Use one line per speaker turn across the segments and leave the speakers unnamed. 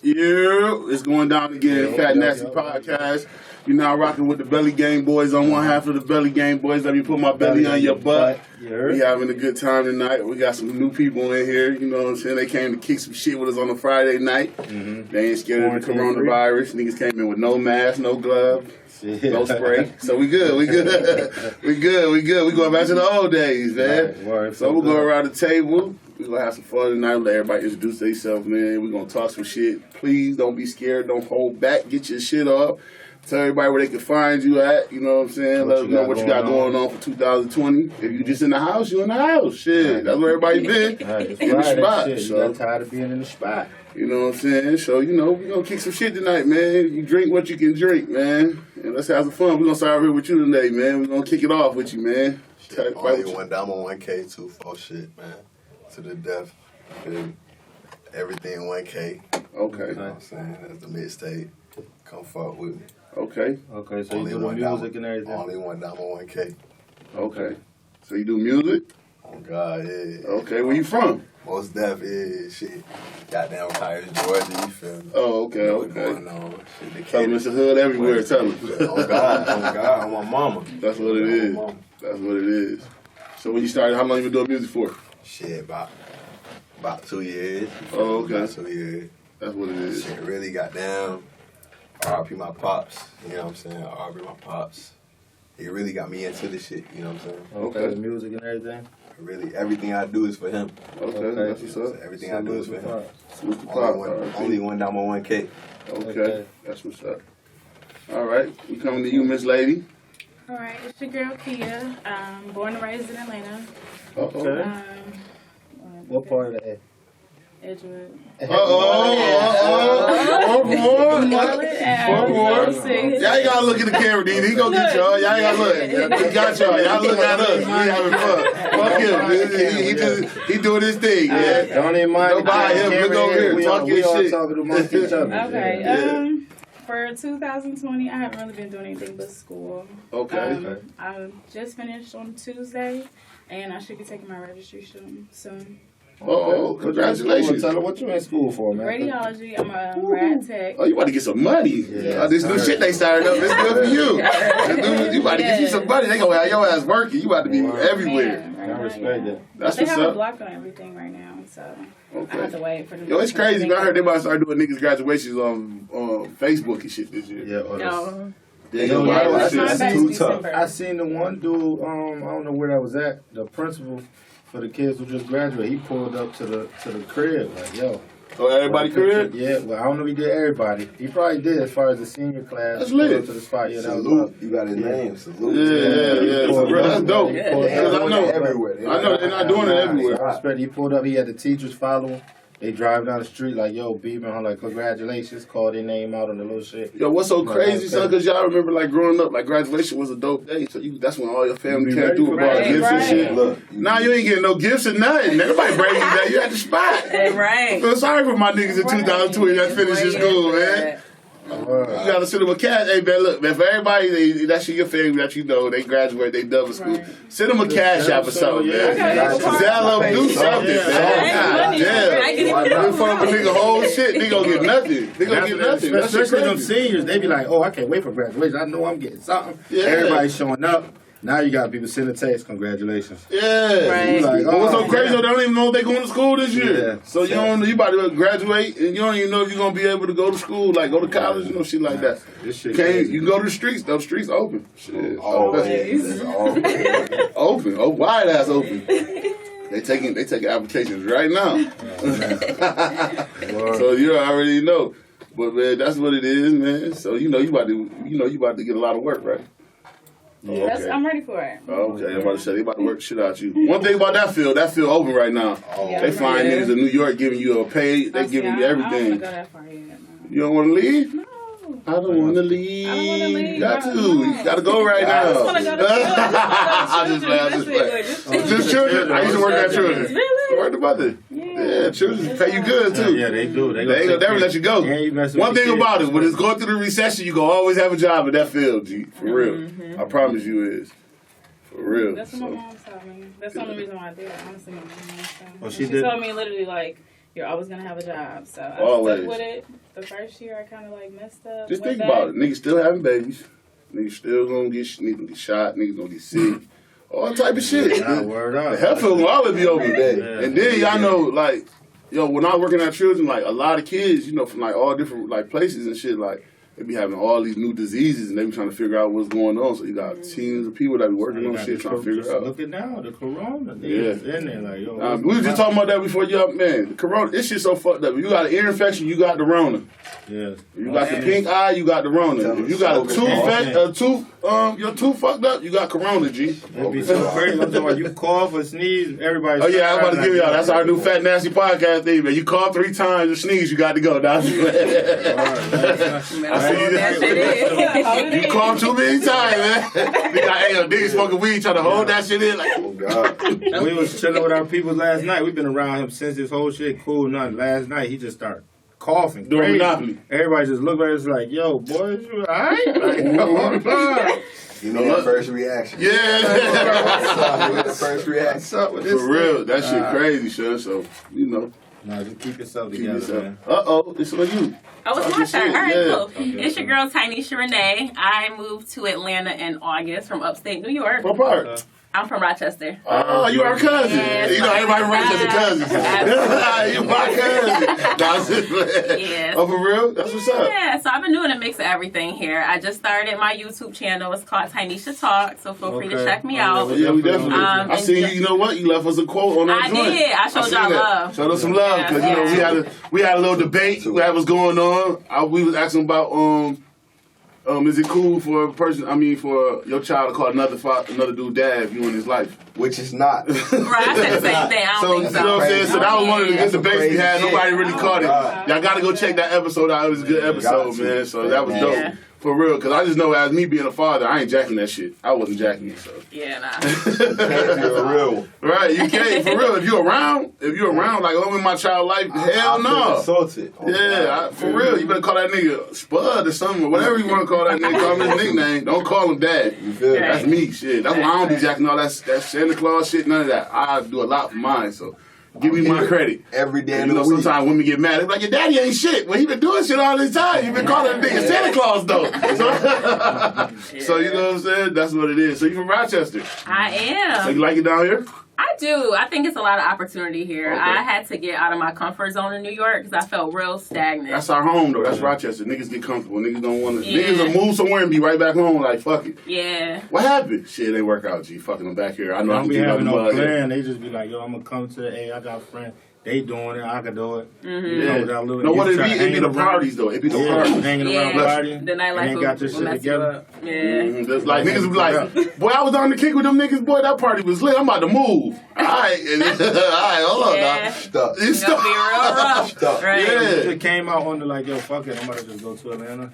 Yeah, it's going down again. Fat Nasty Podcast. You're now rocking with the Belly Gang Boys on one half of the Belly Gang Boys. Let me put my belly on your butt. We having a good time tonight. We got some new people in here. You know what I'm saying? They came to kick some shit with us on a Friday night. They ain't scared of the coronavirus. Niggas came in with no mask, no glove, no spray. So we good. We good. We going back to the old days, man. Right. So we're going around the table. We're going to have some fun tonight. Let everybody introduce themselves, man. We're going to talk some shit. Please don't be scared. Don't hold back. Get your shit off. Tell everybody where they can find you at. You know what I'm saying? Let them know what you got going on for 2020. If you just in the house, you in the house. Shit. That's where everybody been. In the spot.
Shit.
So,
you got tired of being in the spot.
You know what I'm saying? So, you know, we're going to kick some shit tonight, man. You drink what you can drink, man. And let's have some fun. We're going to start here with you today, man. We're going to kick it off with you, man.
Shit, only one Damo 1K, 2-4 shit, man. To the death. Everything 1K.
Okay.
You know what I'm saying? That's the mixtape. Come fuck with me.
Okay.
Okay, so you do the music and everything?
Only one Damo 1K.
Okay. So you do music?
Oh, God, yeah.
Okay, where you from?
Most def is shit. Goddamn Conyers, Georgia, you feel me?
Oh, okay,
You know what's
okay.
going on. Shit,
Tell them it's a hood everywhere, tell them.
Oh, God, on my mama.
That's what it is. That's what it is. So when you started, how long you been doing music for?
Shit, about 2 years.
Oh, okay.
About 2 years.
That's what it is.
Shit, really goddamn. R.I.P. my pops. You know what I'm saying? R.I.P. my pops. He really got me into this shit. You know what I'm saying?
Okay, the music and everything?
Really, everything I do is for him.
Okay, that's what's up.
So everything I do is for him.
Salute the pop.
Only one Damo 1K.
Okay, that's what's up. All right, we coming to you, Miss Lady.
All right, it's your girl Kia. Born and raised in Atlanta.
Okay.
What part of that?
Edgewood.
Y'all ain't gotta look at the camera, D. He gonna get y'all. Y'all ain't gotta look. He got y'all. Y'all look at us. We having fun. Fuck him. He doing his thing, man.
Don't even mind.
Don't buy him. Look over here. Talk your shit.
We all talking amongst each other.
Okay. For 2020, I haven't really been doing anything but school.
Okay.
I just finished on Tuesday, and I should be taking my registration soon.
Oh, congratulations.
Tell her what you in school for, man.
Radiology. I'm a rad tech.
Oh, you about to get some money.
Yeah.
This new shit they started up, it's good for you. You about to get you some money. They gonna have your ass working. You about to be everywhere.
Man,
I respect that.
That's
they
what's
have a
up.
block on everything right now, so I have to wait for the.
Yo, it's crazy, man. I heard they about to start doing niggas' graduations on Facebook and shit this year.
Yeah,
No.
That's
too tough.
I seen the one dude, I don't know where that was at, the principal for the kids who just graduated, he pulled up to the crib, like, yo.
Oh, everybody career?
Yeah, well, I don't know if he did everybody. He probably did as far as the senior class.
That's lit.
Up to the spot. Yeah, that was
Salute. You got his name. Salute.
Yeah. For real, that's dope. Because I know they're not doing it everywhere.
I respect. He pulled up. He had the teachers follow him. They drive down the street like, yo, beeping. I'm like, congratulations. Call their name out on the little shit.
Yo, what's so crazy, son? Because y'all remember, like, growing up, like, graduation was a dope day. So that's when all your family came through with all the gifts and shit. Look, now you ain't getting no gifts or nothing. Everybody bring you that. You at the spot.
Right.
Feel sorry for my niggas in 2020 that finishing school, man. You gotta send them a cash. Hey, man, look, man, for everybody, that's your family that you know, they graduate, they done with school. Send them a cash app or something, man. Zello, do something, man. Damn. In front of a nigga whole shit, they gonna get nothing. They gonna get nothing.
Especially them seniors, they be like, oh, I can't wait for graduation. I know I'm getting something.
Yeah.
Everybody's showing up. Now you got people sending text, congratulations.
Yeah.
Right.
Like,
But what's so crazy, though, they don't even know if they going to school this year.
Yeah.
So you about to graduate, and you don't even know if you're going to be able to go to school, like go to college, you know, shit like that.
This shit
You can go to the streets. Those streets open. Shit.
Always.
Open. Oh, wide ass open. They taking applications right now. So you already know. But man, that's what it is, man. So you about to get a lot of work, right?
Yeah, I'm ready for it.
Okay, I'm about to say they about to work shit out you. One thing about that field open right now. They find niggas in New York giving you a pay. They giving you everything.
I don't want to go that far yet. No.
You don't want to leave?
No.
I don't want to leave.
I don't want to leave.
You got to. You got to go right now.
I just want to go to
I'm just children. I used to work at children.
Really?
Work the mother. Yeah, children pay you good too.
Yeah, they do. They
ain't gonna never let you go. One thing about it, when it's going through the recession, you gonna always have a job in that field, G. For real. I promise you is. For real.
That's what my mom told me. That's the only reason why I did it. Honestly, my mom told me.
Oh, she did?
told me literally like, you're always gonna have a job. So I
Always.
stuck with it. The first year, I kind of like messed up.
Just
went
think
back.
about it. Niggas still having babies. Niggas still gonna get shot. Niggas gonna get sick. All type of shit.
Nah, word up.
The health will always be over there.
Yeah.
And then y'all know, like, yo, when I was working at children, like, a lot of kids, you know, from like all different like places and shit, like, they be having all these new diseases and they be trying to figure out what's going on. So you got teams of people that be working on shit trying to figure it out.
Look at now, the corona. They
Yeah.
was in there like, yo.
We was just talking about that before you up, man. The corona, this shit so fucked up. If you got an ear infection, you got the Rona.
Yeah.
You got the pink eye, you got the Rona. If you got your tooth fucked up, you got Corona, G.
It'd be so crazy. I'm talking about you cough or sneeze, everybody.
Oh yeah, I'm about to give y'all. That's our new Fat Nasty podcast thing, man. You cough 3 times or sneeze, you got to go. Now. You cough too many times, man. We got niggas smoking weed trying to hold that shit in. Like,
Oh God.
We was chilling with our people last night. We've been around him since this whole shit cool. Nothing. Last night he just started coughing.
doing
crazy.
Monopoly.
Everybody just looked at us like, yo, boys, you alright? Like, yo,
You know your first reaction.
Yeah.
You know the first reaction.
what's up with this?
For real, that shit
Nah.
crazy, son. So, you know,
Nah, just keep yourself
keep
together,
yourself.
man.
It's on you.
Oh, it's
Talk
my
your
turn.
shit,
All right,
yeah.
cool. It's your girl, Tynisha Renee. I moved to Atlanta in August from upstate New York.
What part?
I'm from Rochester.
Oh, you our cousin.
Yes.
You know, everybody from Rochester cousins.
Absolutely.
You my cousin. Nah, I'm just playing.
Yes.
Oh, for real? That's what's up.
Yeah, so I've been doing a mix of everything here. I just started my YouTube channel. It's called Tynisha Talk, so feel free to
Okay.
check me
Oh,
out.
Yeah, we definitely. I
and
seen you.
just-
You know what? You left us a quote on that
I
joint.
did. I showed
seen
y'all
that.
love.
Showed us some love because you know
Yeah.
we had a little debate that was going on. We was asking about is it cool for a person? I mean, for your child to call another dude dad if you in his life?
Which is not.
Right, I said the same thing. I
So
don't
you
think
know
so.
what I'm saying? So that was one of the good
That's some
debates we
crazy
had.
shit.
Nobody really caught it.
God.
Y'all got to go check that episode out. It was a good episode,
Got to.
man. So that was
Yeah.
dope. For real, because I just know as me being a father, I ain't jacking that shit. I wasn't jacking it, so.
Yeah, nah.
You're a real one.
Right, you can't, for real. If you're around, like I'm in my child life, hell
I feel
no.
insulted. Oh,
Yeah,
God.
for real. You better call that nigga Spud or something, or whatever you want to call that nigga. Call him his nickname. Don't call him dad.
You feel me?
Right.
That's me, shit. That's why I don't be jacking all that Santa Claus shit, none of that. I do a lot for mine, so give me my credit.
Every day
You know,
of the week.
sometimes women get mad. They're like, your daddy ain't shit. Well, he been doing shit all this time. You been calling that nigga Santa Claus, though. So you know what I'm saying? That's what it is. So you from Rochester.
I
So
am.
you like it down here?
I do. I think it's a lot of opportunity here.
Okay.
I had to get out of my comfort zone in New York because I felt real stagnant.
That's our home, though. That's Rochester. Niggas get comfortable. Niggas don't want to.
Yeah.
Niggas will move somewhere and be right back home. Like, fuck it.
Yeah.
What happened? Shit, they work out, G. Fucking them back here. I know
They
I
don't
can
be
keep out
having
the
no
mud.
plan. They just be like, yo, I'm gonna come to the I got friends. They doing it. I can do it.
Mm-hmm.
Yeah.
Without little-
No, what
you
it
try
be? It be
hanging
the
around.
parties, though. It be the
Yeah,
parties.
hanging
Yeah.
around partying.
The nightlife
Ain't got
will
this shit
mess you
together.
up. Yeah.
That's like niggas be like, boy, I was on the kick with them niggas, boy, that party was lit. I'm about to move. Alright, hold on
Yeah.
now.
Stuck.
It's
It's gonna be real rough.
Stuck.
Right.
Yeah.
It came out on the like, yo, fuck it, I'm about to just go to Atlanta.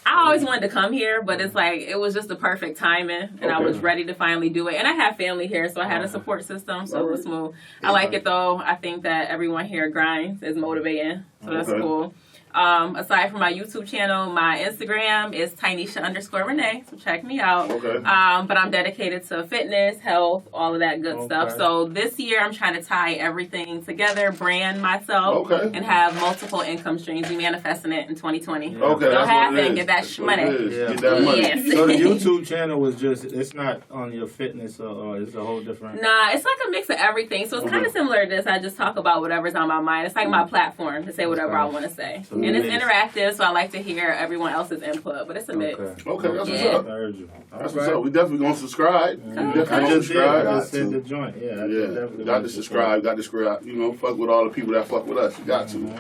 I always wanted to come here, but it's like it was just the perfect timing, and I
Okay.
was ready to finally do it. And I have family here, so I had a support system, so it was smooth. I like it though. I think that everyone here grinds is motivating, so that's
Okay.
cool. Aside from my YouTube channel, my Instagram is Tynisha_Renee, so check me out.
Okay.
But I'm dedicated to fitness, health, all of that good stuff.
Okay.
So this year I'm trying to tie everything together, brand myself,
Okay.
and have multiple income streams. Be manifesting it in 2020.
Okay,
Go
that's
have
what it
it and
is.
get that
That's what it
money.
is.
Yeah.
Get that money.
Yes.
So the YouTube channel was just, it's not on your fitness or it's a whole different.
Nah, it's like a mix of everything. So it's kind of similar to this. I just talk about whatever's on my mind. It's like my platform to say whatever I want to say.
So
And it's
it is.
interactive, so I like to hear everyone else's input. But it's a mix.
Okay, that's
Yeah.
what's up.
I heard you.
That's what's up. We definitely gonna subscribe. We definitely
I
gonna
just did. I
subscribe.
just said the joint. Yeah. I just
Yeah,
definitely
got to subscribe, got to subscribe. You know, fuck with all the people that fuck with us. You got to.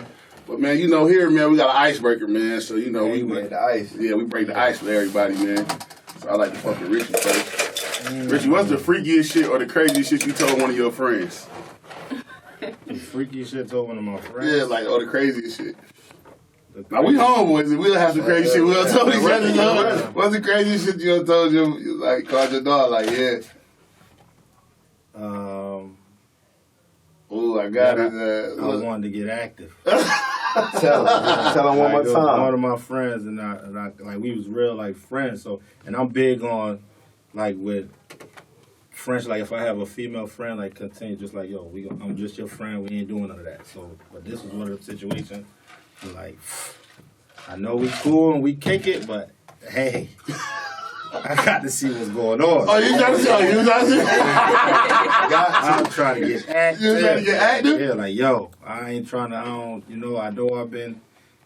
But man, you know, here, man, we got an icebreaker, man. So you know,
Hey,
we
man, the ice.
yeah, we break the ice with everybody, man. So I like to fuck with Richie first. Richie, what's the freakiest shit or the craziest shit you told one of your friends?
The freaky shit told one of my friends.
Yeah, like or the craziest shit. Now we homeboys, and we'll have some crazy shit. We'll tell each other. So, what's the craziest shit you done told you? Like called your dog? Like yeah. Oh, I got it.
I wanted to get active.
Tell him one more
Like, it was One
time.
of my friends and I like we was real like friends. So and I'm big on like with friends, like if I have a female friend, like continue just like, yo, I'm just your friend. We ain't doing none of that. So, but this was one of the situations. Like, I know we cool and we kick it, but hey, I got to see what's going on.
Oh, you got to see. You got to see.
I'm trying to get active.
You trying to get active?
Yeah, like, yo, I ain't trying to, I know I've been,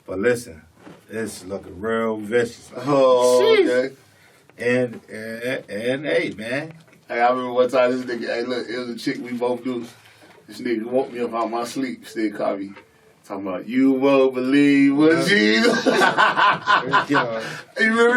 but listen, it's looking real vicious.
Oh, okay.
And hey, man.
Hey, I remember one time this nigga, hey, look, it was a chick we both knew. This nigga woke me up out my sleep, still called me. Talking about, you won't believe what Jesus. You remember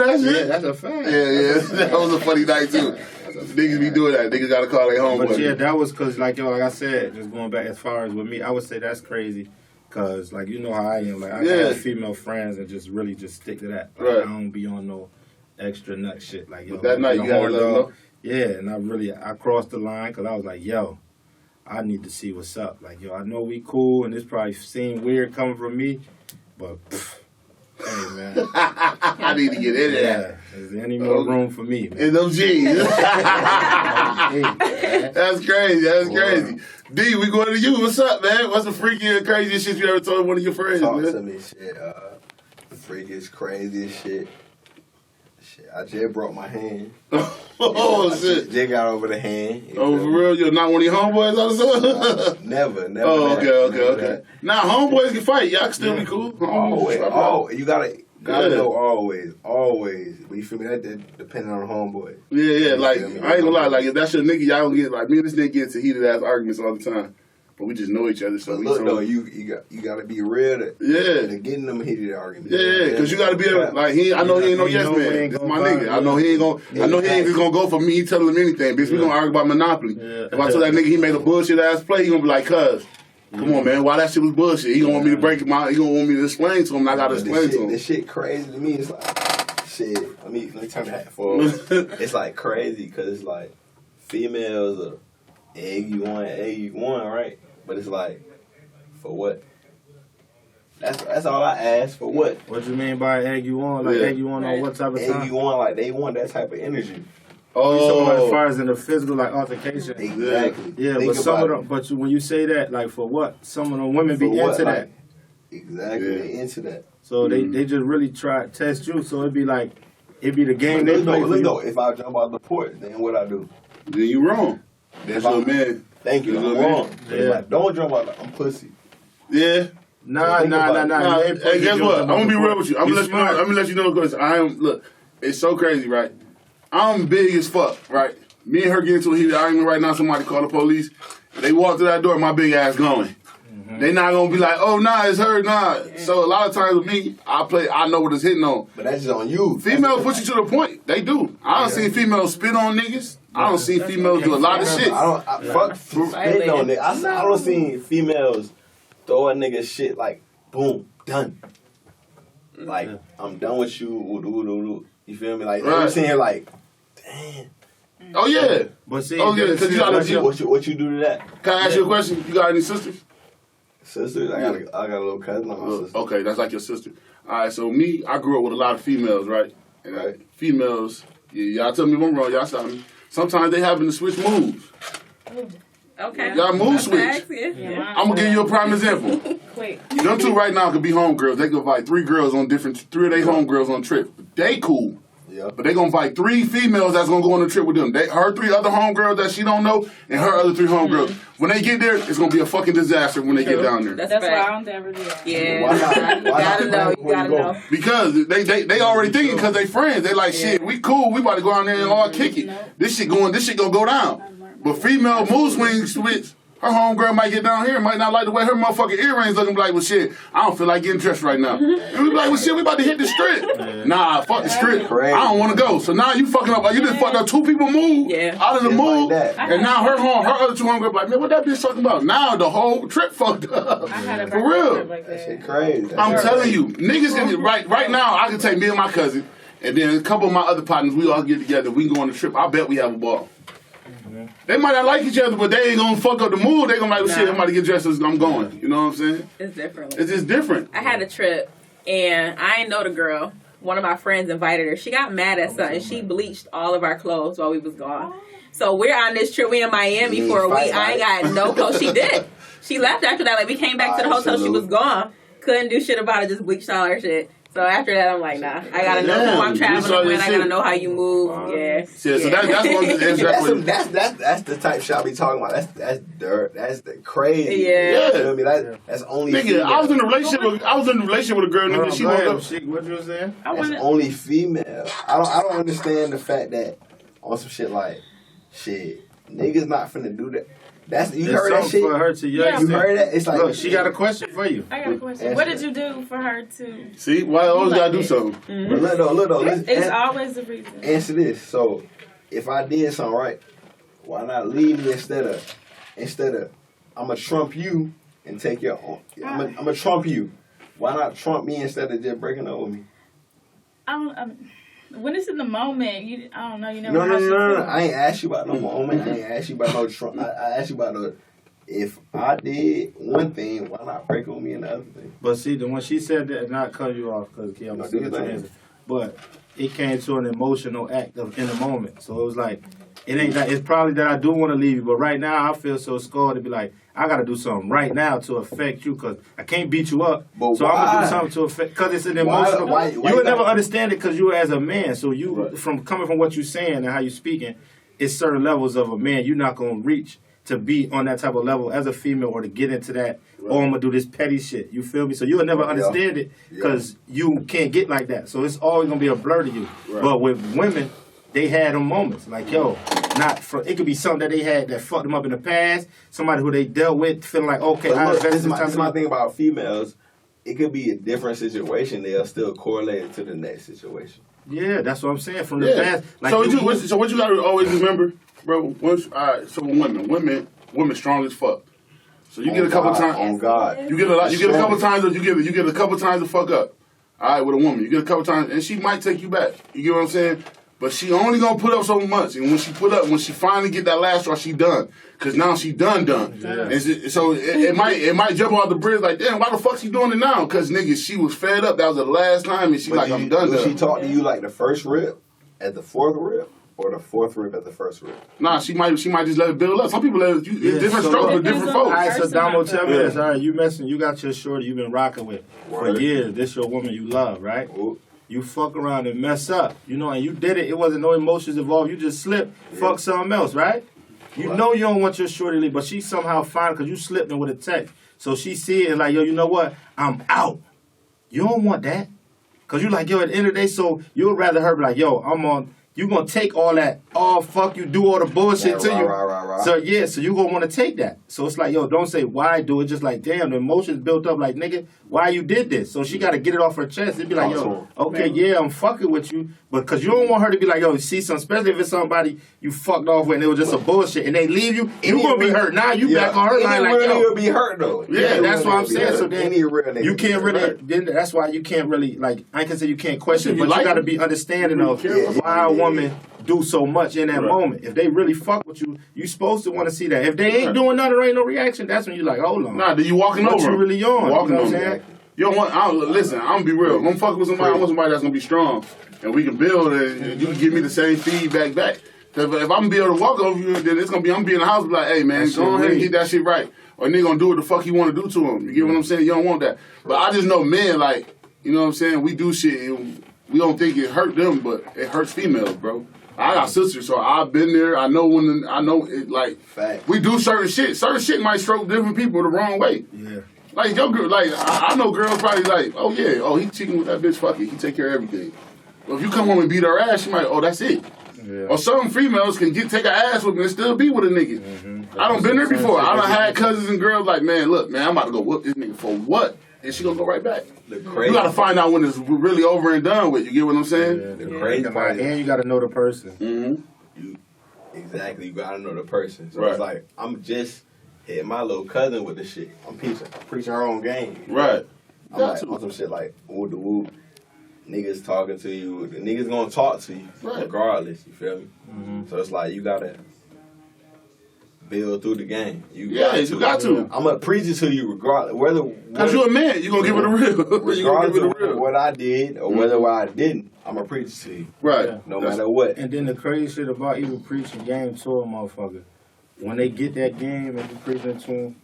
that shit?
Yeah, that's a fact.
Yeah. That was a funny night, too. Niggas be doing that. Niggas got to call their homeboy.
But yeah, that was because, like I said, just going back as far as with me, I would say that's crazy. Because, like, you know how I am. Like, I have female friends and just really just stick to that. Like,
Right.
I don't be on no extra nut shit. Like, yo,
But that night, you got to let them know.
Yeah, and I crossed the line because I was like, yo, I need to see what's up. Like, yo, I know we cool, and this probably seem weird coming from me, but, hey, man.
I need to get in there.
Yeah, is there any more room for me, man?
In them jeans. That's crazy. That's crazy. D, we going to you. What's up, man? What's the freakiest, craziest shit you ever told one of your friends,
Talk
man?
to me, shit. The freakiest, craziest shit. Shit, I just broke my hand.
Oh, shit.
Just got over the hand.
Oh, for real? You're not one of your homeboys or something?
Never.
Oh,
that,
okay.
never
Okay.
that.
Now, homeboys can fight. Y'all can still be cool.
Always. You gotta
Yeah.
know always. But you feel me? That depending on the homeboy.
Yeah. Like, I
You
ain't
feel me?
gonna lie. Like, if that's your nigga, y'all don't get, like, me and this nigga get into heated ass arguments all the time. But we just know each other. So
But
we
look
so-
though, you gotta be real to
Yeah.
getting them heated arguments.
Yeah, because you gotta be able, like, I know he ain't no yes man. That's my nigga. I know he ain't just gonna go for me telling him anything. Bitch, we gonna argue about Monopoly.
Yeah.
If I tell that nigga he made a bullshit ass play, he gonna be like, cuz, come on, man, why that shit was bullshit? He gonna want me to break it he gonna want me to explain to him, and I gotta explain to him.
This shit crazy to me. It's like, shit, let me turn the hat forward. It's like crazy because it's like females are egg you on, right? But it's like, for what? That's all I ask. For what?
What you mean by egg you on? Like,
Yeah.
egg you on what type of
Egg
time?
you on, like they want that type of energy.
So as far
Oh,
as in the physical, like, altercation.
Exactly.
Yeah,
Think
but some of
about
them, but when you say that, like, for what? Some of the women be
For what,
into
like,
that.
Exactly.
Yeah.
They into that.
So they just really try to test you. So it'd be like, it'd be the game they play for
Look
you.
though, if I jump out the port, then what I do?
then you wrong. That's your man.
Thank you.
That's
I'm
what I mean.
wrong.
Yeah.
Like, don't jump out. I'm pussy.
Yeah.
Nah.
Think about it.
Nah,
You ain't
hey,
pussy,
guess
you
what?
don't
I'm gonna be
jump
real with you. I'm gonna let you know because look, it's so crazy, right? I'm big as fuck, right? Me and her get into a heated argument right now, somebody call the police. They walk through that door, my big ass going. They not gonna be like, oh nah, it's her, nah. So a lot of times with me, I know what it's hitting on.
But that's just on you.
Females push you to the point. They do. I don't see females spit on niggas. I don't see females do a lot of shit.
Fuck spitting on it. I don't see females throw a nigga shit like, boom, done. Like, I'm done with you. You feel me? Like,
Right.
I'm saying like, damn.
Oh yeah.
But see,
Oh, yeah, 'cause you gotta-
What you do to that?
Can I ask you a question? You got any sisters?
Sisters? I got a little cousin on my sister.
Okay, that's like your sister. All right, so me, I grew up with a lot of females, right? And
Right.
females, y'all tell me if I'm wrong, y'all stop me. Sometimes they having to switch moves.
Okay.
Y'all mood
That's
switch.
facts, yeah.
I'm gonna give you a prime example.
Quick.
Them two right now could be homegirls. They could invite three of their homegirls on trip. They cool.
Yeah.
But they gonna invite three females that's gonna go on a trip with them. Her three other homegirls that she don't know, and her other three homegirls. When they get there, it's gonna be a fucking disaster when they get down there.
That's why I don't ever do that.
Yeah.
Why not?
You gotta know. You
Where
gotta
you
know.
Because they already thinking because they friends. They like, shit, we cool. We about to go out there and all kick it. This shit gonna go down. But female mood switch. Her homegirl might get down here, might not like the way her motherfucking earrings looking, be like, well, shit, I don't feel like getting dressed right now. And we be like, well, shit, we about to hit the strip. Nah, fuck the strip.
Crazy.
I don't want to go. So now you fucking up. You just fucked up two people move out of the
Just
mood.
like that.
And now her other two homegirls be like, man, what that bitch talking about? Now the whole trip fucked up.
I had a
For real.
like
That
that.
shit crazy.
I'm telling you, niggas can right now. I can take me and my cousin, and then a couple of my other partners. We all get together. We can go on the trip. I bet we have a ball. They might not like each other, but they ain't gonna fuck up the mood. They gonna like, well, shit, I'm about to get dressed. So I'm going. You know what I'm saying?
It's different.
It's just different.
I had a trip and I ain't know the girl. One of my friends invited her. She got mad at something. She bleached all of our clothes while we was gone. So we're on this trip. We in Miami for a week. I ain't got no clothes. She did. She left after that. Like, we came back to the hotel. She was gone. Couldn't do shit about it. Just bleached all her shit. So after that, I'm like, nah. I gotta know who I'm traveling with. I gotta know how you move. Yeah.
So that's one.
That's the type shit I be talking about. That's dirt. That's the crazy.
Yeah.
You know what I mean? That's only.
Nigga,
female.
I was in a relationship with a girl. Nigga, she woke up.
What you was saying?
That's only female. I don't understand the fact that on some shit like shit niggas not finna do that. That's you heard that shit.
For her to
You heard that? It's like
look, she got a question for you.
I got a question. What did you do for her to?
See, why always gotta do something?
But look though,
It's always the reason.
Answer this. So, if I did something right, why not leave me instead of I'm gonna trump you and take your own. I'm gonna trump you. Why not trump me instead of just breaking up with me?
When it's in the moment, I don't know. You never.
No. I ain't asked you about no moment. I ain't asked you about no trump. I asked you about the. If I did one thing, why not break with me another thing?
But see, when she said that, not cut you off because I'm still answer. But it came to an emotional act in the moment. So it was like, it ain't that. It's probably that I do want to leave you, but right now I feel so scared to be like, I got to do something right now to affect you because I can't beat you up.
But
so
why?
I'm gonna do something to affect because it's an emotional.
Why
you would never
gotta,
understand it because you as a man. So you from coming from what you're saying and how you're speaking, it's certain levels of a man you're not gonna reach to be on that type of level as a female or to get into that. Right. Oh, I'm gonna do this petty shit. You feel me? So you'll never understand it because you can't get like that. So it's always gonna be a blur to you. Right. But with women, they had them moments like it could be something that they had that fucked them up in the past. Somebody who they dealt with feeling like
this is my thing about females. It could be a different situation. They'll still correlate it to the next situation.
Yeah, that's what I'm saying from the past. Like
so what you gotta always remember, bro. So women strong as fuck. So you get a couple times.
On God.
You get a couple times. You get a couple times to fuck up. All right, with a woman, you get a couple times, and she might take you back. You get what I'm saying? But she only gonna put up so much, and when she finally get that last straw, she done. Cause now she done.
Yeah.
And so it might jump off the bridge like, damn, why the fuck she doing it now? Cause nigga, she was fed up. That was the last time, and I'm done.
Did she talk to you like the first rip at the fourth rip? Or the fourth rip at the first rip?
Nah, she might just let it build up. Some people let it. Different strokes with different folks.
All right, so Damo, tell me this. All right, you got your shorty you've been rocking with for years. This your woman you love, right?
Ooh.
You fuck around and mess up, and you did it. It wasn't no emotions involved. You just slipped, fuck something else, right? You know you don't want your shorty to leave, but she somehow fine because you slipped in with a text. So she see it and like, yo, you know what? I'm out. You don't want that. Because you like, yo, at the end of the day, so you'd rather her be like, yo, I'm on. You gonna take all that, fuck you, do all the bullshit to you.
Right.
So you gonna wanna take that. So it's like, yo, don't say why do it, just like, damn, the emotions built up like, nigga, why you did this? So she gotta get it off her chest. It'd be like, yo, okay, yeah, I'm fucking with you, but cause you don't want her to be like, yo, see some, especially if it's somebody you fucked off with and it was just a bullshit and they leave you, you gonna be hurt. Now you back on her line like, yo.
You'll be hurt though.
Yeah, that's what I'm saying. So then
you
can't really, that's why you can't really, like, I can say you can't question, but you gotta be understanding of why a woman do so much in that moment. If they really fuck with you, you supposed to want to see that. If they ain't doing nothing, there ain't no reaction, that's when you like, hold on.
Nah, then you walking
what
over.
You really on.
Walking
you know
over.
What I'm saying?
You don't want, listen, I'm gonna be real. I'm fucking with somebody, I want somebody that's gonna be strong. And we can build and you can give me the same feedback back. If I'm gonna be able to walk over you, then it's gonna be, I'm gonna be in the house and be like, hey man, go ahead and get that shit right. Or nigga gonna do what the fuck you wanna do to him. You get what I'm saying? You don't want that. But I just know men, like, you know what I'm saying? We do shit and we don't think it hurt them, but it hurts females, bro. I got sisters, so I've been there. I know it. Like,
fact. We
do certain shit. Certain shit might stroke different people the wrong way.
Yeah.
Like your girl, like I know girls probably like, oh yeah, he cheating with that bitch. Fuck it, he take care of everything. But if you come home and beat her ass, she might, that's it. Yeah. Or some females can take her ass with me and still be with a nigga. Mm-hmm. I done been there before. I done had cousins and girls like, man, look, man, I'm about to go whoop this nigga for what? And she gonna go right back. You gotta find out when it's really over and done with. You get what I'm saying?
Yeah, the crazy part
and you gotta know the person.
Mm-hmm. Exactly, you gotta know the person. So it's like, I'm just hitting my little cousin with the shit. I'm preaching her own game.
Right.
I'm like, on some shit like, woo the woo. Niggas talking to you. The niggas gonna talk to you regardless. You feel me? Mm-hmm. So it's like, you gotta build through the game.
You got to.
I'm gonna preach it to you regardless,
because you're a man. You're gonna give it a real.
Regardless of what I did or whether I didn't, I'm gonna preach it to you.
Right.
No matter what.
And then the crazy shit about even preaching game to a motherfucker, when they get that game and you preaching to them,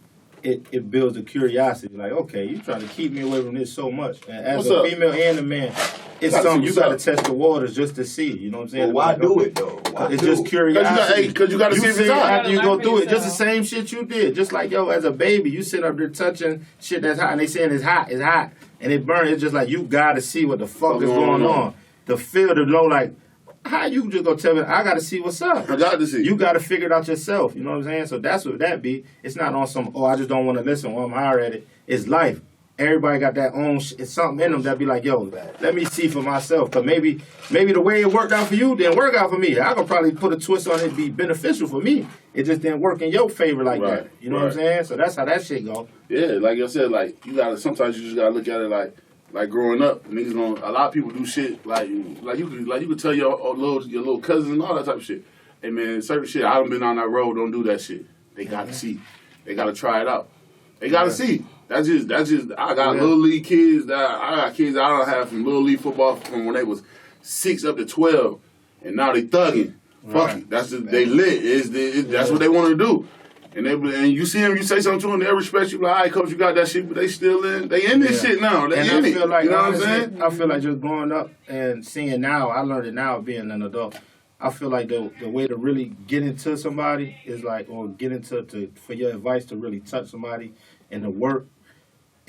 it builds a curiosity. Like, okay, you trying to keep me away from this so much. And as a female and a man, it's something you got to test the waters just to see. You know what I'm saying?
Well, why do it though?
It's just curiosity.
Because you got to see if it's out.
After you go through it, just the same shit you did. Just like, yo, as a baby, you sit up there touching shit that's hot, and they saying it's hot, and it burns. It's just like, you got to see what the fuck is going on. The feel, to know, like, how you just gonna tell me, I gotta see what's up.
I got to see.
You gotta figure it out yourself. You know what I'm saying? So that's what that be. It's not on some, I just don't want to listen, I'm higher at it. It's life. Everybody got that own it's something in them that be like, yo, let me see for myself. Because maybe the way it worked out for you didn't work out for me. I could probably put a twist on it, be beneficial for me. It just didn't work in your favor like that. You know what I'm saying? So that's how that shit go.
Yeah, like I said, like, sometimes you just gotta look at it like growing up, niggas a lot of people do shit like you could tell your little cousins and all that type of shit. Hey man, certain shit, I done been on that road, don't do that shit. They gotta see. They gotta try it out. They gotta see. That's just I got little league kids I got kids that I don't have from little league football from when they was 6 up to 12 and now they thugging. Fuck it. They lit. That's what they wanna do. And you see them, you say something to them, they respect you. Like, all right, coach, you got that shit, but they still in. They in this shit now. They in it. You know what I'm saying?
I feel like just growing up and seeing now, I learned it now being an adult. I feel like the way to really get into somebody is like, or get into for your advice to really touch somebody and to work,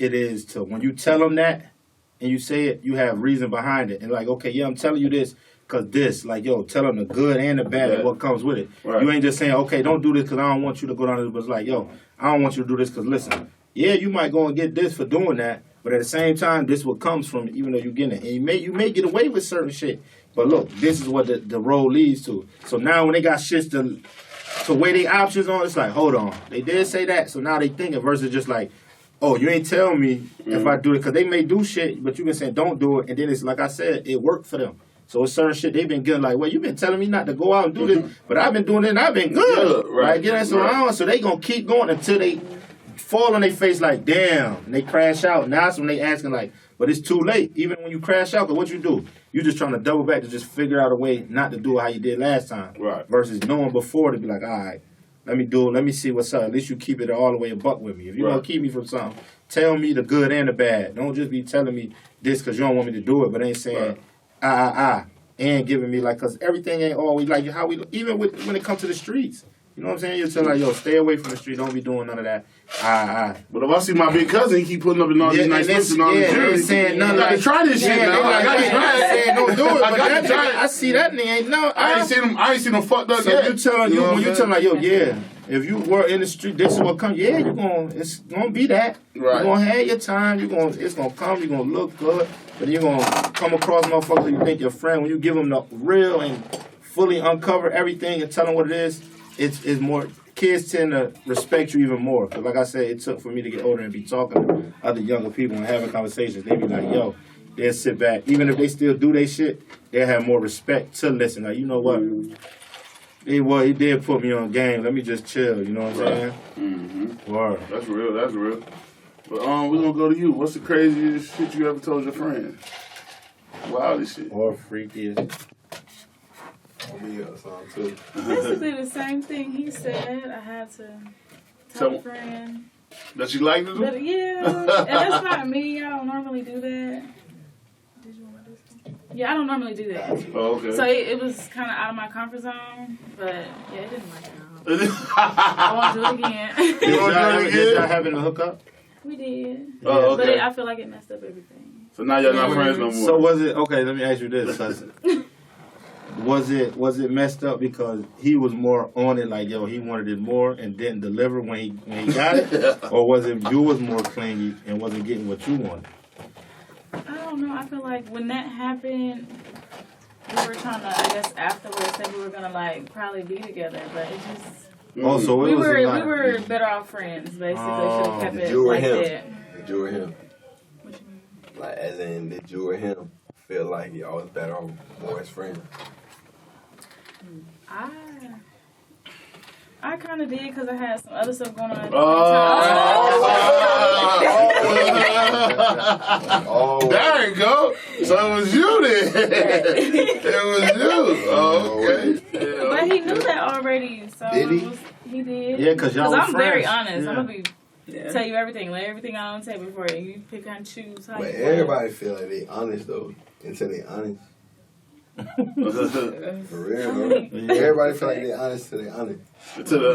it is to, when you tell them that and you say it, you have reason behind it. And like, okay, yeah, I'm telling you this. Cause this, like, yo, tell them the good and the bad and what comes with it. Right. You ain't just saying, okay, don't do this because I don't want you to go down this. But it's like, yo, I don't want you to do this because listen, yeah, you might go and get this for doing that, but at the same time, this what comes from it, even though you're getting it. And you may get away with certain shit, but look, this is what the road leads to. So now when they got shit to weigh their options on, it's like, hold on, they did say that, so now they thinking versus just like, oh, you ain't tell me if I do it, because they may do shit, but you can say don't do it, and then it's like I said, it worked for them. So it's certain shit they've been good. Like, well, you've been telling me not to go out and do this, but I've been doing it and I've been good. Right? Get us around. So they gonna keep going until they fall on their face like, damn, and they crash out. Now that's when they asking like, but it's too late. Even when you crash out, because what you do, you just trying to double back to just figure out a way not to do it how you did last time. Right. Versus knowing before to be like, all right, let me do it. Let me see what's up. At least you keep it all the way a buck with me. If you want to keep me from something, tell me the good and the bad. Don't just be telling me this because you don't want me to do it, but ain't saying, and giving me like, because everything ain't always like how we, even when it comes to the streets. You know what I'm saying? You're telling like, yo, stay away from the street. Don't be doing none of that. But if I see my big cousin, he keep putting up in all these nice clips and all this jewelry. Saying nothing like,
to try this shit now. I got to try it.
Saying don't do it. I see that nigga ain't no.
I ain't seen him fucked up yet.
You telling you when you telling like, yo, yeah, if you were in the street, this is what comes. Yeah, it's gonna be that. Right. You're gonna have your time. It's gonna come. You're gonna look good, but you're gonna come across motherfuckers who you think your friend. When you give them the real and fully uncover everything and tell them what it is, it's more. Kids tend to respect you even more. Because like I said, it took for me to get older and be talking to other younger people and having conversations. They be like, yo, they'll sit back. Even if they still do their shit, they'll have more respect to listen. Like, you know what? He did put me on game. Let me just chill. You know what I'm saying? Mm-hmm. Word.
That's real. But we're going to go to you. What's the craziest shit you ever told your friend? Wildest shit.
Or freakiest.
Basically the same thing he said. I had to tell a friend
that you like to do.
But yeah, and that's not me. I don't normally do that. Did you want this one? Yeah, I don't normally do that.
Oh, okay.
So it was kind of out of my comfort zone, but yeah, it didn't work out. I won't do it again.
Did y'all having a hookup?
We did.
Oh, okay.
But I feel like it messed up everything.
So now y'all not friends no more.
So was it okay? Let me ask you this. Was it messed up because he was more on it, like, yo, he wanted it more and didn't deliver when he got it? Or was it you was more clingy and wasn't getting what you wanted?
I don't know. I feel like when that happened, we were trying to, I guess, afterwards say we were going to, like, probably be together, but it just...
Oh, so
we were better off friends, basically. Should have kept it like that.
Did you or him?
What you mean?
Like, as in, did you or him feel like y'all was better off more as friends?
I kind of did because I had some other stuff going on at the
There you go. So it was you then. It was you. Oh, okay. Yeah,
But he knew that already. So
Did he?
He did.
Yeah, because y'all were
I'm very
friends.
honest.
Yeah.
I'm going to tell you everything. Lay everything out on the table before you pick and choose. How
But
you
everybody feel like they honest though until they honest. For real, bro. Everybody feel like they honest till they honest.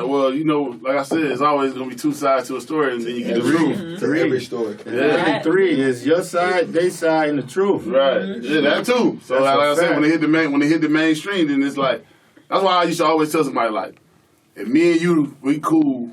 Well, you know, like I said, it's always gonna be two sides to a story, and then you get the truth.
To every story.
Yeah, 3 is your side, they side, and the truth.
Right. Yeah, that too. So
That's
like
a
I said,
fact.
when they hit the mainstream, then it's like that's why I used to always tell somebody like, if me and you we cool,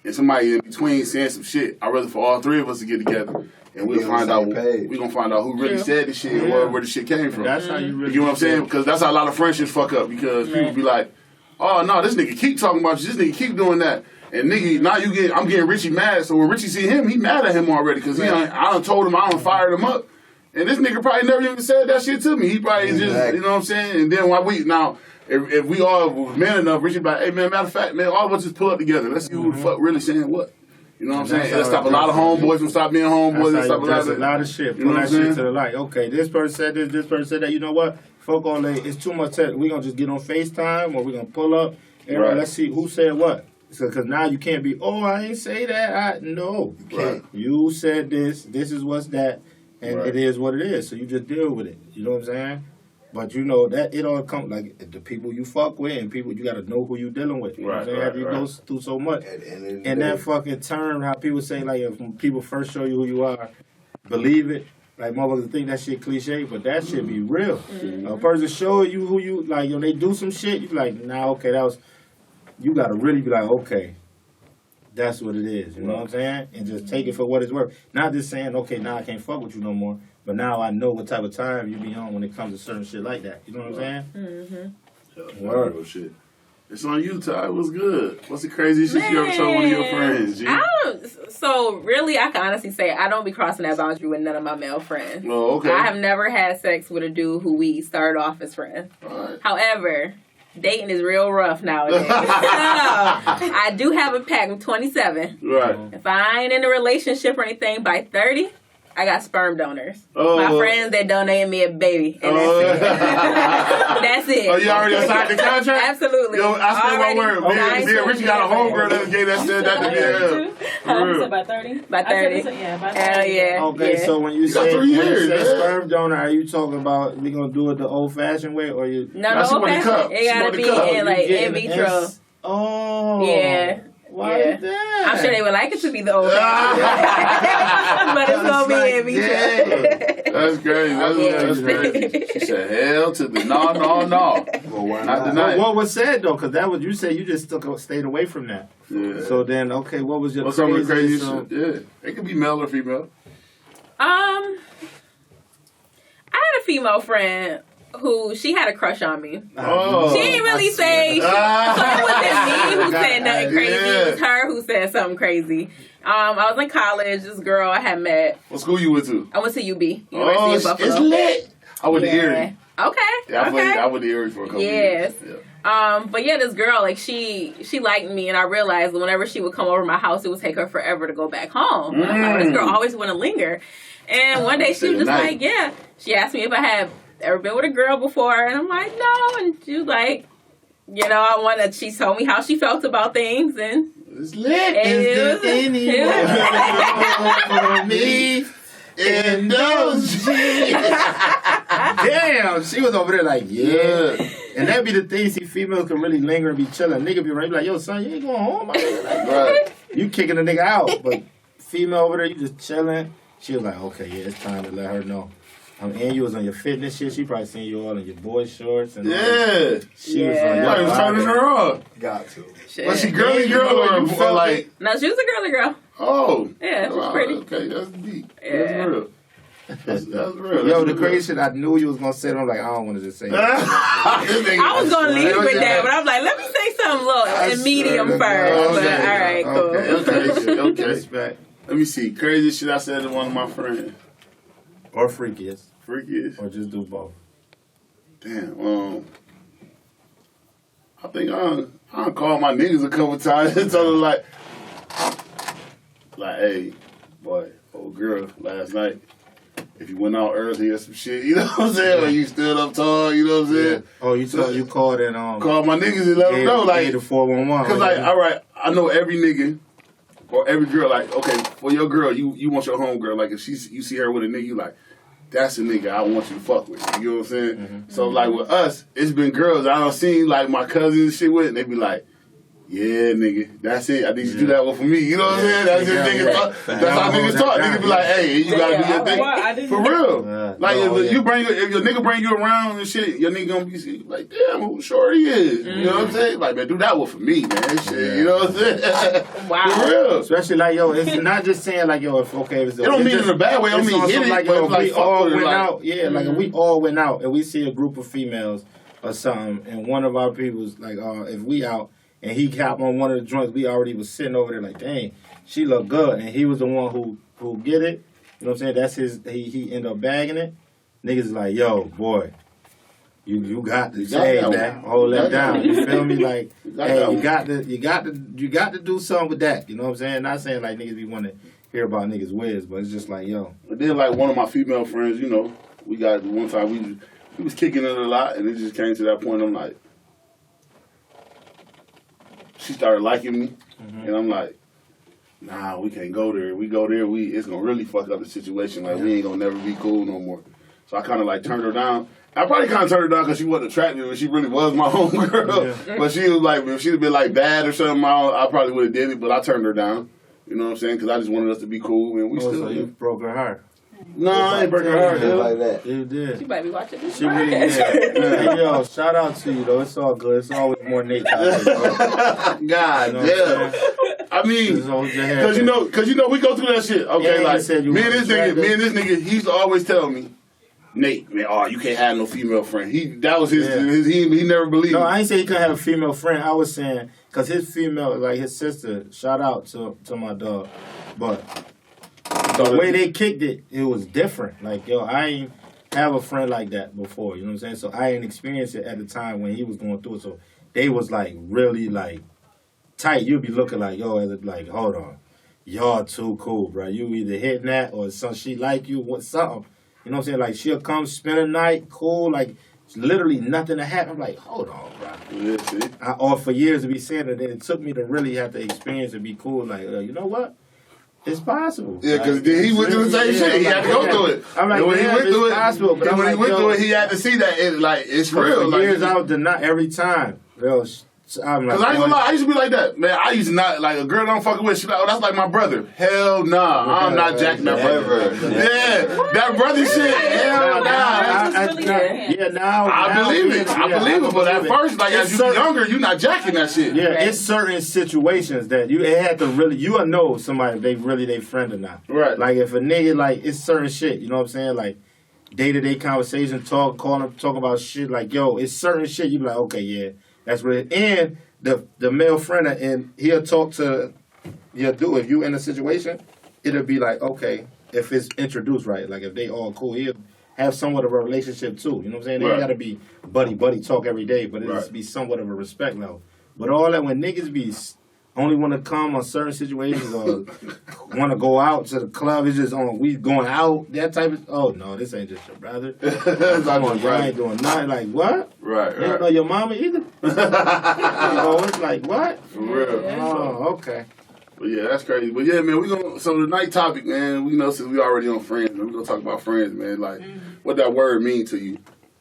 and somebody in between saying some shit, I'd rather for all three of us to get together. And we'll
Be on
find
the
out.
same page.
We're gonna find out who really
Yeah.
said the shit and where the shit came from.
That's how you really.
You know what I'm saying? Because that's how a lot of friendships fuck up. Because people be like, "Oh no, this nigga keep talking about you. This nigga keep doing that." And nigga, now I'm getting Richie mad. So when Richie see him, he mad at him already because I done told him I done fired him up. And this nigga probably never even said that shit to me. He probably just, you know what I'm saying? And then why we now. If we all was man enough, Richie be like, hey man, matter of fact, man, all of us just pull up together. Let's see who the fuck really saying what. You know what I'm saying? It'll stop a lot of homeboys from stop being homeboys. It'll stop a lot of
shit.
You know
Pull
what I'm
that shit
saying?
to the light. Okay, this person said this person said that. You know what? Fuck all that. It's too much. We gonna just get on FaceTime or we gonna pull up. And
Right.
let's see who said what. So, cause now you can't be. Oh, I ain't say that. No,
Right.
you said this. This is what's that, and
Right.
it is what it is. So you just deal with it. You know what I'm saying? But you know that it all comes like the people you fuck with and people you gotta know who you dealing with. You know what I'm saying? After you go through so much.
At the end of the
And
day,
that fucking term, how people say, like, if people first show you who you are, believe it. Like, motherfuckers think that shit cliche, but that shit be real. A person show you who you, like, they do some shit, you be like, nah, okay, you gotta really be like, okay, that's what it is. You know what I'm saying? And just take it for what it's worth. Not just saying, okay, now I can't fuck with you no more, but now I know what type of time you be on when it comes to certain shit like that. You know what I'm saying? Word.
Oh, shit. It's on you, Ty. What's good? What's the craziest shit you ever told one of your friends, G?
So really, I can honestly say I don't be crossing that boundary with none of my male friends.
Oh, okay.
I have never had sex with a dude who we started off as friends.
All right.
However, dating is real rough nowadays. I do have a pact. I'm 27.
Right.
If I ain't in a relationship or anything by 30, I got sperm donors.
Oh.
My friends that donated me a baby, and that's it. That's it.
Oh, you already signed the contract?
Absolutely.
Yo, I spent my
Already
word.
signed
Me and Richie got a homegirl that gave that said that to me.
How
real.
old is it? By 30?
By 30.
Yeah, by 30.
Hell yeah.
Okay,
yeah.
so when you
got
say,
3 years, man.
sperm donor, are you talking about we gonna do it the old-fashioned way, or you?
No,
Now she
no,
want the cup.
it
She
gotta
want the
be
cup.
in like
You
in
getting
vitro.
Oh,
Yeah.
Why
Yeah.
is that?
I'm sure they would like it to be the old fashioned, but it's gonna be in vitro.
That's crazy. That's crazy. She said, hell to the no.
well, why
Not
not?
tonight.
What was said though? Because that was you said you just stayed away from that.
Yeah.
So then, okay, what was your
What's some of the craziest
craziest?
shit? Yeah. It could be male or female.
I had a female friend who she had a crush on me.
Oh.
She didn't really say. So it wasn't me who said nothing crazy. It was her who said something crazy. I was in college. This girl I had met.
What school you went to?
I went to UB, University of Buffalo.
It's lit. I went to
Yeah.
Erie.
Okay.
Yeah, I
okay.
went to Erie for a couple
Yes.
years. Yeah.
But yeah, this girl, like she liked me, and I realized that whenever she would come over to my house, it would take her forever to go back home. And I'm like, this girl always want to linger. And one day she was just like, yeah. She asked me if I had ever been with a girl before, and I'm like, no. And she was like, you know, she told me how she felt about things, and
It's lit.
it
for me in those Damn, she was over there like, yeah. And that be the thing, see, females can really linger and be chilling. Nigga be right, like, yo, son, you ain't going home. My nigga. Like,
Right.
you kicking a nigga out. But female over there, you just chilling. She was like, okay, yeah, it's time to let her know. And you was on your fitness shit. She probably seen you all in your boy shorts. And all that.
Yeah.
She was
Yeah.
on
I was turning
your
her on.
Got to.
shit.
Was she girly girl or
You felt
like?
No, she was a girly girl.
Oh.
Yeah, she was
Wow,
pretty.
Okay, that's deep.
Yeah.
That's real. That's real.
Yo,
That's
the
real.
crazy shit, I knew you was going to say it. I'm like, I don't want to just say it.
I was gonna leave with that, but I'm like, let me say something low and medium first. But all right, cool.
Okay.
Respect.
Let me see. Crazy shit I said to one of my friends.
Or freakiest.
Freakiest.
Or just do both.
Damn. I think I called my niggas a couple times and told them like, hey, boy, old girl, last night, if you went out early or some shit, you know what I'm saying? Or you stood up tall, you know what I'm saying?
Oh, you called and
called my niggas and let them know, like,
the 411.
Because like, all right, I know every nigga or every girl, like, okay, for your girl, you want your home girl, like if you see her with a nigga, you like, that's a nigga I want you to fuck with. You know what I'm saying? Mm-hmm. So like with us, it's been girls I don't see like my cousins and shit with, and they be like, yeah, nigga, that's it. I need you to do that one for me. You know what I'm saying? That's just niggas talk. That's how niggas talk. Niggas be like, hey, you gotta do your thing. For real. Like, if your nigga bring you around and shit, your nigga gonna be like, damn, who shorty is. You know what I'm saying? Like, man, do that one for me, man. Shit, you know what I'm saying?
Wow.
For real.
Especially like, yo, it's not just saying like, yo, if okay, it
don't mean in a bad way. I mean, hit it.
Like, yo, if we all went out, like if we all went out and we see a group of females or something, and one of our people's like, if we out, and he capped on one of the joints, we already was sitting over there like, dang, she look good. And he was the one who get it. You know what I'm saying? That's his, he ended up bagging it. Niggas is like, yo, boy, you got to say that. Hold that down. You feel me? Like, hey, you got to do something with that. You know what I'm saying? Not saying like niggas be want to hear about niggas' whiz, but it's just like, yo.
But then like one of my female friends, you know, we got one time we was kicking it a lot, and it just came to that point. I'm like, she started liking me, and I'm like, nah, we can't go there. We go there, it's gonna really fuck up the situation. Like, we ain't gonna never be cool no more. So I kind of like turned her down. I probably kind of turned her down because she wasn't attractive, but she really was my homegirl. Yeah. But she was like, if she'd have been like bad or something, I probably would have did it. But I turned her down. You know what I'm saying? Because I just wanted us to be cool, and we still.
So you broke her heart.
No, I ain't breaking her heart.
Like that.
You did.
She might be watching this.
She really did. Hey, yo, shout out to you though. It's all good. It's always more Nate. God
damn. I mean, because you know, we go through that shit. Okay,
yeah,
like me and this nigga, he used to always tell me, Nate, man, you can't have no female friend. That was his he never believed.
No, I ain't say he couldn't have a female friend. I was saying because his female, like his sister. Shout out to my dog, but. The way they kicked it, it was different. Like, yo, I ain't have a friend like that before. You know what I'm saying? So I didn't experience it at the time when he was going through it. So they was like really like tight. You'd be looking like, yo, like, hold on, y'all too cool, bro. You either hitting that or she like you, something. You know what I'm saying? Like she'll come spend a night, cool, like literally nothing to happen. I'm like, hold on, bro.
Yeah, see?
Or for years to be saying it, then it took me to really have to experience and be cool. Like, you know what? It's possible.
Yeah, because he went through the same shit. He had to go through it.
I'm like,
when he went through it,
possible, but
when he went through it, he had to see that it's real.
For years, I would deny every time. I'm like,
because I ain't gonna lie, I used to be like that, man. I used to not like a girl that I'm fucking with. She like, that's like my brother. Hell nah, I'm not jacking that brother. Yeah, that brother shit. Hell nah.
Now
I believe it. I believe it. But at first, like as you get younger, you're not jacking that shit.
Yeah, it's certain situations that it had to really you will know somebody if they really they friend or not.
Right.
Like if a nigga like it's certain shit. You know what I'm saying? Like day-to-day conversation, talk about shit. Like yo, it's certain shit. You be like, okay, yeah. That's really and the male friend and he'll talk to if you in a situation, it'll be like okay if it's introduced right, like if they all cool, he'll have somewhat of a relationship too. You know what I'm saying? They ain't gotta be buddy talk every day, but it needs to be somewhat of a respect level. But all that when niggas be only want to come on certain situations or want to go out to the club, it's just on we going out that type of. Oh no, this ain't just your brother. I ain't doing nothing. Like what?
Right.
You don't know your mama either. It's like what?
For real.
Oh, okay.
But yeah, that's crazy. But yeah, man, so the night topic, man, we know since we already on friends, man, we're gonna talk about friends, man. Like, what that word mean to you?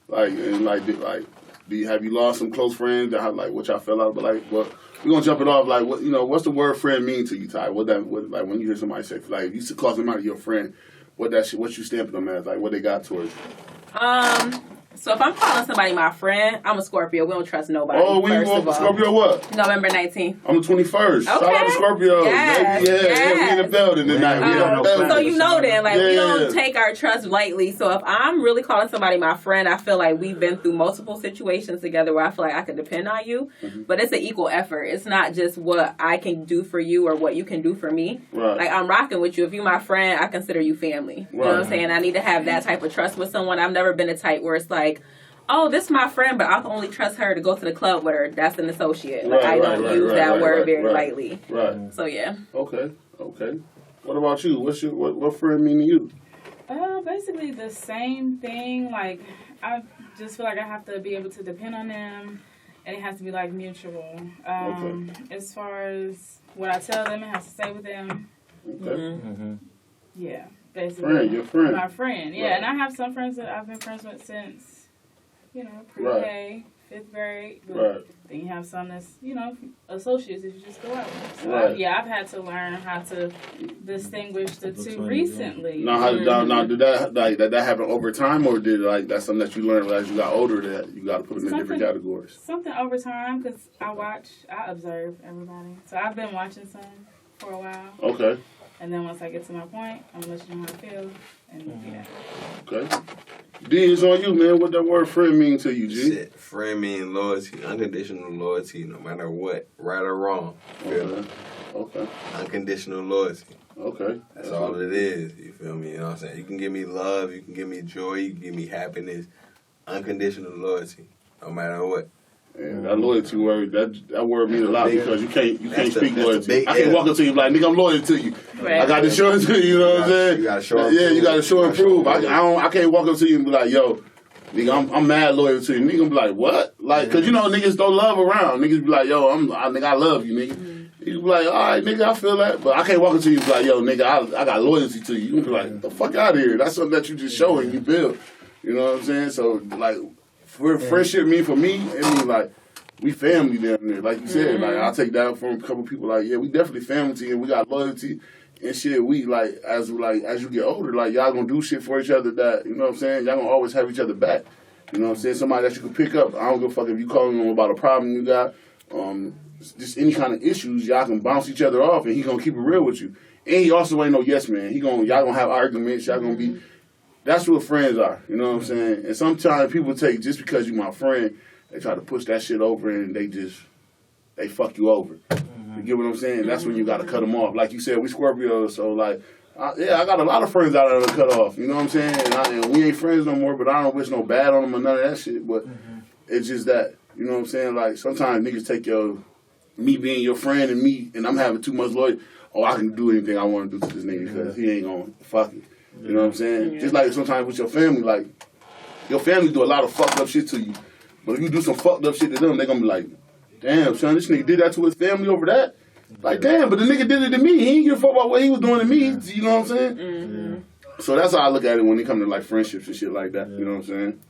Like, and like, have you lost some close friends? Like, what y'all fell out? But like, what? We're gonna jump it off. Like, what what's the word friend mean to you, Ty? What like when you hear somebody say, like, if you call somebody your friend, what you stamping them as? Like, what they got towards you?
So if I'm calling somebody my friend, I'm a Scorpio. We don't trust nobody.
Oh, we Scorpio what?
November 19th.
I'm the 21st. Shout out to Scorpio.
Yes.
Yeah, we in the building tonight.
So you know then, like we don't take our trust lightly. So if I'm really calling somebody my friend, I feel like we've been through multiple situations together where I feel like I can depend on you. Mm-hmm. But it's an equal effort. It's not just what I can do for you or what you can do for me.
Right.
Like I'm rocking with you. If you're my friend, I consider you family. You know what I'm saying? I need to have that type of trust with someone. I've never been a type where it's like, oh, this is my friend, but I can only trust her to go to the club with her. That's an associate. Like,
Right,
I don't
right,
use
right,
that
right,
word
right,
very
right.
lightly.
Right.
So yeah.
Okay. What about you? What friend mean to you?
Basically the same thing. Like, I just feel like I have to be able to depend on them, and it has to be like mutual. As far as what I tell them, it has to stay with them.
Okay.
Yeah, basically.
Friend, your friend.
My friend, yeah.
Right.
And I have some friends that I've been friends with since, pre-K, 5th grade. But
Right.
then you have some that's, associates if you just go out with. So
Right.
I've had to learn how to distinguish the two
Between,
recently.
Now, did that happen over time, or did that's something that you learned as you got older that you got to put them in different categories?
Something over time, because I observe everybody. So I've been watching some for a while.
Okay.
And then once I get to my point, I'm going to let you know how I feel. And yeah.
Okay. D, it's on you, man. What that word friend mean to you, G?
Shit, friend mean loyalty, unconditional loyalty, no matter what, right or wrong. Feel me?
Okay.
Unconditional loyalty.
Okay.
That's all it is. You feel me? You know what I'm saying? You can give me love, you can give me joy, you can give me happiness. Unconditional loyalty, no matter what.
And that loyalty word, that word means a lot because you can't speak loyalty. I
big
can't walk up to you and be like, nigga, I'm loyal to you.
Right.
I got to show it to you. You know what I'm saying?
You gotta show and
Yeah,
prove.
you got to show and prove. I can't walk up to you and be like, yo, nigga, I'm mad loyal to you. Nigga be like, what? Like, cause niggas don't love around. Niggas be like, yo, nigga, I love you, nigga. You be like, all right, nigga, I feel that, but I can't walk up to you and be like, yo, nigga, I got loyalty to you. You be like, the fuck out of here. That's something that you just show and you build. You know what I'm saying? So like, friendship mean for me, it means like, we family down there, like you said. Like I take that from a couple people. Like we definitely family, and we got loyalty and shit. We as you get older, like y'all gonna do shit for each other. That you know what I'm saying. Y'all gonna always have each other back. You know what I'm saying. Somebody that you can pick up. I don't give a fuck if you calling them about a problem you got. Just any kind of issues, y'all can bounce each other off, and he gonna keep it real with you. And he also ain't no yes man. Y'all gonna have arguments. Y'all gonna be. That's what friends are. You know what I'm saying. And sometimes people take just because you my friend. They try to push that shit over and they fuck you over. You get what I'm saying? That's when you got to cut them off. Like you said, we Scorpios, so like, I got a lot of friends out there to cut off. You know what I'm saying? And we ain't friends no more, but I don't wish no bad on them or none of that shit. But it's just that, you know what I'm saying? Like, sometimes niggas take me being your friend and I'm having too much loyalty. Oh, I can do anything I want to do to this nigga because he ain't going to fuck it. You know what I'm saying? Yeah. Just like sometimes with your family, like, your family do a lot of fucked up shit to you. But if you do some fucked up shit to them, they gonna be like, damn, son, this nigga did that to his family over that? Like, damn, but the nigga did it to me. He ain't give a fuck about what he was doing to me. You know what I'm saying? Mm-hmm. So that's how I look at it when it comes to, like, friendships and shit like that. You know what I'm saying?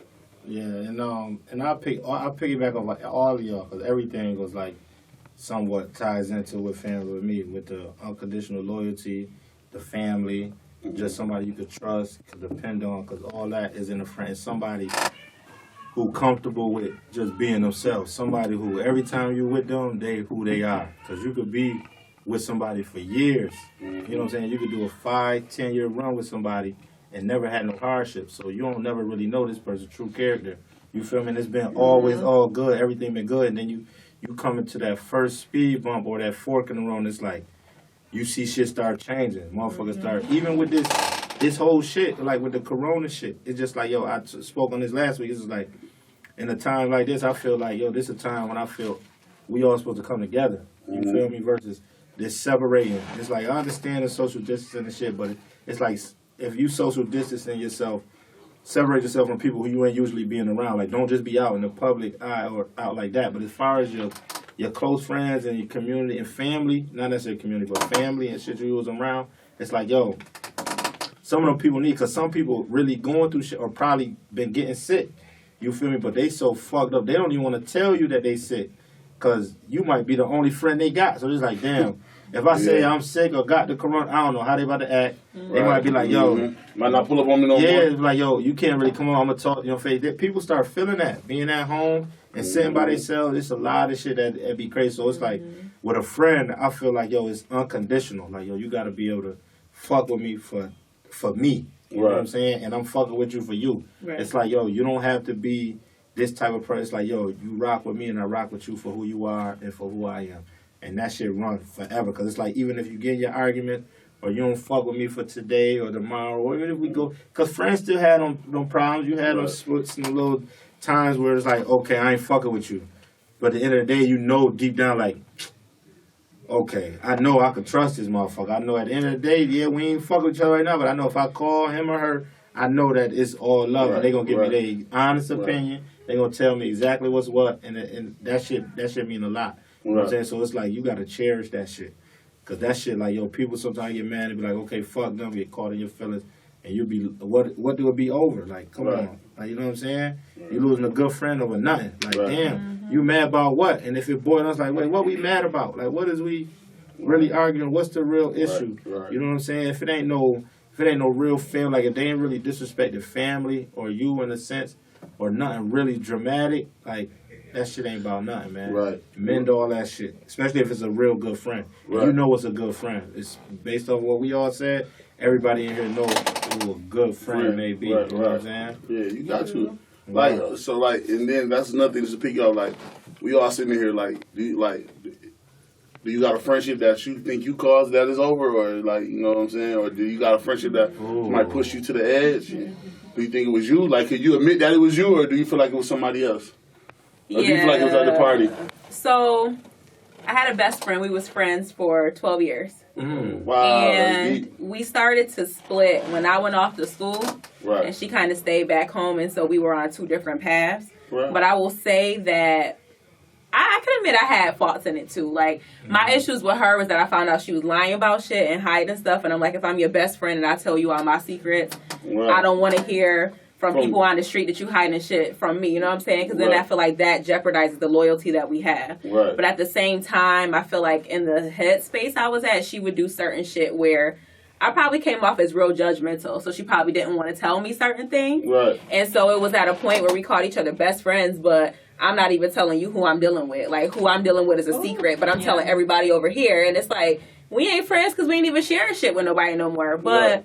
Yeah, and I'll piggyback on like all of y'all, because everything was, like, somewhat ties into what family with me, with the unconditional loyalty, the family, just somebody you could trust, could depend on, because all that is in a friend. Somebody who comfortable with just being themselves. Somebody who every time you with them, they who they are. Because you could be with somebody for years. You know what I'm saying? You could do a 5-10 year run with somebody and never had no hardship. So you don't never really know this person's true character. You feel me? And it's been always all good. Everything been good. And then you come into that first speed bump or that fork in the road, and it's like you see shit start changing. Motherfuckers start, even with this whole shit, like with the corona shit, it's just like, yo, I spoke on this last week. It's just like, in a time like this, I feel like, yo, this is a time when I feel we all supposed to come together. You feel me? Versus this separating. It's like, I understand the social distancing and shit, but it's like, if you social distancing yourself, separate yourself from people who you ain't usually being around. Like, don't just be out in the public eye or out like that. But as far as your close friends and your community and family, not necessarily community, but family and shit you was around, it's like, yo, some of them people need, because some people really going through shit or probably been getting sick. You feel me? But they so fucked up, they don't even want to tell you that they sick, because you might be the only friend they got. So it's like, damn, if I say I'm sick or got the corona, I don't know how they about to act. They might be like, yo.
Might not pull up on me no more.
Yeah, it's like, yo, you can't really come on, I'm going to talk to your face. People start feeling that, being at home and sitting by themselves. It's a lot of shit that be crazy. So it's like, with a friend, I feel like, yo, it's unconditional. Like, yo, you got to be able to fuck with me for me. You know what I'm saying? And I'm fucking with you for you. Right. It's like, yo, you don't have to be this type of person. It's like, yo, you rock with me and I rock with you for who you are and for who I am. And that shit run forever. Because it's like, even if you get in your argument or you don't fuck with me for today or tomorrow, or even if we go, because friends still had them problems. You had them splits and the little times where it's like, okay, I ain't fucking with you. But at the end of the day, you know deep down, like, okay, I know I can trust this motherfucker. I know at the end of the day, yeah, we ain't fucking with each other right now, but I know if I call him or her, I know that it's all love, and they gonna give me their honest opinion. They gonna tell me exactly what's what, and that shit mean a lot. You know what I'm saying? So it's like you gotta cherish that shit, cause that shit, like, yo, people sometimes get mad and be like, okay, fuck them, get caught in your feelings, and you be what do it be over? Like, come on, like, you know what I'm saying? You losing a good friend over nothing. Like, damn, you mad about what? And if it boils us, like, wait, what we mad about? Like, what is we really arguing? What's the real issue? You know what I'm saying? If it ain't no real feeling, like if they ain't really disrespected family or you in a sense, or nothing really dramatic, like that shit ain't about nothing, man.
Right.
Mend all that shit, especially if it's a real good friend. You know it's a good friend. It's based off what we all said. Everybody in here knows who a good friend may be. You know what I'm saying? Yeah,
you got to. Like, so, like, and then that's another thing to pick up. Like, we all sitting here, like, do you got a friendship that you think you caused that is over, or like, you know what I'm saying, or do you got a friendship that might push you to the edge? Do you think it was you? Like, could you admit that it was you, or do you feel like it was somebody else? Or do you feel like it was at the party?
So, I had a best friend. We was friends for 12 years.
Wow.
And we started to split when I went off to school.
Right.
And she kind of stayed back home, and so we were on two different paths.
Right.
But I will say that I can admit I had faults in it too. Like, my issues with her was that I found out she was lying about shit and hiding stuff. And I'm like, if I'm your best friend and I tell you all my secrets, I don't want to hear from people on the street that you hiding shit from me. You know what I'm saying? Because then I feel like that jeopardizes the loyalty that we have.
Right.
But at the same time, I feel like in the headspace I was at, she would do certain shit where I probably came off as real judgmental. So she probably didn't want to tell me certain things.
Right.
And so it was at a point where we called each other best friends, but I'm not even telling you who I'm dealing with. Like, who I'm dealing with is a secret, but I'm telling everybody over here. And it's like, we ain't friends because we ain't even sharing shit with nobody no more. But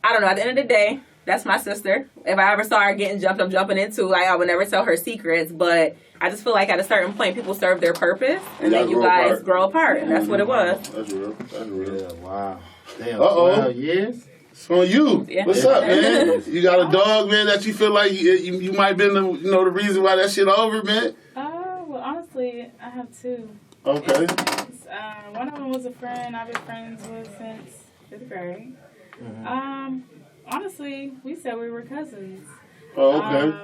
I don't know. At the end of the day, that's my sister. If I ever saw her getting jumped, I'm jumping into. Like, I would never tell her secrets. But I just feel like at a certain point, people serve their purpose, and then you guys grow apart. And that's what it was.
That's real. That's real.
Yeah, wow. Damn,
12
years?
It's on you.
Yeah.
What's up, man? You got a dog, man, that you feel like you might have been the reason why that shit over, man?
Well, honestly, I have two.
Okay.
One of them was a friend I've been friends with since 5th grade. Honestly, we said we were cousins.
Oh, okay.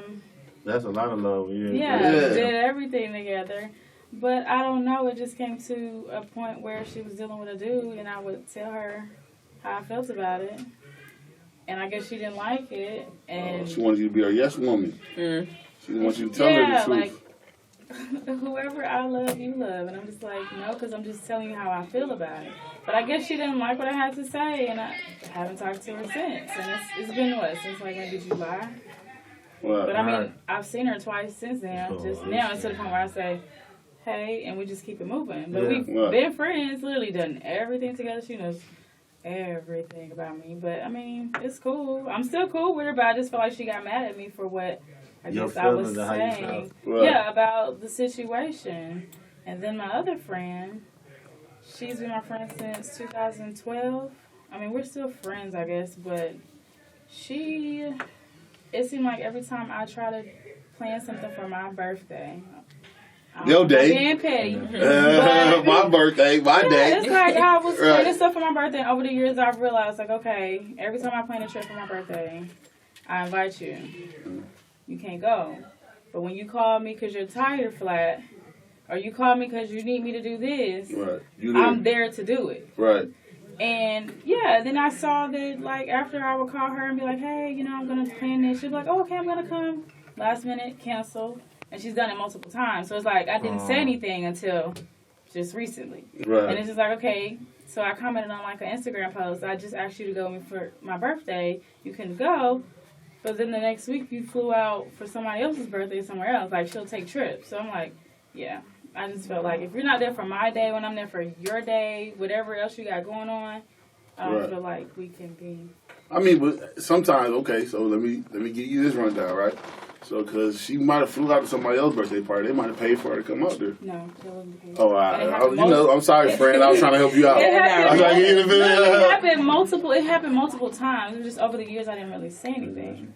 That's a lot of love.
Yeah, we did everything together. But I don't know, it just came to a point where she was dealing with a dude, and I would tell her how I felt about it. And I guess she didn't like it. And
she wanted you to be her yes woman. She wants you to tell her the truth.
Like, whoever I love, you love. And I'm just like, no, because I'm just telling you how I feel about it. But I guess she didn't like what I had to say, and I haven't talked to her since. And it's been what, since like maybe July?
Wow.
But I mean, I've seen her twice since then. Just now, it's to the point where I say, hey, and we just keep it moving. But we've been friends, literally done everything together. She knows everything about me. But I mean, it's cool. I'm still cool with her, but I just feel like she got mad at me for what I guess I was saying. Yeah, about the situation. And then my other friend, she's been my friend since 2012. I mean, we're still friends, I guess, but it seemed like every time I try to plan something for my birthday,
your day.
Being petty.
My birthday, my day.
It's like I was planning stuff for my birthday. Over the years, I've realized, like, okay, every time I plan a trip for my birthday, I invite you. You can't go. But when you call me because you're tired or flat, or you call me because you need me to do this, I'm there to do it.
Right.
And, yeah, then I saw that, like, after I would call her and be like, hey, you know, I'm going to plan this. She'd be like, oh, okay, I'm going to come. Last minute, cancel. And she's done it multiple times. So it's like I didn't say anything until just recently. Right. And it's just like, okay. So I commented on like an Instagram post. I just asked you to go with me for my birthday. You couldn't go. But then the next week you flew out for somebody else's birthday somewhere else. Like, she'll take trips. So I'm like, yeah. I just felt like if you're not there for my day when I'm there for your day, whatever else you got going on, I don't feel like we can be.
I mean, but sometimes, okay, so let me give you this rundown, right? So, because she might have flew out to somebody else's birthday party. They might have paid for her to come out there.
No, she wasn't paid.
Oh, I'm sorry, friend. I was trying to help you out.
It happened multiple times. It was just over the years I didn't really say anything.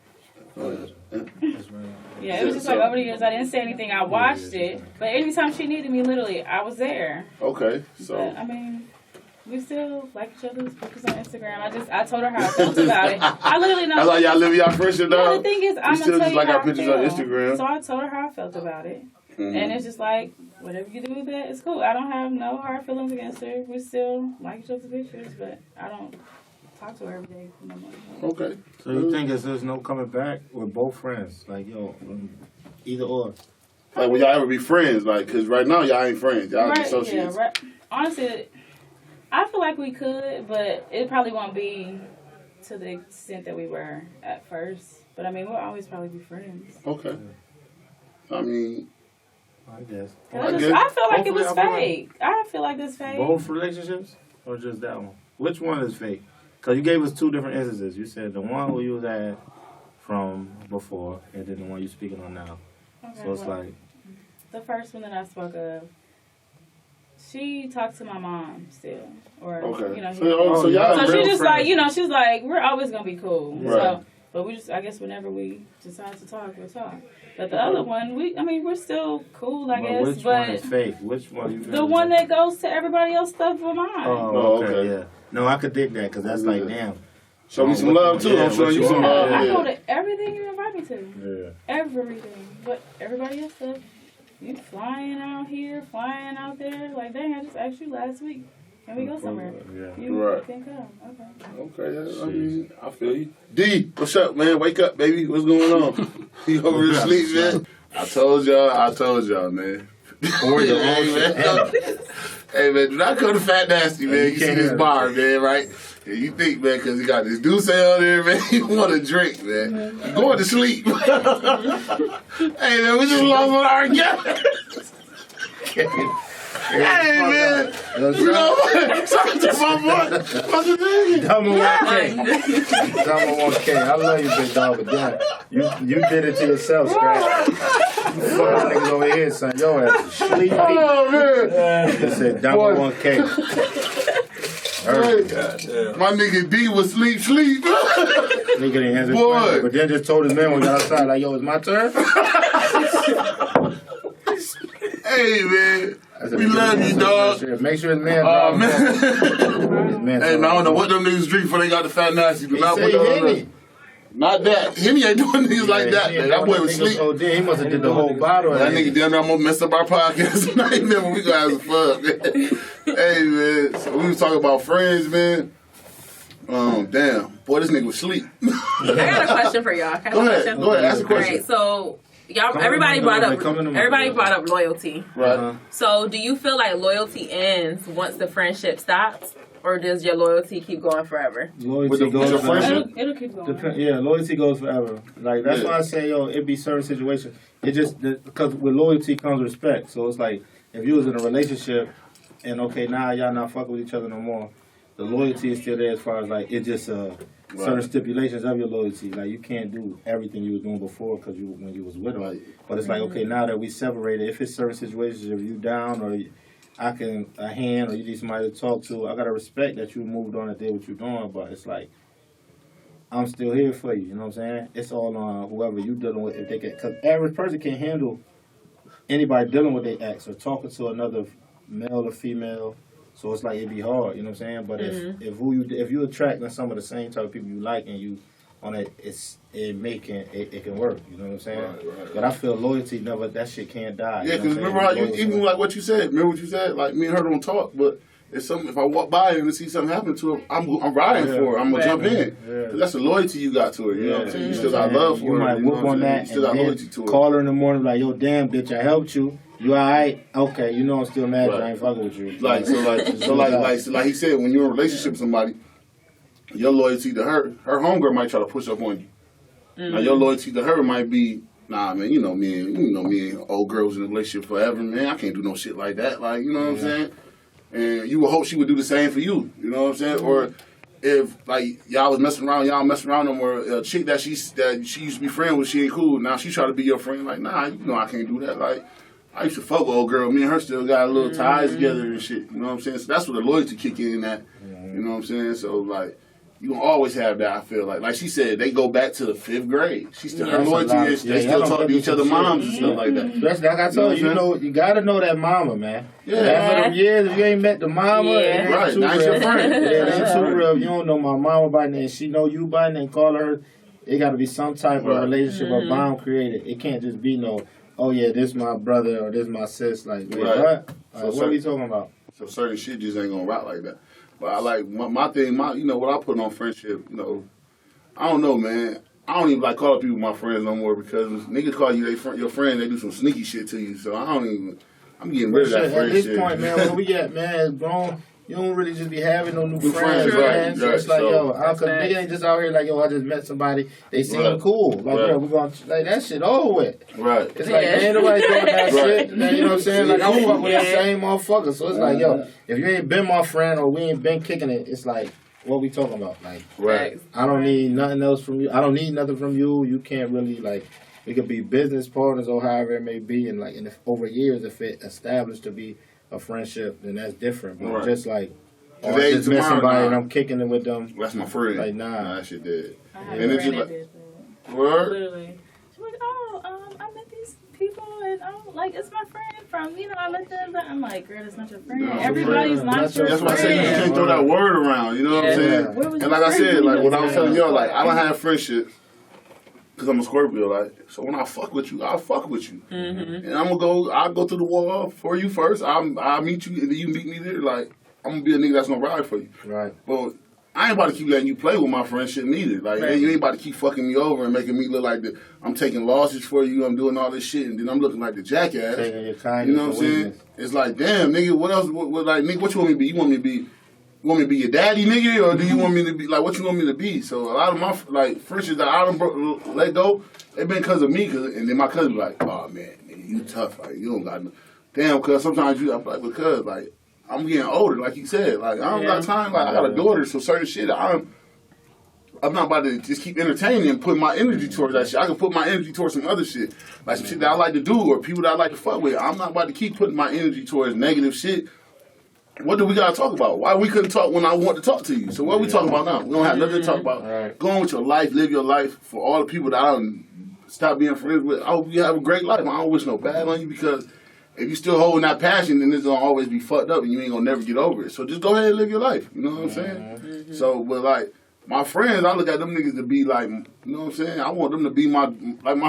Yeah, it was just like over the years, I didn't say anything. I watched it, but anytime she needed me, literally, I was there.
Okay, so
But, I mean, we still like each other's pictures on Instagram. I told her how I felt about it. I literally know.
that's how y'all live y'all friendship,
Yeah,
dog.
the thing is, I'm
still
gonna tell
just
you
like
how
our
I
pictures
feel.
on Instagram.
So I told her how I felt about it,
Mhm.
and it's just like whatever you do with that, it's cool. I don't have no hard feelings against her. We still like each other's pictures, but I don't talk to her every day no more.
Okay.
So you think there's no coming back with both friends? Like, yo, either or.
Like, will y'all ever be friends? Like, cause right now y'all ain't friends. Y'all
Right?
associates.
Yeah. Right. Honestly, I feel like we could, but it probably won't be to the extent that we were at first. But I mean, we'll always probably be friends.
Okay. I mean,
I guess.
I feel like it was
Hopefully,
fake. I feel like it's fake.
Both relationships or just that one? Which one is fake? Because you gave us two different instances. You said the one who you was at from before, and then the one you're speaking on now.
Okay,
So it's
well,
like,
the first one that I spoke of, she talked to my mom still, or
okay.
you know.
So y'all
So
real
she just
friends.
like, you know, she's like, we're always gonna be cool.
Right.
So, but we just, I guess, whenever we decide to talk, we'll talk. But the other one, we're still cool, I guess.
which
but
one is fake? Which one you
the one that goes to everybody else stuff for mine.
Oh, okay,
okay.
yeah. No, I could dig that because that's like, damn.
Show me some love too.
Yeah,
I'm showing you
what
some
you
love.
want?
I
Yeah.
go to everything you invite me to.
Yeah.
Everything. But everybody else stuff, you flying out here, flying out there. Like, dang, I just asked you last week. Can we go somewhere?
Yeah.
You
Right.
can come. Okay.
Okay, I mean, I feel you. D, what's up, man? Wake up, baby. What's going on? You over to sleep, man? I told y'all, man.
Or your own
Hey,
shit.
man. Hey, man, do not come to Fat Nasty, man. You see
can't
this
have
bar, man, right? And you think, man, because he got this Douce out there, man, you want to drink, man. You going to sleep. Hey, man, we just lost on our guest. Hey, man. You know what? Talk to my boy. What's his name?
Dumb 1K. Dumb 1K. I love you, big dog, but damn, you did it to yourself, Scrap. You fucking niggas over here, son. Your ass is sleepy.
Oh, man.
You said dumb
Boy.
1K.
My nigga D was sleep.
Nigga didn't answer his
Boy.
question, but then just told his man when he got outside, like, yo, it's my turn.
Hey, man.
I said,
We love you, dog.
Make sure his man
Oh,
drives home.
man.
His man
Hey, man, I don't know what them niggas drink before they got the Fat Nasty. Do
He
not
said
put
he
that
hit
on
me.
us. Not that. Henny ain't doing niggas like that, man. That boy was sleep.
Oh, damn, he must have did the whole bottle.
That nigga down there, I'm gonna mess up our podcast tonight, man. When we gonna have some fun, man. Hey, man. So we was talking about friends, man. Damn. Boy, this nigga was sleep.
I got a question for y'all.
Go ahead. Ask a question.
Alright, so y'all,
Come
everybody
on,
brought
man.
up,
Come on, man.
everybody brought up loyalty.
Right.
So do you feel like loyalty ends once the friendship stops, or does your loyalty keep going forever?
Loyalty
With your
goes
friendship?
forever.
It'll keep going.
Yeah, loyalty goes forever. Like that's
Yeah.
why I say, yo, it be certain situations. It just because with loyalty comes respect. So it's like if you was in a relationship and okay, now y'all not fucking with each other no more. The loyalty is still there as far as like it just certain stipulations of your loyalty. Like you can't do everything you was doing before because when you was with them.
Right.
But it's like okay, now that we separated, if it's certain situations, if you down or I can a hand or you need somebody to talk to, I gotta respect that you moved on and did what you're doing. But it's like I'm still here for you. You know what I'm saying? It's all on whoever you dealing with. If they can, because average person can't handle anybody dealing with their ex or talking to another male or female. So it's like it'd be hard. You know what I'm saying? But if you attracting some of the same type of people you like and you on it, it can work. You know what I'm saying?
Right.
But I feel loyalty never. That shit can't die.
Yeah,
you know
because
what I'm
remember how
saying?
you, even like what you said, like me and her don't talk, but if I walk by and see something happen to her, I'm riding for her. I'm gonna jump in.
Yeah.
'Cause that's the loyalty you got to her. You know what I'm saying? You still got love for
you
her.
might
You know
whoop
what I'm
on
saying?
that
You still got
and
loyalty
then
to her.
call her in the morning like, yo, damn, bitch, I helped you. You alright? Okay, you know I'm still mad that I ain't fucking with you.
Like he said, when you're in a relationship with somebody, your loyalty to her homegirl might try to push up on you. Now your loyalty to her might be, nah, man, you know me and old girls in a relationship forever, man. I can't do no shit like that. Like, you know what I'm saying? And you would hope she would do the same for you. You know what I'm saying? Or if like y'all was messing around, y'all messing around no more. A chick that she used to be friends with, she ain't cool. Now she try to be your friend. Like, nah, you know I can't do that. Like, I used to fuck with old girl. Me and her still got a little ties together and shit. You know what I'm saying? So that's where the loyalty kick in at. You know what I'm saying? So like, you gonna always have that. I feel like she said, they go back to the 5th grade. She still her
That's a
loyalty
lot.
is
Yeah,
they still
y'all
talk
don't
to each
put
other
this
moms
shit.
and stuff like that.
That's like I told you, you gotta know that mama, man.
Yeah.
After them years, if you ain't met the mama,
Yeah.
it ain't
Right,
too
now it's
real.
your friend.
Yeah, it ain't
Right.
too real. If you don't know my mama by name, she know you by name, call her. It got to be some type of
Right.
relationship or bond created. It can't just be no, oh yeah, this my brother or this my sis. Like, wait,
Right.
what?
So
What are we talking about?
So certain shit just ain't gonna rock like that. But I like my thing, you know, what I put on friendship, you know, I don't know, man. I don't even like calling people my friends no more because niggas call you your friend, they do some sneaky shit to you. So I don't even, I'm getting rid of that
At
friend
this
shit.
point, man, where we at, man, is grown. You don't really just be having no new
New
friends,
friends,
man.
right,
So it's like,
right,
yo,
so-
cause nigga ain't just out here like, yo, I just met somebody. They seem
Right.
cool. Like,
Right.
yo, we gonna like that shit over with.
Right.
It's like,
Yeah.
man, nobody doing that
Right.
shit. Man, you know what I'm saying? Like, I fuck with the
Yeah.
same motherfucker. So it's like, yo, if you ain't been my friend or we ain't been kicking it, it's like, what we talking about? Like,
Right.
I don't need nothing else from you. I don't need nothing from you. You can't really, like, we could be business partners or however it may be. And, like, over years, if it established to be a friendship, then that's different. But
Right.
just like, oh, I
Today,
just met
tomorrow,
somebody
nah.
and I'm kicking it with them.
That's my friend.
Like, nah.
That shit dead.
I have
And
a
it's
friend
just
that
like,
did that.
word?
Literally. She's like, I met these people and like, it's my friend from, I met them. I'm like, girl, it's not your friend.
No, it's a
Everybody's
friend.
not
That's
your
your
That's why I say you
friend.
can't throw that word around. You know what I'm
Yeah.
saying?
Where was
And
your
like I
friend?
said, like what I was
Yeah.
telling y'all, like I don't have friendships because I'm a Scorpio. Like so, when I fuck with you, I'll fuck with you, and I'll go through the wall for you first. I'll meet you, and then you meet me there. Like I'm gonna be a nigga that's gonna ride for you.
Right.
But I ain't about to keep letting you play with my friendship neither. Like
Right.
you ain't about to keep fucking me over and making me look like I'm taking losses for you. I'm doing all this shit, and then I'm looking like the jackass.
Taking your kindness
You know what I'm
for
saying?
weakness.
It's like, damn, nigga, what else? Like, nigga, what you want me to be? You want me to be your daddy, nigga, or do you want me to be like what you want me to be? So a lot of my like friendships that I done let go, it been because of me. And then my cousin be like, oh man, nigga, you tough. Like you don't got no damn. Cause sometimes I'm like, because like I'm getting older, like you said. Like I don't got time. Like I got a daughter, so certain shit I'm not about to just keep entertaining and put my energy towards that shit. I can put my energy towards some other shit. Like some shit that I like to do or people that I like to fuck with. I'm not about to keep putting my energy towards negative shit. What do we gotta talk about? Why we couldn't talk when I want to talk to you? So what are we talking about now? We don't have nothing to talk about.
Right.
Go on with your life, live your life. For all the people that I don't stop being friends with, I hope you have a great life. I don't wish no bad on you because if you still holding that passion, then it's gonna always be fucked up and you ain't gonna never get over it. So just go ahead and live your life. You know what I'm saying? So, but like, my friends, I look at them niggas to be like, you know what I'm saying? I want them to be my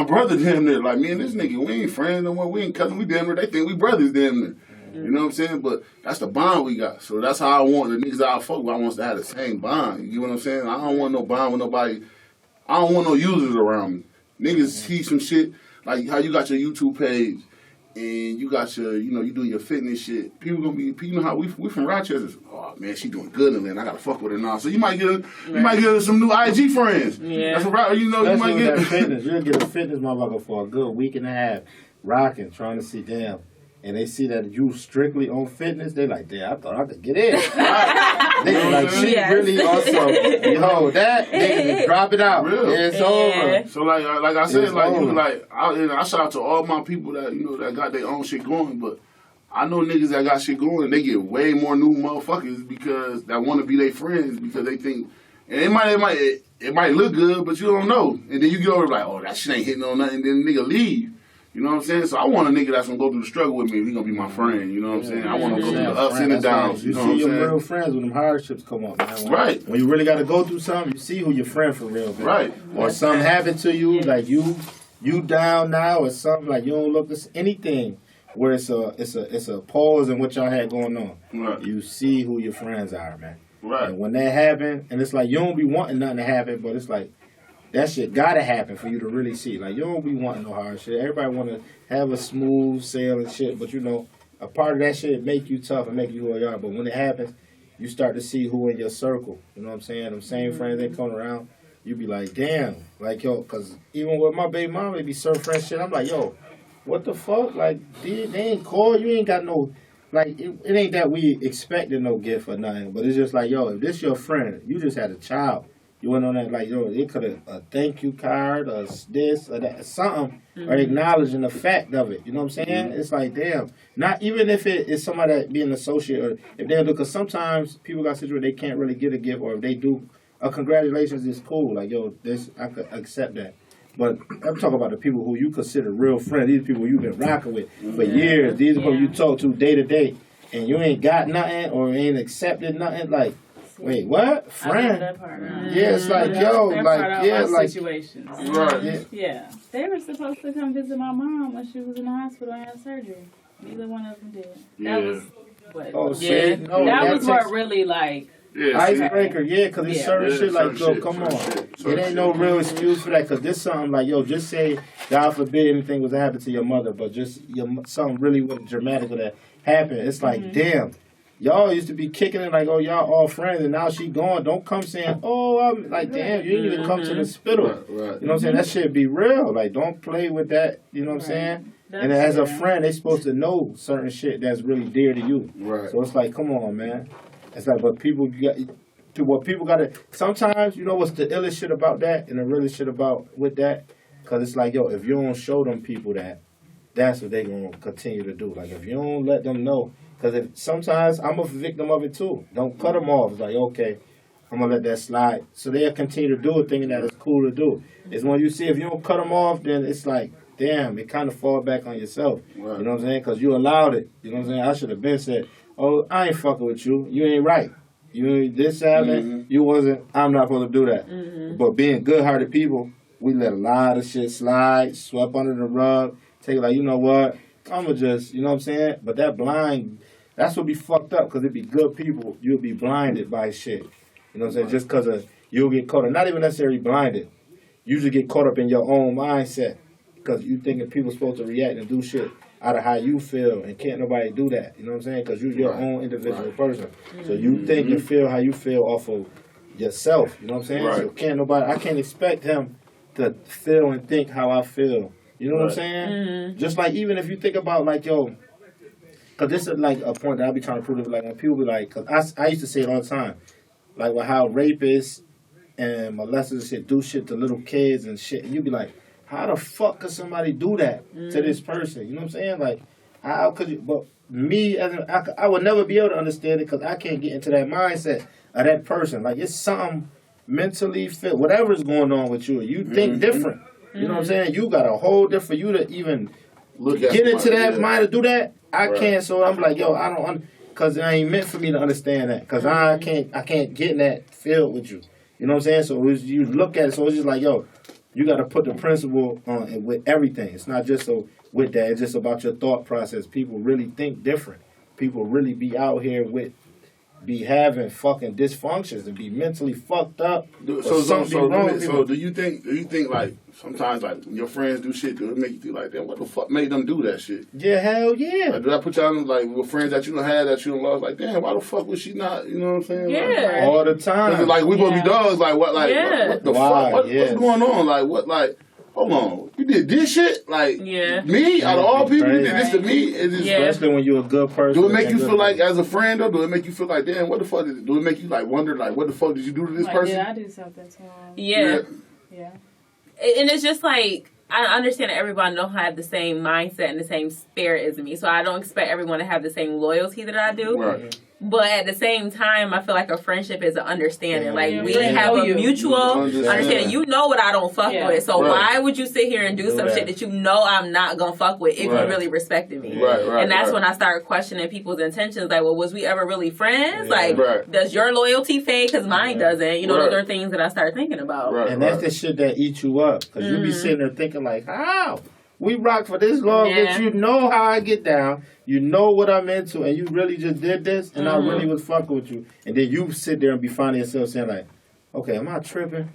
brother damn near. Like, me and this nigga, we ain't friends no more. We ain't cousins. We damn near, they think we brothers damn near. You know what I'm saying? But that's the bond we got. So that's how I want the niggas that I fuck with. I want us to have the same bond. You know what I'm saying? I don't want no bond with nobody. I don't want no users around me. Niggas see some shit, like how you got your YouTube page and you got your, you do your fitness shit. People gonna be, you know how we from Rochester. Oh man, she doing good in there. I gotta fuck with her now. So you might get some new IG friends.
Yeah.
That's what you
Especially
might
with
get.
that fitness. You'll get a fitness motherfucker for a good week and a half, rocking, trying to see damn. And they see that you strictly on fitness, they like, damn, I thought I could get in. They like, she
Yes.
really awesome. Yo, that nigga just drop it out.
Real.
It's
Yeah.
over.
So like I said,
It's
like you
over.
like I shout out to all my people that that got their own shit going, but I know niggas that got shit going, they get way more new motherfuckers because that want to be their friends because they think, and it might look good, but you don't know, and then you get over like, oh, that shit ain't hitting on nothing, then the nigga leave. You know what I'm saying? So I want a nigga that's gonna go through the struggle with me. He gonna be my friend. You know what I'm saying? I want to go through the ups and the downs.
You
You know
see
what I'm
your
saying?
real friends when them hardships come up, man.
Right.
When you really got to go through something, you see who your friend for real, man.
Right.
Or something happened to you, like you down now, or something like you don't look at anything where it's a pause in what y'all had going on.
Right.
You see who your friends are, man.
Right.
And when that happen, and it's like you don't be wanting nothing to happen, but it's like that shit gotta happen for you to really see. Like you don't be wanting no hard shit. Everybody wanna have a smooth sail and shit, but a part of that shit make you tough and make you who you are. But when it happens, you start to see who in your circle. You know what I'm saying? Them same friends that come around, you be like, damn, like yo, cause even with my baby mama, they be surf friend shit. I'm like, yo, what the fuck? Like they ain't call you, ain't got no. Like, it ain't that we expected no gift or nothing, but it's just like, yo, if this your friend, you just had a child, you went on that, like, yo, it could have a thank you card or this or that, something, or acknowledging the fact of it, you know what I'm saying? It's like, damn, not even if it is somebody that be an associate, or if they do, because sometimes people got situations where they can't really get a gift, or if they do a congratulations is cool. Like, yo, this I could accept that. But I'm talking about the people who you consider real friends. These people you've been rocking with for years. These are people you talk to day to day, and you ain't got nothing or ain't accepted nothing. Like, wait, what? Friend? Yeah, it's like, yo, like, yeah, like
situations.
Right.
Yeah, they were supposed to come visit my mom when she was in the hospital and had surgery. Neither one of them did.
Yeah.
That was what?
Oh,
yeah,
see? No,
that was
takes-
what really like.
Yeah, see?
icebreaker, yeah, because it's certain
Yeah,
shit like, yo,
certain
come
shit,
on.
certain
It
shit.
ain't no real excuse for that, because this something like, yo, just say, God forbid anything was to happen to your mother, but just something really dramatic would have happened. It's like, damn, y'all used to be kicking it like, oh, y'all all friends, and now she gone. Don't come saying, oh, I'm like, damn, you didn't even come to the spittle.
Right.
You know what I'm saying? That shit be real. Like, don't play with that, you know what I'm saying? And as a friend, they supposed to know certain shit that's really dear to you.
Right.
So it's like, come on, man. It's like, but people got to what people got to. Sometimes, you know what's the illest shit about that and the realest shit about with that? Because it's like, yo, if you don't show them people that, that's what they going to continue to do. Like, if you don't let them know. Because if sometimes I'm a victim of it too. Don't cut them off. It's like, okay, I'm going to let that slide. So they'll continue to do it thinking that it's cool to do. It's when you see if you don't cut them off, then it's like, damn, it kind of fall back on yourself.
Right.
You know what I'm saying? Because you allowed it. You know what I'm saying? I should have been said, oh, I ain't fucking with you. You ain't right. You ain't this happened. You wasn't. I'm not supposed to do that. But being good-hearted people, we let a lot of shit slide, swept under the rug. Take it like, you know what? I'ma just, you know what I'm saying? But that's what be fucked up, because it be good people. You'll be blinded by shit. You know what I'm saying? Just because you'll get caught up. Not even necessarily blinded. You just get caught up in your own mindset, because you thinking people supposed to react and do shit out of how you feel, and can't nobody do that. You know what I'm saying? Because you're your own individual person. So you think and feel how you feel off of yourself. You know what I'm saying?
Right.
So I can't expect him to feel and think how I feel. You know what I'm saying? Just like, even if you think about like, yo, because this is like a point that I be trying to prove. Like, when people be like, because I used to say it all the time, like, with how rapists and molesters and shit do shit to little kids and shit, and you be like, how the fuck could somebody do that to this person? You know what I'm saying? Like, how could you? But me, I would never be able to understand it, because I can't get into that mindset of that person. Like, it's something mentally fit, whatever's going on with you. You think different. You know what I'm saying? You got a whole different, you to even get into that mind to do that. I can't. So I'm like, yo, I don't, because it ain't meant for me to understand that. Because I can't get in that field with you. You know what I'm saying? So you look at it. So it's just like, yo, you got to put the principle on it with everything. It's not just so with that. It's just about your thought process. People really think different. People really be out here be having fucking dysfunctions and be mentally fucked up.
So do you think like sometimes like when your friends do shit, do it make you feel like, damn, what the fuck made them do that shit?
Yeah, hell yeah.
Like, do that put y'all in, like, with friends that you done had that you done lost? Like, damn, why the fuck was she not? You know what I'm saying?
Yeah.
All the time.
Like we supposed to be dogs. Like what? Like what the fuck? What's going on? Like what? Like hold on, you did this shit? Like me out of all people, you did this to me?
Especially when you're a good person.
Do it make you feel like, as a friend, though? Do it make you feel like, damn, what the fuck? Do it make you like wonder, like, what the fuck did you do to this person?
Yeah, I do something to him.
Yeah.
And
it's just like, I understand that everybody don't have the same mindset and the same spirit as me, so I don't expect everyone to have the same loyalty that I do.
Right.
But at the same time, I feel like a friendship is an understanding. Like, we
friends
have
know
a
you.
mutual understanding. You know what I don't fuck with. So why would you sit here and do some shit that you know I'm not going to fuck with if you really respected me? And that's when I start questioning people's intentions. Like, well, was we ever really friends? Like, does your loyalty fade? Because mine doesn't. You know, those are things that I start thinking about.
And that's the shit that eats you up. Because you be sitting there thinking like, how? We rock for this long, but you know how I get down. You know what I'm into, and you really just did this, and I really was fucking with you. And then you sit there and be finding yourself saying like, okay, am I tripping?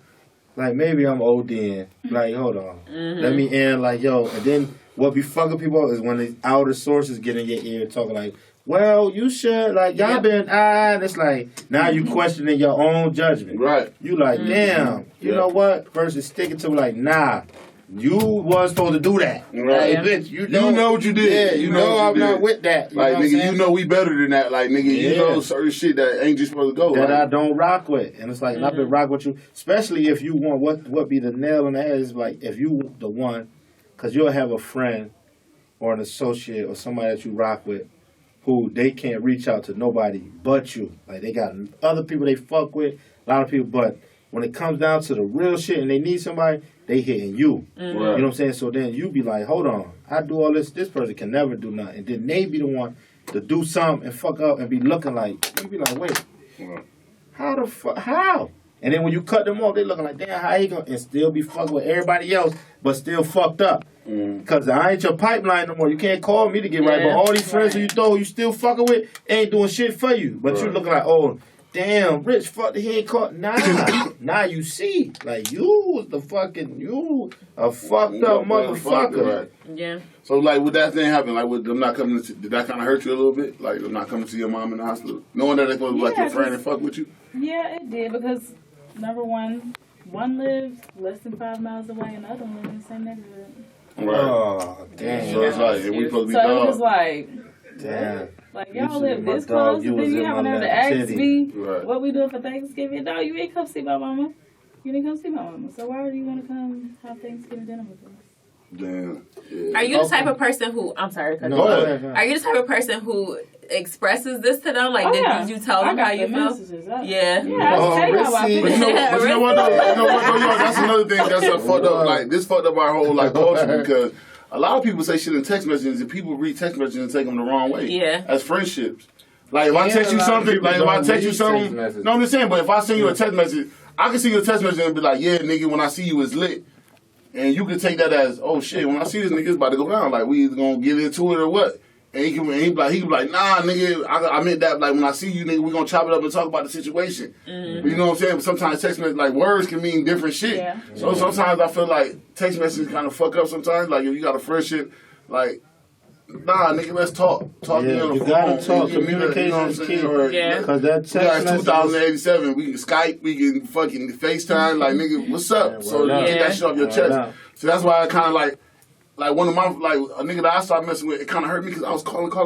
Like, maybe I'm ODing. Like, hold on. Let me end like, yo. And then what be fucking people up is when the outer sources get in your ear talking like, well, you should, like, y'all been, and it's like, now you questioning your own judgment.
Right.
You like, damn, you know what? Versus sticking to like, nah. You was supposed to do that.
Right.
Like, bitch, you
know what you did.
Yeah, you know I'm not with that.
Like, nigga, you know we better than that. Like, nigga, you know certain shit that ain't just supposed to go.
That I don't rock with. And it's like, and I've been rock with you. Especially if you want, what be the nail in the head is like, if you the one, because you'll have a friend or an associate or somebody that you rock with who they can't reach out to nobody but you. Like, they got other people they fuck with, a lot of people, but when it comes down to the real shit and they need somebody, they hitting you.
Right.
You know what I'm saying? So then you be like, hold on, I do all this. This person can never do nothing. And then they be the one to do something and fuck up and be looking like, you be like, wait, how the fuck, how? And then when you cut them off, they looking like, damn, how he gonna, and still be fucking with everybody else, but still fucked up. Because I ain't your pipeline no more. You can't call me to get right. But all these friends who you throw, you still fucking with, ain't doing shit for you. But you looking like, oh, damn, Rich, fuck, he ain't caught. Nah, now you see. Like, you was the fucking, you a fucked up motherfucker.
Right.
Yeah.
So, like, with that thing happen, like, with them not coming to, did that kind of hurt you a little bit? Like, them not coming to your mom in the hospital? Knowing that they're going to be like your friend and fuck with you?
Yeah, it did, because number one lived less than 5 miles away, and the other one lived in the same neighborhood.
Right.
Oh, damn.
So it's like, we supposed to be
So it
dogs.
was like,
Damn.
like,
You
y'all live
my
this
dog,
close,
you
and then
was
you
in
haven't
my
ever
lap
asked
titty.
me
Right.
what we doing for Thanksgiving. No, you ain't come see my mama. You didn't come see my mama. So why do you want to come have Thanksgiving dinner with us?
Damn. Yeah.
Are you the type of person who? I'm sorry. To cut
No,
you off.
go ahead.
Are you the type of person who expresses this to them? Like, did you tell them how you feel? Yeah.
Yeah, I'll tell you how I feel.
But you know what though? Yo, that's another thing that's a fucked up. Like, this fucked up our whole like culture because a lot of people say shit in text messages and people read text messages and take them the wrong way.
Yeah.
As friendships. Like, if I text you something, no, I'm just saying, but if I send you a text message, I can send you a text message and be like, yeah, nigga, when I see you, it's lit. And you can take that as, oh shit, when I see this nigga, it's about to go down. Like, we either gonna get into it or what? And he can be like, nah, nigga, I meant that, like, when I see you, nigga, we gonna chop it up and talk about the situation. But you know what I'm saying? But sometimes text messages, like, words can mean different shit.
Yeah.
So sometimes I feel like text messages kind of fuck up sometimes. Like, if you got a friendship, like, nah, nigga, let's talk. Talk
Yeah,
on the
you
phone.
gotta talk.
You know what I'm
Communication is
saying?
key.
Or,
Yeah.
Because that
we got
text message.
2087. We can Skype. We can fucking FaceTime. Like, nigga, what's up?
Yeah,
So
word
you
up.
get that shit off your
Word
chest.
up.
So that's why I kind of like one of my, like, a nigga that I started messing with, it kind of hurt me because I was calling.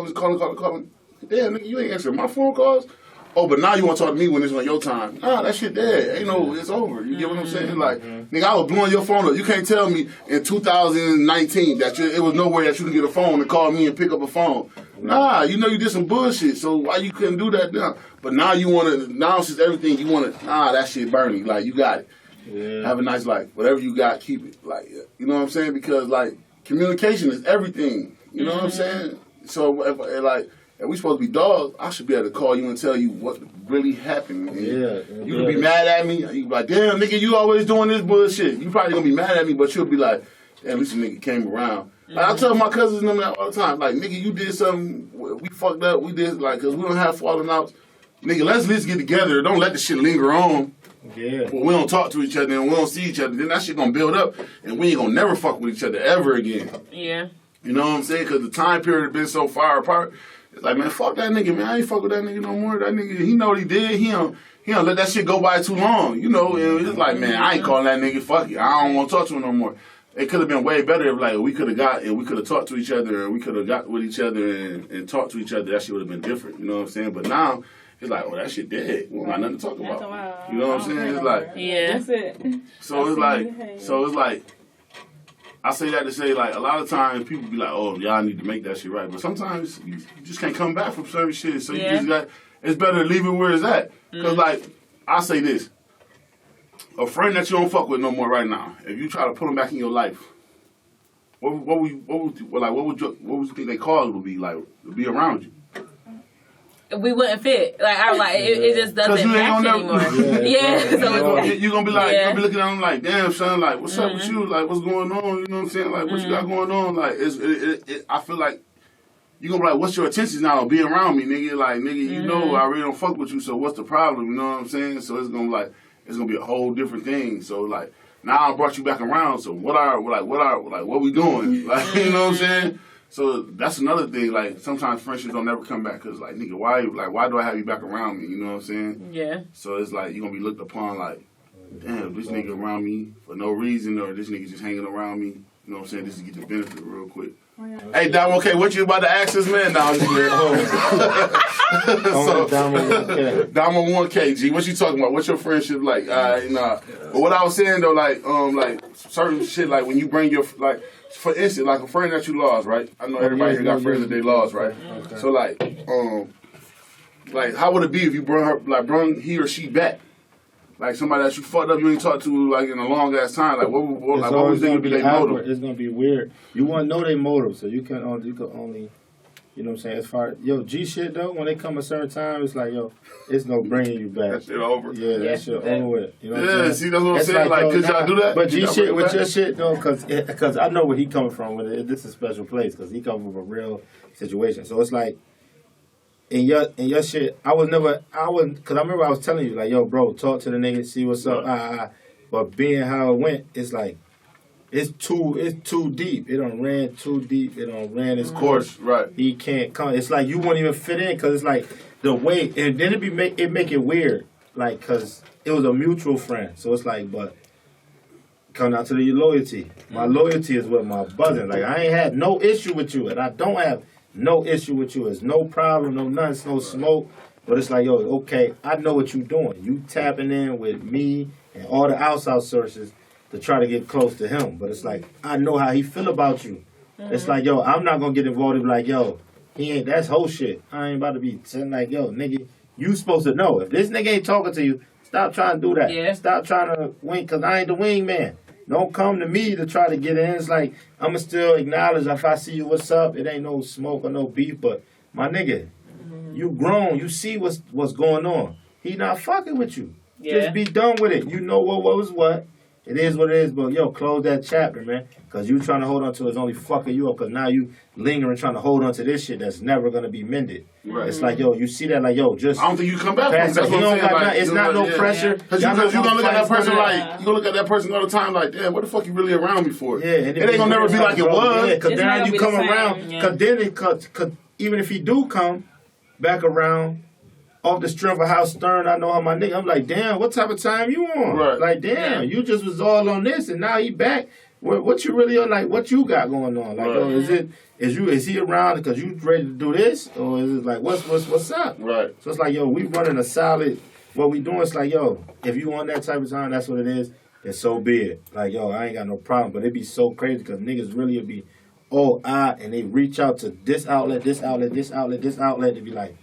Damn, nigga, you ain't answering my phone calls. Oh, but now you want to talk to me when it's on your time. Nah, that shit dead. Ain't no, it's over. You get what I'm saying? Like, nigga, I was blowing your phone up. You can't tell me in 2019 that it was no way that you can get a phone and call me and pick up a phone. Nah, you know you did some bullshit, so why you couldn't do that now? But now you want to, now since everything you want to, nah, that shit burning. Like, you got it.
Yeah.
Have a nice life. Whatever you got, keep it. Like, you know what I'm saying? Because, like, communication is everything. You know what I'm saying? So, if we supposed to be dogs, I should be able to call you and tell you what really happened. And you could be mad at me. You be like, damn, nigga, you always doing this bullshit. You probably gonna be mad at me, but you'll be like, damn, at least a nigga came around. Like, I tell my cousins and them that all the time. Like, nigga, you did something. We fucked up. We did, like, because we don't have falling outs. Nigga, let's at least get together. Don't let the shit linger on.
Yeah.
When we don't talk to each other and we don't see each other, then that shit gonna build up and we ain't gonna never fuck with each other ever again.
Yeah.
You know what I'm saying? Because the time period has been so far apart. It's like, man, fuck that nigga, man. I ain't fuck with that nigga no more. That nigga, he know what he did. He don't let that shit go by too long. You know, and it's like, man, I ain't calling that nigga. Fuck it. I don't want to talk to him no more. It could have been way better if, like, we could have talked to each other and we could have got with each other and talked to each other. That shit would have been different. You know what I'm saying? But now, it's like, oh, that shit dead. We don't got nothing to talk about. You know what I'm saying? It's like,
Yeah.
That's it.
so it's like, I say that to say, like, a lot of times people be like, oh, y'all need to make that shit right. But sometimes you just can't come back from certain shit. So you just got, it's better to leave it where it's at. Because, like, I say this. A friend that you don't fuck with no more right now, if you try to put them back in your life, what would you think their cause would be, like, to be around you?
We wouldn't fit. Like, I was like, it just doesn't match anymore. Yeah. So
You're gonna be like, you're gonna be looking at them like, damn, son, like, what's up with you? Like, what's going on? You know what I'm saying? Like, what you got going on? Like, I feel like you're gonna be like, what's your intentions now? Be around me, nigga. Like, nigga, you know I really don't fuck with you, so what's the problem? You know what I'm saying? So it's gonna be a whole different thing. So, like, now I brought you back around, so what we doing? Like, you know what I'm saying? So that's another thing. Like, sometimes friendships don't never come back because, like, nigga, why do I have you back around me? You know what I'm saying? Yeah. So it's like you're gonna be looked upon like, damn, this nigga around me for no reason, or this nigga just hanging around me. You know what I'm saying? Just to get the benefit real quick. Oh, yeah. Hey, Dom, okay, what you about to ask this man? Now, so, Dom 1K, G, what you talking about? What's your friendship like? But what I was saying though, like certain shit, like when you bring your, like, for instance, like a friend that you lost, right? I know everybody here got friends that they lost, right? Okay. So like how would it be if you brought he or she back? Like somebody that you fucked up, you ain't talked to like in a long ass time. Like what was they gonna be their motive?
It's gonna be weird. You want to know their motive, so you can only, you know what I'm saying. As far G shit though, when they come a certain time, it's like it's no bringing you back.
That shit over.
Yeah, that shit over with. You know what I'm saying?
See, that's what I'm saying. Like, could y'all do that?
But G shit with your shit though, because I know where he coming from. This is a special place because he come from a real situation. So it's like. In your shit, because I remember I was telling you, like, yo, bro, talk to the nigga, see what's up, But being how it went, it's like, it's too deep. It done ran too deep. It done ran its course.
Right.
He can't come. It's like you won't even fit in, because it's like, the way, and then it make it weird, like, because it was a mutual friend. So it's like, but, come down to the loyalty. My loyalty is what my buzzing. Like, I ain't had no issue with you, and I don't have no issue with you. It's no problem, no nothing, no smoke. But it's like, yo, okay, I know what you doing. You tapping in with me and all the outside sources to try to get close to him. But it's like, I know how he feel about you. It's like, yo, I'm not going to get involved and be like, yo, that's whole shit. I ain't about to be saying like, yo, nigga, you supposed to know. If this nigga ain't talking to you, stop trying to do that.
Yeah.
Stop trying to wing, because I ain't the wingman. Don't come to me to try to get in. It's like, I'ma still acknowledge if I see you, what's up? It ain't no smoke or no beef, but my nigga, you grown. You see what's going on. He not fucking with you.
Yeah.
Just be done with it. You know what was what. It is what it is, but yo, close that chapter, man. Because you trying to hold on to it's only fucking you up, because now you lingering trying to hold on to this shit that's never going to be mended.
Right.
It's like, yo, you see that, like, yo, just...
I don't think you come back from it.
That's what I'm saying. Like, it's not no pressure.
Because you're going to look at that person like, you going to look at that person all the time like, damn, what the fuck you really around me for?
Yeah.
It ain't going to never be like it was.
Yeah, because
It's
then
not
you
gonna
come
be the
around,
same,
because then it even if he do come back around, off the strength of how stern I know how my nigga, I'm like, damn, what type of time you on?
Right.
Like, damn, you just was all on this, and now he back. What you really on? Like, what you got going on? Like,
Right.
is he around because you ready to do this, or is it like what's up?
Right.
So it's like, yo, we running a solid. What we doing is like, yo, if you want that type of time, that's what it is. And so be it. Like, yo, I ain't got no problem, but it be so crazy because niggas really would be and they reach out to this outlet, this outlet, this outlet, this outlet to be like,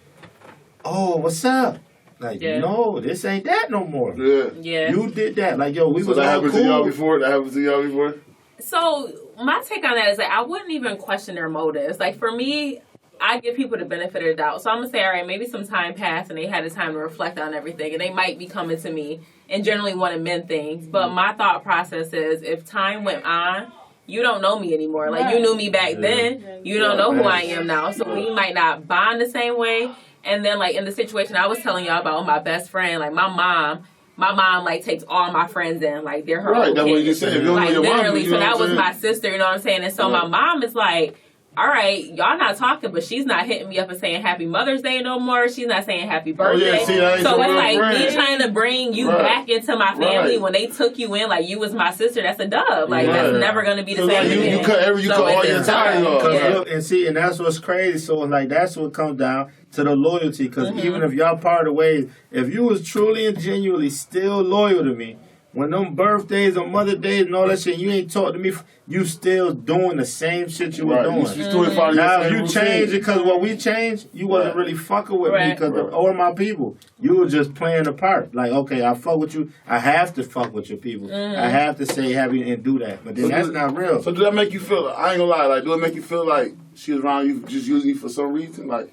oh, what's up? Like, no, this ain't that no more.
Yeah.
You did that. Like, yo, we
So
was
that
all
happened
cool.
to y'all before? That happened to y'all before?
So my take on that is that I wouldn't even question their motives. Like, for me, I give people the benefit of the doubt. So I'm gonna say, all right, maybe some time passed and they had the time to reflect on everything, and they might be coming to me and generally want to mend things. But my thought process is, if time went on, you don't know me anymore. Like, you knew me back then, you don't know who I am now. So we might not bond the same way. And then, like, in the situation I was telling y'all about, my best friend, like, my mom, like, takes all my friends in. Like, they're her
Right, that's what
kids.
you said. If you don't
Like,
know your mom,
literally,
you
so
know
that
what
was
I'm
my
saying?
sister, you know what I'm saying? And so my mom is like, all right, y'all not talking, but she's not hitting me up and saying Happy Mother's Day no more. She's not saying Happy Birthday.
see, that ain't
So
your
it's
real
like
friend.
me trying to bring you back into my family when they took you in, like, you was my sister. That's a dub. Like, that's never going to be the
So,
same
like,
again.
you cut all your ties off.
Look, and that's what's crazy. So like, that's what comes down to the loyalty. Because even if y'all part of ways, if you was truly and genuinely still loyal to me, when them birthdays or Mother Days and all that shit, you ain't talk to me, you still doing the same shit you were doing.
You still following
Now,
your
if
same
you
routine.
change it because what we changed, you wasn't really fucking with me because or my people. You were just playing a part. Like, okay, I fuck with you. I have to fuck with your people. I have to say happy and do that. But then that's not real.
So do that make you feel, I ain't gonna lie, like, do it make you feel like she was around you just using you for some reason? Like,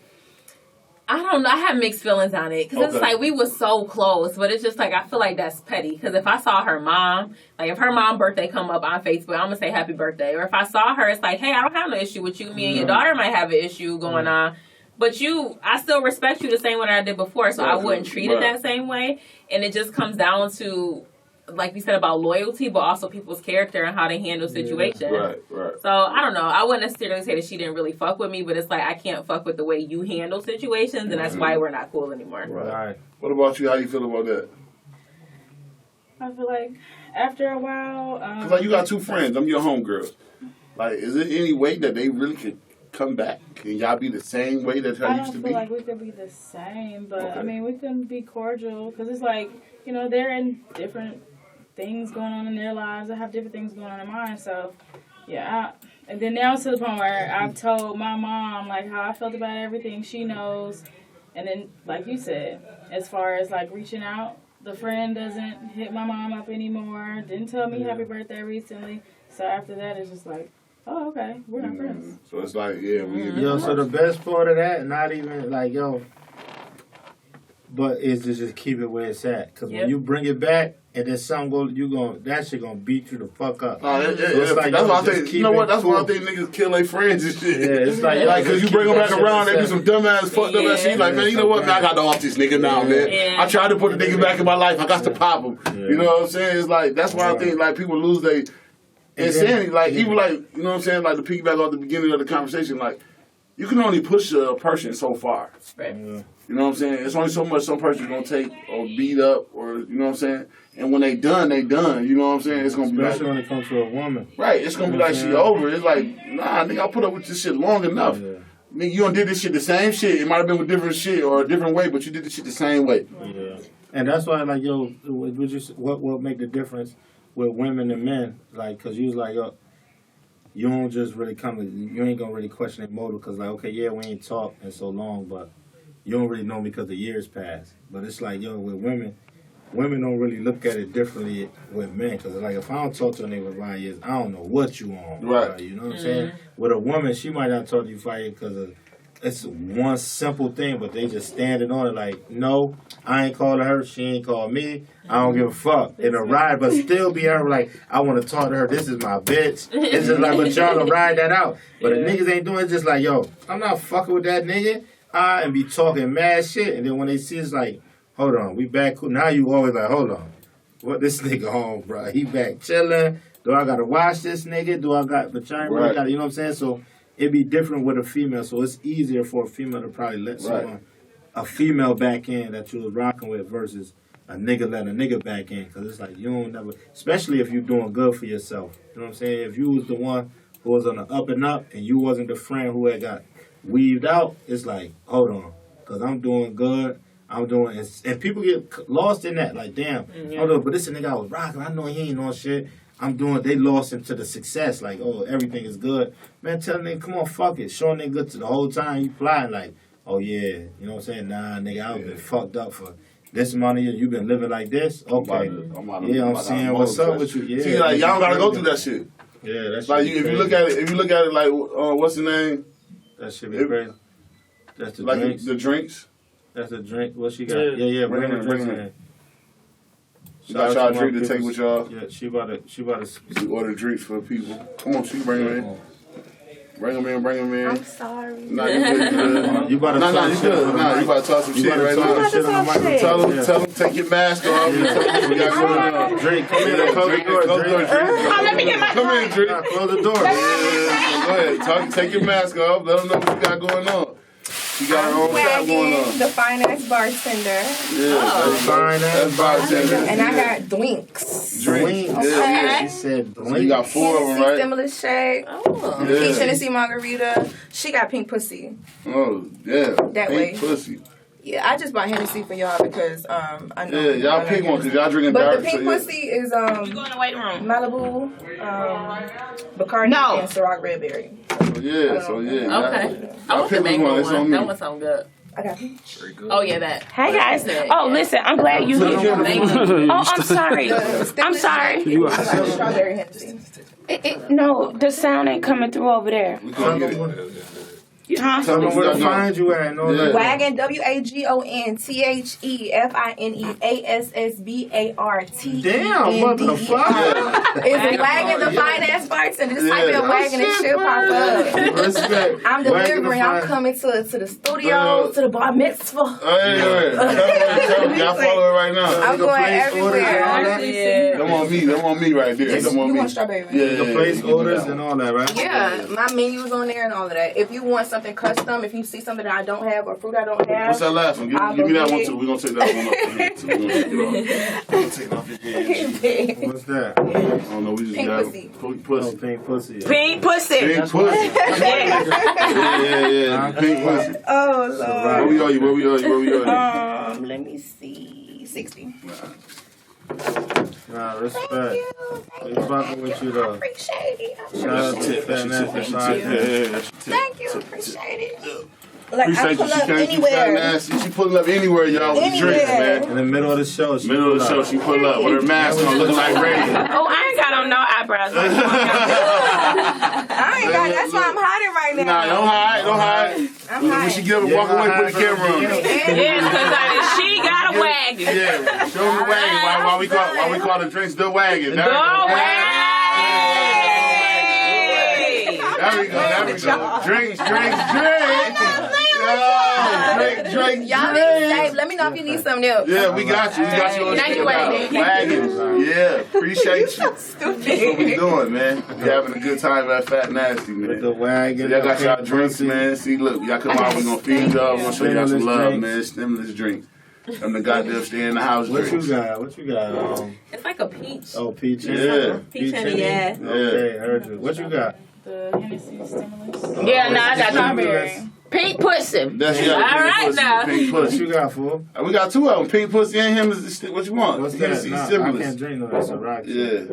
I don't know. I have mixed feelings on it because it's like we were so close, but it's just like I feel like that's petty. Because if I saw her mom, like if her mom's birthday come up on Facebook, I'm gonna say happy birthday. Or if I saw her, it's like, hey, I don't have no issue with you. Me and your daughter might have an issue going on, but I still respect you the same way that I did before, so I wouldn't treat it that same way. And it just comes down to, like we said, about loyalty, but also people's character and how they handle situations.
Right.
So, I don't know. I wouldn't necessarily say that she didn't really fuck with me, but it's like I can't fuck with the way you handle situations, and that's why we're not cool anymore.
Right.
What about you? How you feel about that?
I feel like after a while,
Because, like, you got two friends. I'm your homegirl. Like, is there any way that they really could come back? Can y'all be the same way that y'all
I
used to
don't
be?
feel like we could be the same, but
Okay.
I mean, we can be cordial because it's like, you know, they're in different things going on in their lives. I have different things going on in mine, so yeah. And then now it's to the point where I've told my mom like how I felt about everything. She knows, and then like you said, as far as like reaching out, the friend doesn't hit my mom up anymore. Didn't tell me happy birthday recently. So after that, it's just like, oh, okay, we're not friends.
So it's like, yeah,
Yo, so the best part of that, not even like, yo, but is to just keep it where it's at. Because when you bring it back and then something goes, that shit gonna beat you the fuck up.
That's why I think, you know what, that's why I think niggas kill their friends and shit.
Yeah, it's like
cause you bring them back around, they do some dumbass fucked up ass shit. Like, man, you know what, man, I got to off this nigga now, man.
Yeah.
I tried to put the nigga back in my life, I got to pop him. You know what I'm saying? It's like, that's why I think, like, people lose their insanity. Like, even like, you know what I'm saying? Like, the piggyback off the beginning of the conversation, like, you can only push a person so far.
Right.
You know what I'm saying? It's only so much some person's gonna take or beat up or, you know what I'm saying? And when they done, they done. You know what I'm saying? It's gonna be
especially
like,
when it comes to a woman.
right, it's gonna be like she over. It's like, nah, nigga, I put up with this shit long enough.
Yeah.
Nigga, you done did this shit the same shit. It might have been with different shit or a different way, but you did the shit the same way.
Yeah. And that's why, like, yo, what make the difference with women and men? Like, cause you was like, yo, you don't just really you ain't gonna really question their motive, cause like, okay, yeah, we ain't talked in so long, but you don't really know me because the years passed. But it's like, yo, with women don't really look at it differently with men. Because, like, if I don't talk to a nigga for 5 years, I don't know what you on.
Right.
You know what I'm saying? With a woman, she might not talk to you for 5 years because it's one simple thing, but they just standing on it like, no, I ain't calling her, she ain't called me, I don't give a fuck. It'll ride, but still be her like, I want to talk to her, this is my bitch. It's just like, but y'all will ride that out. But the niggas ain't doing it, just like, yo, I'm not fucking with that nigga. And be talking mad shit, and then when they see it's like, hold on, we back cool. Now you always like, hold on, what this nigga home, bro? He back chilling. Do I gotta watch this nigga? Do I got the you know what I'm saying? So it be different with a female. So it's easier for a female to probably let a female back in that you was rocking with versus a nigga letting a nigga back in, because it's like you don't never, especially if you doing good for yourself. You know what I'm saying? If you was the one who was on the up and up, and you wasn't the friend who had got weaved out, it's like, hold on, because I'm doing good, and people get lost in that, like, damn, hold on, but this a nigga I was rocking, I know he ain't on shit, they lost into the success, like, oh, everything is good. Man, tell a nigga, come on, fuck it, showing nigga good to the whole time you flying, like, oh yeah, you know what I'm saying, nah, nigga, I've been fucked up for this amount of years, you been living like this, okay, I'm saying, what's up with you, yeah.
See, like, y'all gotta go through that shit.
Yeah, that's
like, if you look at it, like, what's the name?
That should be crazy. That's the
like
drinks.
The drinks.
That's the drink. What she got? Yeah. Bring the drinks in.
She got y'all drink to take with y'all.
Yeah, she about to.
She order drinks for people. Come on, she bring them in. Bring them in.
I'm sorry.
Nah, you good.
You about to talk
you good. Nah, you about to talk some shit right now. Tell them, take your mask off. We got going on.
Drink, come in and close the door.
Let me get my
Come in, drink.
Close the door.
Yeah, go ahead. Take your mask off. Let them know what you got going on. She got her own shot going on.
The finance bartender.
Yeah,
finance bartender.
And I got Dwinks.
Drinks.
Okay.
Yeah.
She said,
So you got 4 of them, right?
Stimulus shake.
Oh.
Peach Tennessee margarita. She got pink pussy.
Oh, yeah.
That
Pink
way.
pussy.
Yeah, I just bought Hennessy for y'all because I know.
Yeah, y'all pick one because y'all drinking dark.
But the pink pussy is
You go in the waiting room.
Malibu, Bacardi, and Ciroc Red Berry.
So yeah.
Okay. I
Y'all
want the
pick
mango
one. It's on
one.
me.
That one sound good.
I got you.
Oh yeah, that.
Hey guys.
That,
Oh, listen, I'm glad you here. Oh, I'm sorry. I'm sorry.
Strawberry Hennessy.
No, the sound ain't coming through over there.
We gonna get it.
Huh?
Tell them where to find you at. And all that.
Wagon, WAGON,
Damn, what the fuck?
It's Wagon the finance bartender. Just type in Wagon and shit pop up.
Respect.
I'm delivering. I'm coming to the studio, to the bar mitzvah.
Y'all follow her right now.
I'm going everywhere.
Them on me right there. Them on
You
me.
want strawberry? Right?
Yeah,
The place orders and all that, right?
Yeah, my menu's on there and all of that. If you want something custom, if you see something that I don't have or fruit I don't have.
What's that last one? Give me that one too. We're going to take that one off. We're going to take it off your head.
What's that?
I don't know. We just
Pink
got
pussy.
Pink pussy.
Pink pussy.
Pink pussy.
Pink pussy. Yeah. Pink pussy.
Oh, Lord.
Where we are you?
Let me see. 60.
Nah, respect.
Thank you.
We fucking with you though.
Appreciate it.
Shout out to Fat Nasty Podcast.
Thank you. Appreciate it. Like, I pull up anywhere.
She pulling up anywhere, y'all, with the drinks, man.
In the middle of the show,
she pull up with her mask on, looking like Reagan.
Oh, I ain't got on no eyebrows.
I ain't got. That's why I'm hiding right now.
Nah, don't hide. When she get up and walk away, put the camera on.
Yes, because she got a wagon.
Yeah, show them the wagon. Why we call the drinks the wagon?
The wagon.
There we go. Drinks.
Y'all be safe. Let me know if you need something else.
Yeah, we got you.
Thank you,
Wagons. Yeah, appreciate you.
Stupid.
That's what we doing, man. We having a good time at Fat Nasty, man.
The wagon.
So y'all got y'all drinks, man. See, look, y'all come out. We gonna feed y'all. We gonna show y'all some love, man. Stimulus drinks. I'm the goddamn stay in the house
What
drinks.
you got?
It's like a peach.
Oh, peach.
Yeah.
Peach honey, yeah.
Okay, heard you. What you got?
The Hennessy stimulus.
Yeah, nah, I got
Strawberry.
pink pussy.
That's
All right, now.
Pink
What
pussy.
you got, fool?
We got two of them. Pink pussy and him. What you want?
What's that?
Hennessy
Nah, I
stimulus.
can't drink no that's a rock.
Yeah.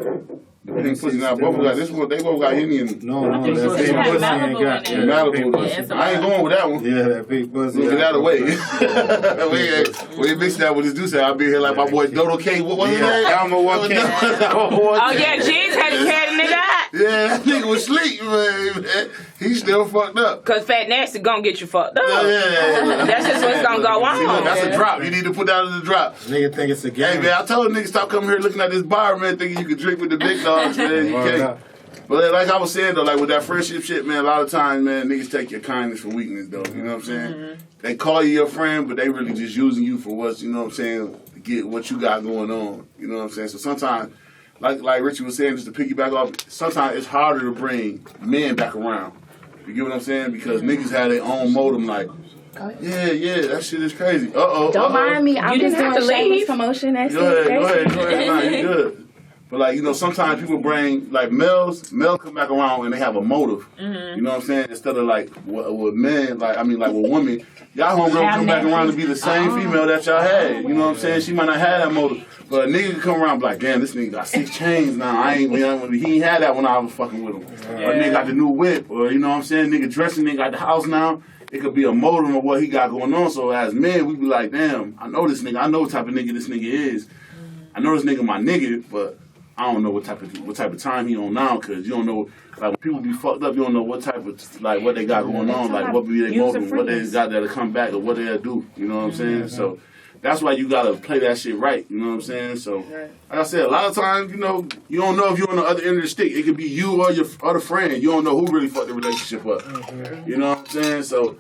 Pink pussy. Now both got this one. They both got Henny and
No,
I think
that
it's
pink
got
pussy
Malibu
ain't got.
in it.
Malibu.
Yeah, it's a
I ain't going with that one.
Yeah, that pink pussy.
Get out of the way. We mix that with this dude. I'll be here like my boy Dodo K. What was his name?
Alma Joaquin.
Oh, yeah, Jigs had to carry the nigga out.
Yeah, that nigga was asleep, man. He still fucked up.
Because Fat Nasty gonna get you fucked up.
Yeah.
That's just what's gonna go
See, look,
on.
that's a drop. You need to put that in the drop.
Nigga think it's a game.
Hey, man, I told niggas stop coming here looking at this bar, man, thinking you can drink with the big dogs, man. You can't. But like I was saying, though, like with that friendship shit, man, a lot of times, man, niggas take your kindness for weakness, though. You know what I'm saying? They call you your friend, but they really just using you for what's, you know what I'm saying, to get what you got going on. You know what I'm saying? So sometimes, like Richie was saying, just to piggyback off, sometimes it's harder to bring men back around. You get what I'm saying? Because niggas have their own modem, like, yeah, that shit is crazy.
Don't mind me. I'm
You
just
didn't have
doing
to
shameless
leave.
promotion. That's
Go
it.
ahead. Nah, you good. But like, you know, sometimes people bring like males come back around and they have a motive. You know what I'm saying? Instead of like with men, like with women, y'all homegirl come back around to be the same female that y'all had. You know what I'm saying? She might not have that motive. But a nigga come around and be like, damn, this nigga got 6 chains now. He ain't had that when I was fucking with him. Or nigga got the new whip, or you know what I'm saying? Nigga dressing, nigga got the house now. It could be a motive of what he got going on. So as men, we be like, damn, I know this nigga. I know what type of nigga this nigga is. I know this nigga my nigga, but I don't know what type of time he on now, because you don't know, like when people be fucked up, you don't know what type of, like what they got going on, like what be their motive, what they got that'll come back, or what they'll do, you know what I'm saying? So that's why you gotta play that shit right, you know what I'm saying? So like I said, a lot of times, you know, you don't know if you're on the other end of the stick. It could be you or your other friend. You don't know who really fucked the relationship up. You know what I'm saying? So.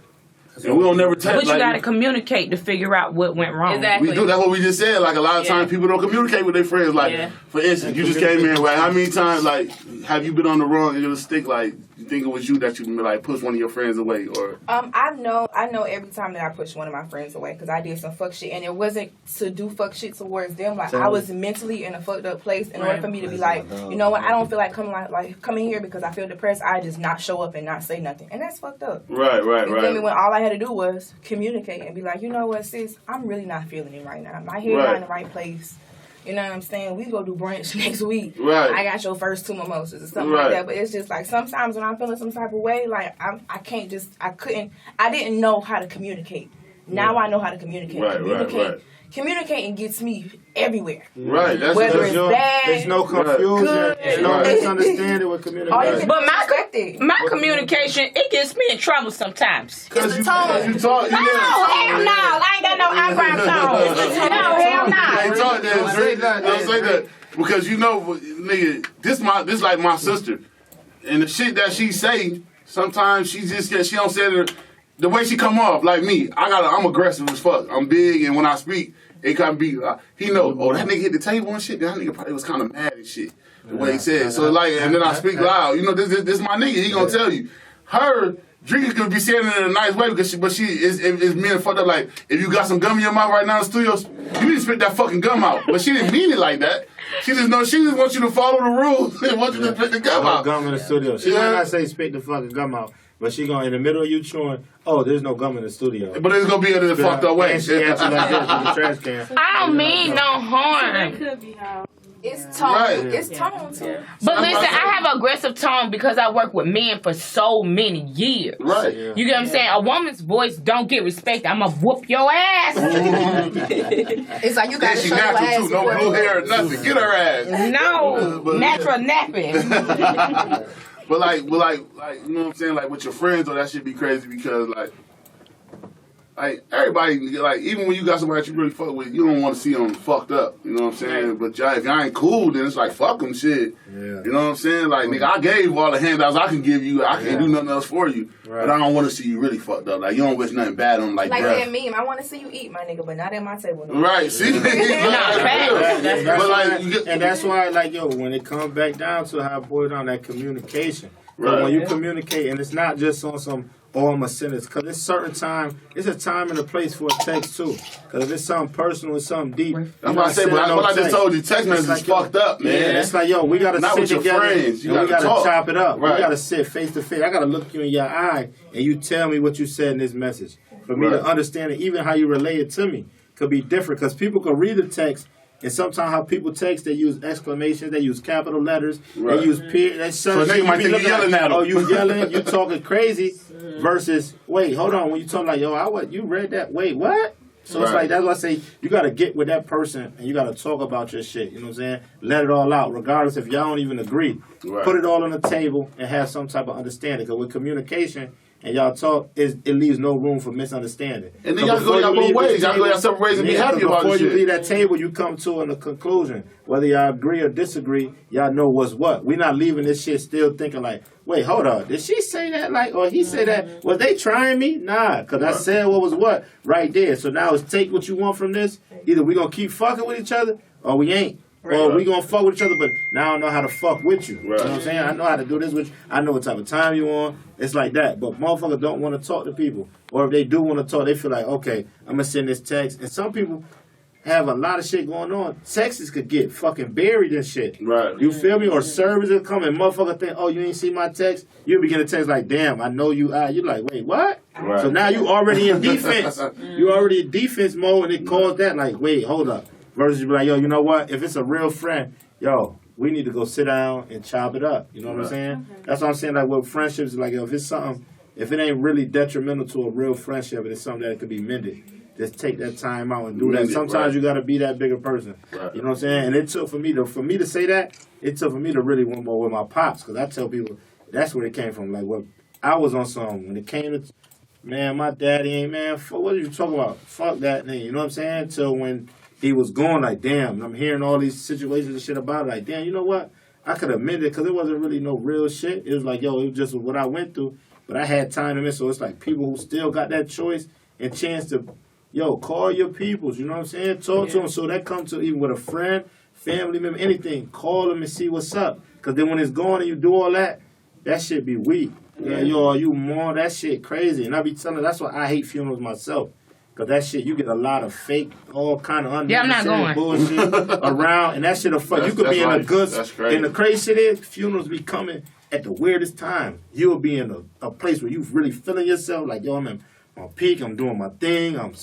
And we don't never tell.
But you gotta communicate to figure out what went wrrong.
Exactly.
We do. That's what we just said. Like a lot of times, people don't communicate with their friends. Like, for instance, you just came in. Like, how many times, like, have you been on the wrong end of the stick? Like, you think it was you that you like push one of your friends away, or?
I know every time that I pushed one of my friends away because I did some fuck shit, and it wasn't to do fuck shit towards them. Like I was mentally in a fucked up place in order for me to be like, you know what? I don't feel like coming here because I feel depressed. I just not show up and not say nothing, and that's fucked up.
Right.
You feel me? When all I had to do was communicate and be like, you know what, sis, I'm really not feeling it right now. My head not in the right place. You know what I'm saying? We go do brunch next week.
Right.
I got your first 2 mimosas or something like that. But it's just like sometimes when I'm feeling some type of way, like I didn't know how to communicate. Now I know how to communicate.
Right.
Communicating gets me everywhere.
Right. That's
Whether it's bad,
there's no confusion,
good,
there's no misunderstanding with communication.
But my communication, it gets me in trouble sometimes.
Because you talk.
No, hell no. I ain't got no eyebrow tone. No, hell no.
Ain't talk that. Don't say that. Because you know, nigga, this like my sister. And the shit that she say, sometimes she don't say it the way she come off, like me. I'm aggressive as fuck. I'm big, and when I speak, it can be, he know, that nigga hit the table and shit. That nigga probably was kind of mad and shit, the way he said. So like, and then I speak loud. You know, this my nigga. He gonna tell you. Her, Drinker could be saying it in a nice way, because she is men fucked up. Like, if you got some gum in your mouth right now in the studios, you need to spit that fucking gum out. But she didn't mean it like that. She just wants you to follow the rules and wants you to spit the gum out.
Gum in the studio. She might not say spit the fucking gum out, but she gonna, in the middle of you chewing, there's no gum in the studio.
But it's gonna be in a fucked up way.
And she answered like this with the trash can.
I don't mean no harm.
That could be how
It's tone.
Right.
It's tone too.
But listen, I have aggressive tone because I work with men for so many years.
Right.
You get what I'm saying? A woman's voice don't get respect. I'ma whoop your ass.
It's like you got
And
to
she
show your
natural
ass.
too. No
before
blue
you-
hair or nothing. Get her ass.
No, natural napping.
But like, you know what I'm saying? Like with your friends, though, that shit be crazy because like everybody, like even when you got somebody that you really fuck with, you don't want to see them fucked up. You know what I'm saying? But y'all, if y'all ain't cool, then it's like fuck them shit.
Yeah.
You know what I'm saying? Like nigga, I gave all the handouts I can give you. I can't do nothing else for you.
Right.
But I don't want to see you really fucked up. Like you don't wish nothing bad on them. Like
that
bruh.
meme. I want to see you eat, my nigga, but not at my table. No.
Right? See?
And that's why, like, yo, when it comes back down to how it boils down that communication.
Right.
When you communicate, and it's not just on some, I'm a sentence, because it's certain time, it's a time and a place for a text too. Because if it's something personal, it's something deep.
That's what I said, but what I just told you, text messages is fucked up, man.
Yeah, it's like, yo, we got to
Not
sit
with your
together
friends. You
and we
gotta
got to
talk.
chop it up.
Right.
We got to sit face to face. I got to look you in your eye and you tell me what you said in this message. For me to understand it, even how you relay it to me could be different. Because people could read the text, and sometimes how people text, they use exclamations, they use capital letters, they use period.
So they might think you're yelling at them.
Oh, you yelling, you talking crazy, versus, wait, hold on, when you talk like, yo, you read that, wait, what? So it's like, that's why I say, you got to get with that person, and you got to talk about your shit, you know what I'm saying? Let it all out, regardless if y'all don't even agree.
Right.
Put it all on the table and have some type of understanding, because with communication, and y'all talk, it leaves no room for misunderstanding.
And then y'all go y'all both ways. Y'all go y'all separate ways and be happy about
Before
this
you
shit.
leave that table, you come to a conclusion. Whether y'all agree or disagree, y'all know what's what. We're not leaving this shit still thinking like, wait, hold on. Did she say that? Like, or he say that? Was they trying me? Nah, because I said what was what right there. So now it's take what you want from this. Either we going to keep fucking with each other or we ain't. Or we gonna fuck with each other, but now I don't know how to fuck with you. You know what I'm saying? I know how to do this with you. I know what type of time you on. It's like that. But motherfuckers don't want to talk to people. Or if they do want to talk, they feel like, okay, I'm gonna send this text. And some people have a lot of shit going on. Texts could get fucking buried in shit.
Right.
You feel me? Or service will come and motherfucker think, oh, you ain't see my text? You'll begin to text like, damn, I know you are. You're like, wait, what?
Right.
So now you already in defense. You already in defense mode, and it calls that like, wait, hold up. Versus you be like, yo, you know what? If it's a real friend, yo, we need to go sit down and chop it up. You know what I'm saying? That's what I'm saying. Like with friendships, like yo, if it's something, if it ain't really detrimental to a real friendship, and it's something that could be mended, just take that time out and do that. Sometimes you got to be that bigger person.
Right.
You know what I'm saying? And it took for me to say that. It took for me to really want more with my pops, because I tell people that's where it came from. Like what I was on some when it came to, man, my daddy ain't man. What are you talking about? Fuck that thing. You know what I'm saying? Till when he was going, like, damn, I'm hearing all these situations and shit about it. Like, damn, you know what? I could admit it because it wasn't really no real shit. It was like, yo, it was just what I went through. But I had time to miss. So it's like people who still got that choice and chance to, yo, call your peoples. You know what I'm saying? Talk to them. So that comes to even with a friend, family member, anything. Call them and see what's up. Because then when it's gone and you do all that, that shit be weak. Yeah, yo, you mourn, that shit crazy. And I be telling, that's why I hate funerals myself. Because that shit, you get a lot of fake, all kind of unnecessary bullshit around. And that shit will fuck. You could be in a good, and the crazy shit is, funerals be coming at the weirdest time. You'll be in a place where you really feeling yourself. Like, yo, I'm in my peak, I'm doing my thing, I'm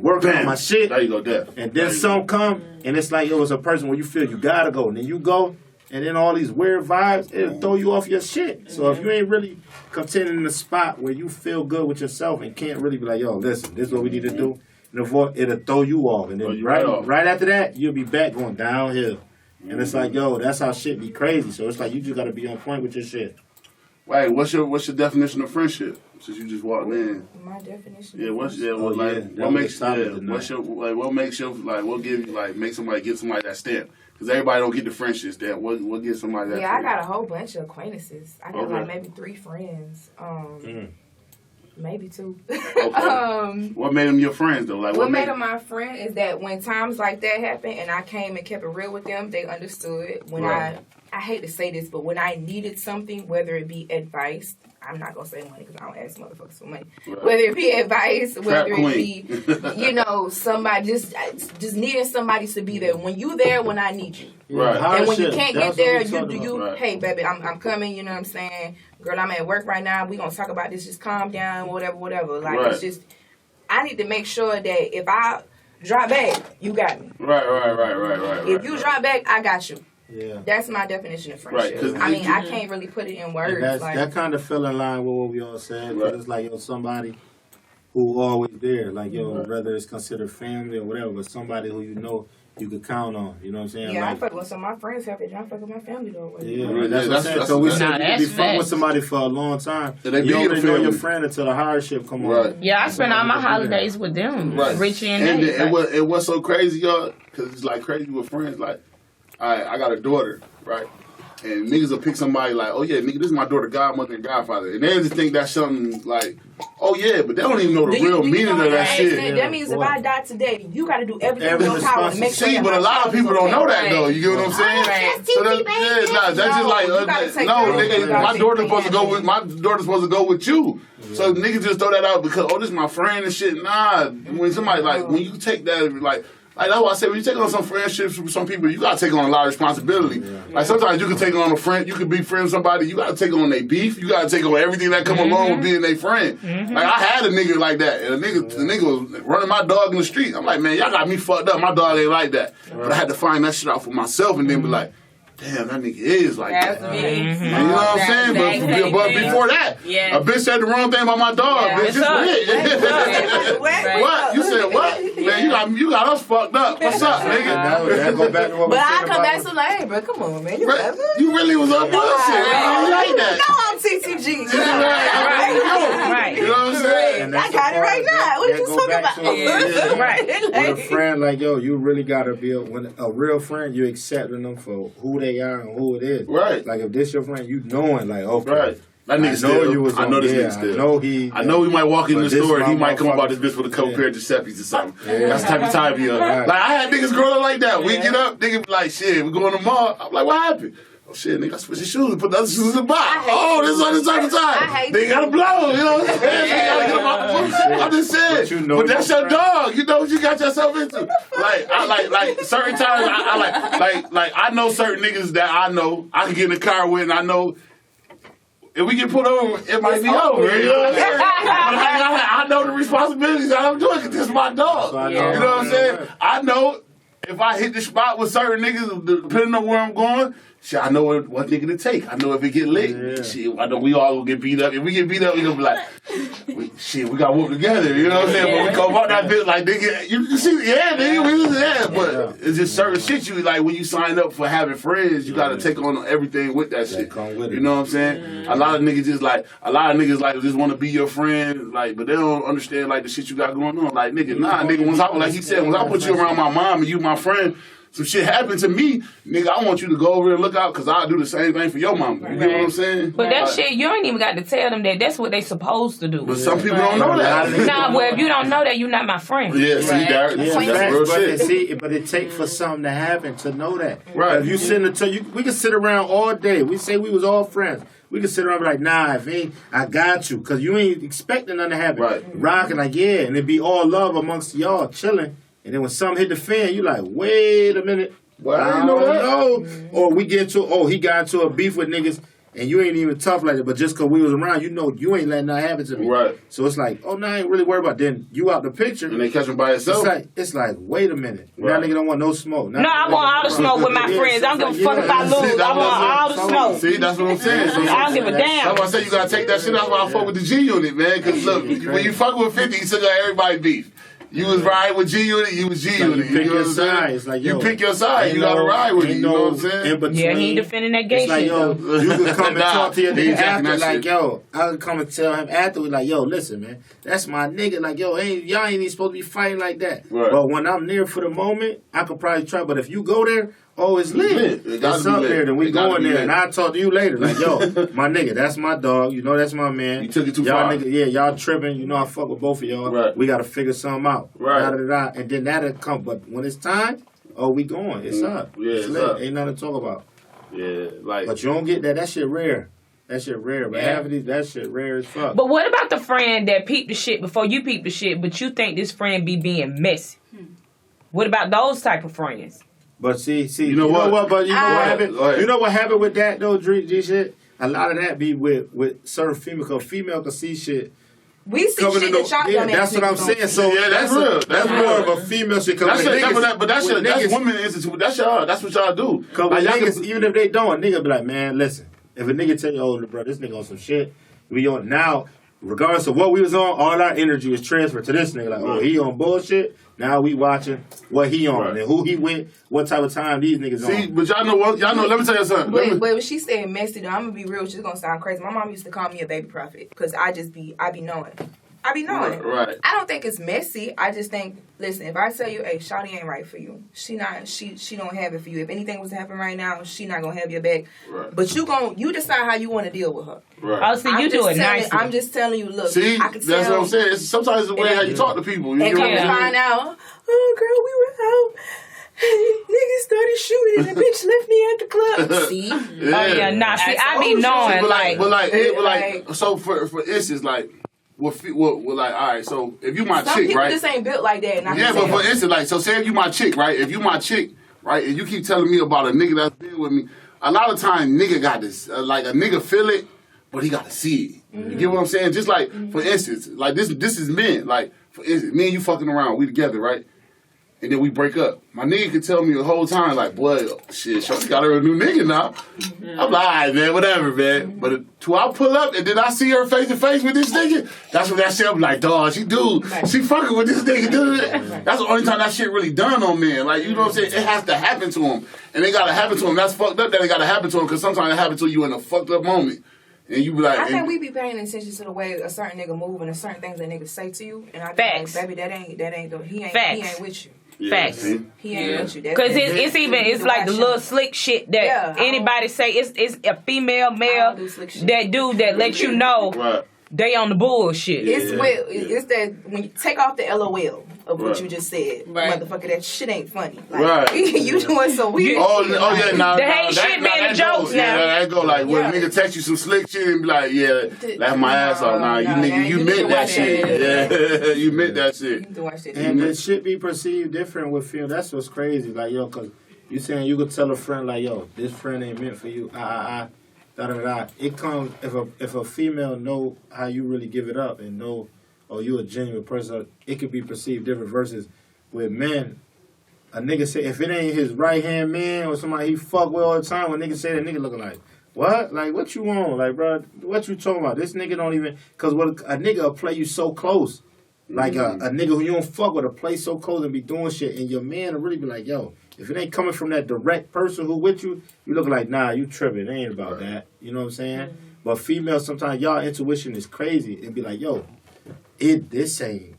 working on my shit.
There you go, Def.
And then some come, and it's like, yo, it's a person where you feel you gotta go. And then you go, and then all these weird vibes, it'll throw you off your shit. So if you ain't really content in the spot where you feel good with yourself and can't really be like, yo, listen, this is what we need to do, and it'll throw you off. And then right after that, you'll be back going downhill. And it's like, yo, that's how shit be crazy. So it's like you just gotta be on point with your shit.
Right, what's your definition of friendship? Since you just walked in.
My definition.
Yeah, what makes somebody get somebody that stamp? Because everybody don't get the friendships that. What gives somebody that?
Yeah, I got a whole bunch of acquaintances. I got like maybe 3 friends. Maybe 2.
Okay. What made them your friends though? Like
what made them my friend is that when times like that happened and I came and kept it real with them, they understood. When I hate to say this, but when I needed something, whether it be advice, I'm not gonna say money because I don't ask motherfuckers for money. Right. Whether it be advice, whether it be, somebody just needing somebody to be there when you there when I need you.
Right.
And when you can't get there, hey baby, I'm coming. You know what I'm saying? Girl, I'm at work right now. We gonna talk about this. Just calm down, whatever. Like it's just, I need to make sure that if I drop back, you got me.
Right.
If you drop back, I got you.
Yeah.
That's my definition of friendship.
Right,
I mean, I can't really put it in words.
That kind of fell in line with what we all said.
Right.
It's like, somebody who always there. Like, whether it's considered family or whatever, but somebody who you could count on. You know what I'm saying?
Yeah,
like,
I fuck with some of my friends have it. I fuck with my family though.
Yeah, that's what I'm saying. So we said you could be fucking with somebody for a long time.
And they be
you
your
don't know your
family.
friend until the hardship come
Right.
on.
Yeah, I spent all my holidays with them.
Right.
Richie and
And
Nate.
it was so crazy, y'all, because it's like crazy with friends. Like, I got a daughter, right? And niggas will pick somebody like, oh yeah, nigga, this is my daughter, godmother and godfather. And they just think that's something like, oh yeah, but they don't even know the real meaning of that shit.
That means if I die today, you got to do everything in your power to make sure.
See, but a lot of people don't know that though. You get what I'm saying?
Right.
So that's just like nigga. My daughter's supposed to go with you. So niggas just throw that out because this is my friend and shit. Nah, when somebody when you take that like that's why I say when you take on some friendships with some people, you gotta take on a lot of responsibility. Yeah. Like sometimes you can take on a friend, you can be friends with somebody, you gotta take on their beef, you gotta take on everything that come along with being their friend. Like I had a nigga like that, and the nigga was running my dog in the street. I'm like, man, y'all got me fucked up. My dog ain't like that. But I had to find that shit out for myself and then be like, damn, that nigga is like that. You know what I'm saying? But before that, a bitch said the wrong thing about my dog. Bitch, just what? You said what? Man, you got us fucked up. What's up, nigga?
That go back to what we said
I come back to like, bro, come on, man.
You really was on bullshit. You like that?
No, I'm TTG.
Right.
You know what I'm saying?
I got it right now. What you talking about?
Right.
With a friend, like, you really gotta be when a real friend, you accepting them for who they are and who it is.
Right.
Like if this your friend, you knowing like, okay.
Right. That nigga still. I know this nigga still. I know he might walk in the store and he might come about this bitch with a couple pair of Giuseppe's or something. Yeah. That's the type of time he on. Like I had niggas growing up like that. We get up, nigga be like, shit, we going to the mall. I'm like, what happened? Oh shit, nigga, I switched your shoes and put the other shoes in the box. This is on this type of time. They gotta blow, you know what I'm saying? I'm just saying. But that's your dog. You know what you got yourself into. Like certain times I know certain niggas that I know I can get in the car with and I know if we get put over, it might be over. You know what I'm saying? But I know the responsibilities that I'm doing because this is my dog. You know what I'm saying? I know if I hit the spot with certain niggas, depending on where I'm going, shit, I know what nigga to take. I know if it get lit, shit, I know we all gonna get beat up. If we get beat up, we gonna be like, we got whooped together. You know what I'm saying? But we go about that bitch like, nigga, you see, nigga, but it's just certain shit you like when you sign up for having friends, you gotta take on everything with that shit. You know what I'm saying? A lot of niggas just want to be your friend, like, but they don't understand like the shit you got going on. Like, nigga, once I put you around my mom and you my friend, some shit happened to me, nigga, I want you to go over and look out because I'll do the same thing for your mama. You know what I'm saying?
But that shit, you ain't even got to tell them that that's what they supposed to do.
But some people don't know that.
Nah, well, if you don't know that, you're not my friend.
Yeah, see, that's real shit.
But it takes for something to happen to know that.
Right.
If you we can sit around all day. We say we was all friends. We can sit around and be like, nah, if ain't, I got you. Because you ain't expecting nothing to happen.
Right.
Rocking like, yeah. And it be all love amongst y'all, chilling. And then when something hit the fan, you like, wait a minute.
Well, I didn't know that.
Or we get to, he got into a beef with niggas, and you ain't even tough like that, but just because we was around, you know you ain't letting that happen to me.
Right.
So it's like, I ain't really worried about that. Then you out the picture.
And they catch him by itself.
It's like, wait a minute.
Right.
Now nigga don't want no smoke.
No, I want all the smoke with my friends. I don't give a fuck if I lose. I want all the smoke.
See, that's what I'm saying. So,
I don't give a damn.
That's why I say you gotta take that shit. That's why I fuck with the G Unit, man. Because look, when you fuck with 50, you still got everybody beef. You was riding with G Unit, you was G Unit.
You pick your side. It's like,
you pick your side. You gotta ride with it. You know what I'm saying?
Yeah, he ain't defending that gay shit.
You can come and talk to your nigga after, like, I can come and tell him afterwards, like, listen, man, that's my nigga. Like, y'all ain't even supposed to be fighting like that.
Right.
But when I'm there for the moment, I could probably try. But if you go there, it's lit. It's up there, then we going there, and I'll talk to you later. Like, my nigga, that's my dog. You know, that's my man.
You took it too far.
Nigga, y'all tripping. You know, I fuck with both of y'all.
Right.
We got to figure something out.
Right.
Da-da-da-da. And then that'll come. But when it's time, we going. It's up.
Yeah, it's
lit.
up.
Ain't nothing to talk about.
Yeah, like.
But you don't get that. That shit rare. But half of these, that shit rare as fuck.
But what about the friend that peeped the shit before you peeped the shit, but you think this friend be being messy? What about those type of friends?
But see,
you know what?
But you know what happened? You know what happened with that though, G shit? A lot of that be with certain female, because female can see shit
We see
coming
shit
to
that y'all
yeah,
dumb
that's
ass
what I'm
niggas
saying.
don't
So
Yeah, that's real.
That's more of a female shit.
That's
Niggas,
women institute. That's y'all. That's what y'all do.
Cause
Like, y'all
niggas,
can-
even if they don't, a nigga be like, man, listen. If a nigga tell you, oh, bro, this nigga on some shit, we on now. Regardless of what we was on, all our energy is transferred to this nigga. Like, oh, he on bullshit. Now we watching what he on and who he with, what type of time these niggas on.
See, but y'all know what? Y'all know. Let me tell you something.
But when she said messy, though, I'm gonna be real. She's gonna sound crazy. My mom used to call me a baby prophet because I be knowing. I be knowing.
Right.
I don't think it's messy. I just think, listen, if I tell you, hey, shawty ain't right for you, she don't have it for you. If anything was to happen right now, she not gonna have your back.
Right.
But you decide how you want to deal with her.
Right.
Oh, see, you do it nicely.
I'm just telling you, look.
See,
I can
that's
tell,
what I'm saying. It's sometimes the way how you talk to people. You
And
know
come
what
to
I'm
find
saying?
out, oh girl, we were out. Niggas started shooting and the bitch left me at the club. See?
Yeah.
Oh yeah, nah. See, I be
See,
knowing
but
like,
like, so for instance, like, what like, all right, so if you my
Some
chick,
people
right?
just ain't built like that. And I
Yeah,
can
but
tell.
for instance, like, so say if you my chick, right? If you my chick, right, and you keep telling me about a nigga that's been with me, a lot of times nigga got this, like a nigga feel it, but he got to see it. You get what I'm saying? Just like, for instance, like this is men. Like, for instance, me and you fucking around, we together, right? And then we break up. My nigga can tell me the whole time, like, boy, shit, Shorty got her a new nigga now. I'm like, all right, man, whatever, man. But till I pull up and then I see her face to face with this nigga, that's when that shit, I'm like, dog, she fucking with this nigga, dude. That's the only time that shit really done on men. Like, you know what I'm saying? It has to happen to him. And it got to happen to him. That's fucked up that it got to happen to him because sometimes it happens to you in a fucked up moment. And you be like,
I think we be paying attention to the way a certain nigga move and a certain things that niggas say to you. And I think,
Facts.
like, baby, that ain't he ain't with you.
facts.
see?
He ain't with you.
Cause it's like the little slick shit that anybody say. It's a female, male that let you know
Right.
they on the bullshit.
It's that when you take off the LOL of what you just said, motherfucker, that shit ain't funny. Like, you doing so weird.
Oh yeah, nah.
The hate shit being a joke now.
That go like when a nigga text you some slick shit and be like, yeah, laugh my ass off. Nah, you nigga, you meant that shit. Yeah, you meant that shit.
And it should be perceived different with film. That's what's crazy. Like, yo, because you saying you could tell a friend, like, yo, this friend ain't meant for you. Da da da. It comes if a female know how you really give it up and know, oh, you a genuine person, it could be perceived different versus with men. A nigga say, if it ain't his right hand man or somebody he fuck with all the time, when nigga say that, nigga looking like, what? Like, what you want? Like, bro, what you talking about? This nigga don't even, because what a nigga will play you so close. Like a nigga who you don't fuck with will play so close and be doing shit, and your man will really be like, yo, if it ain't coming from that direct person who with you, you look like, nah, you tripping. It ain't about that. You know what I'm saying? But females, sometimes y'all intuition is crazy and be like, yo, this ain't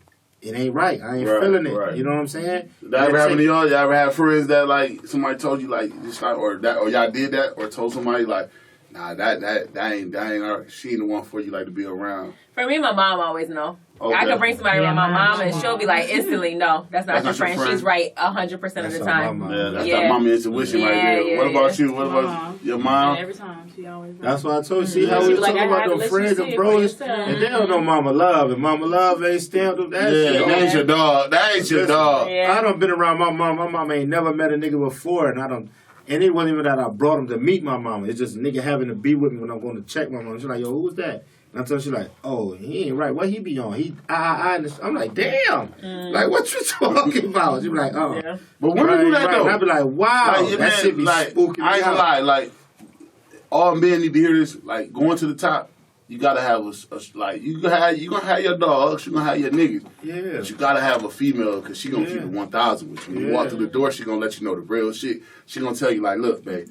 right. I ain't feeling it. Right. You know what I'm saying?
That ever happen to y'all? Y'all ever have friends that like somebody told you like just like or y'all did that or told somebody like, nah, that ain't her. She ain't the one for you like to be around.
For me, my mom always know.
Okay.
I could bring somebody around my mom and she'll be like instantly, no, that's not your friend. She's right 100% of the time.
Yeah, that's that mama intuition right there. What about you? What about your mom?
Every time she always.
That's why I told you. See how we talking about them friends and bros, and they don't know Mama Love, and Mama Love ain't stamped up that shit.
Yeah, that ain't your dog. That ain't your dog.
I done been around my mom. My mom ain't never met a nigga before, and it wasn't even that I brought him to meet my mama. It's just a nigga having to be with me when I'm going to check my mom. She's like, yo, who's that? And I told her, she's like, oh, he ain't right. What he be on? I'm like, damn. Like, what you talking about? She be like, oh.
Yeah. But women do that, though.
And I be like, wow.
Like,
that shit be
like,
spooky.
I ain't gonna lie. Like, all men need to hear this. Like, going to the top, you gotta have you gonna have your dogs, you gonna have your niggas.
Yeah.
But you gotta have a female, because she gonna keep it 1,000 with you. When you walk through the door, she gonna let you know the real shit. She gonna tell you, like, look, babe,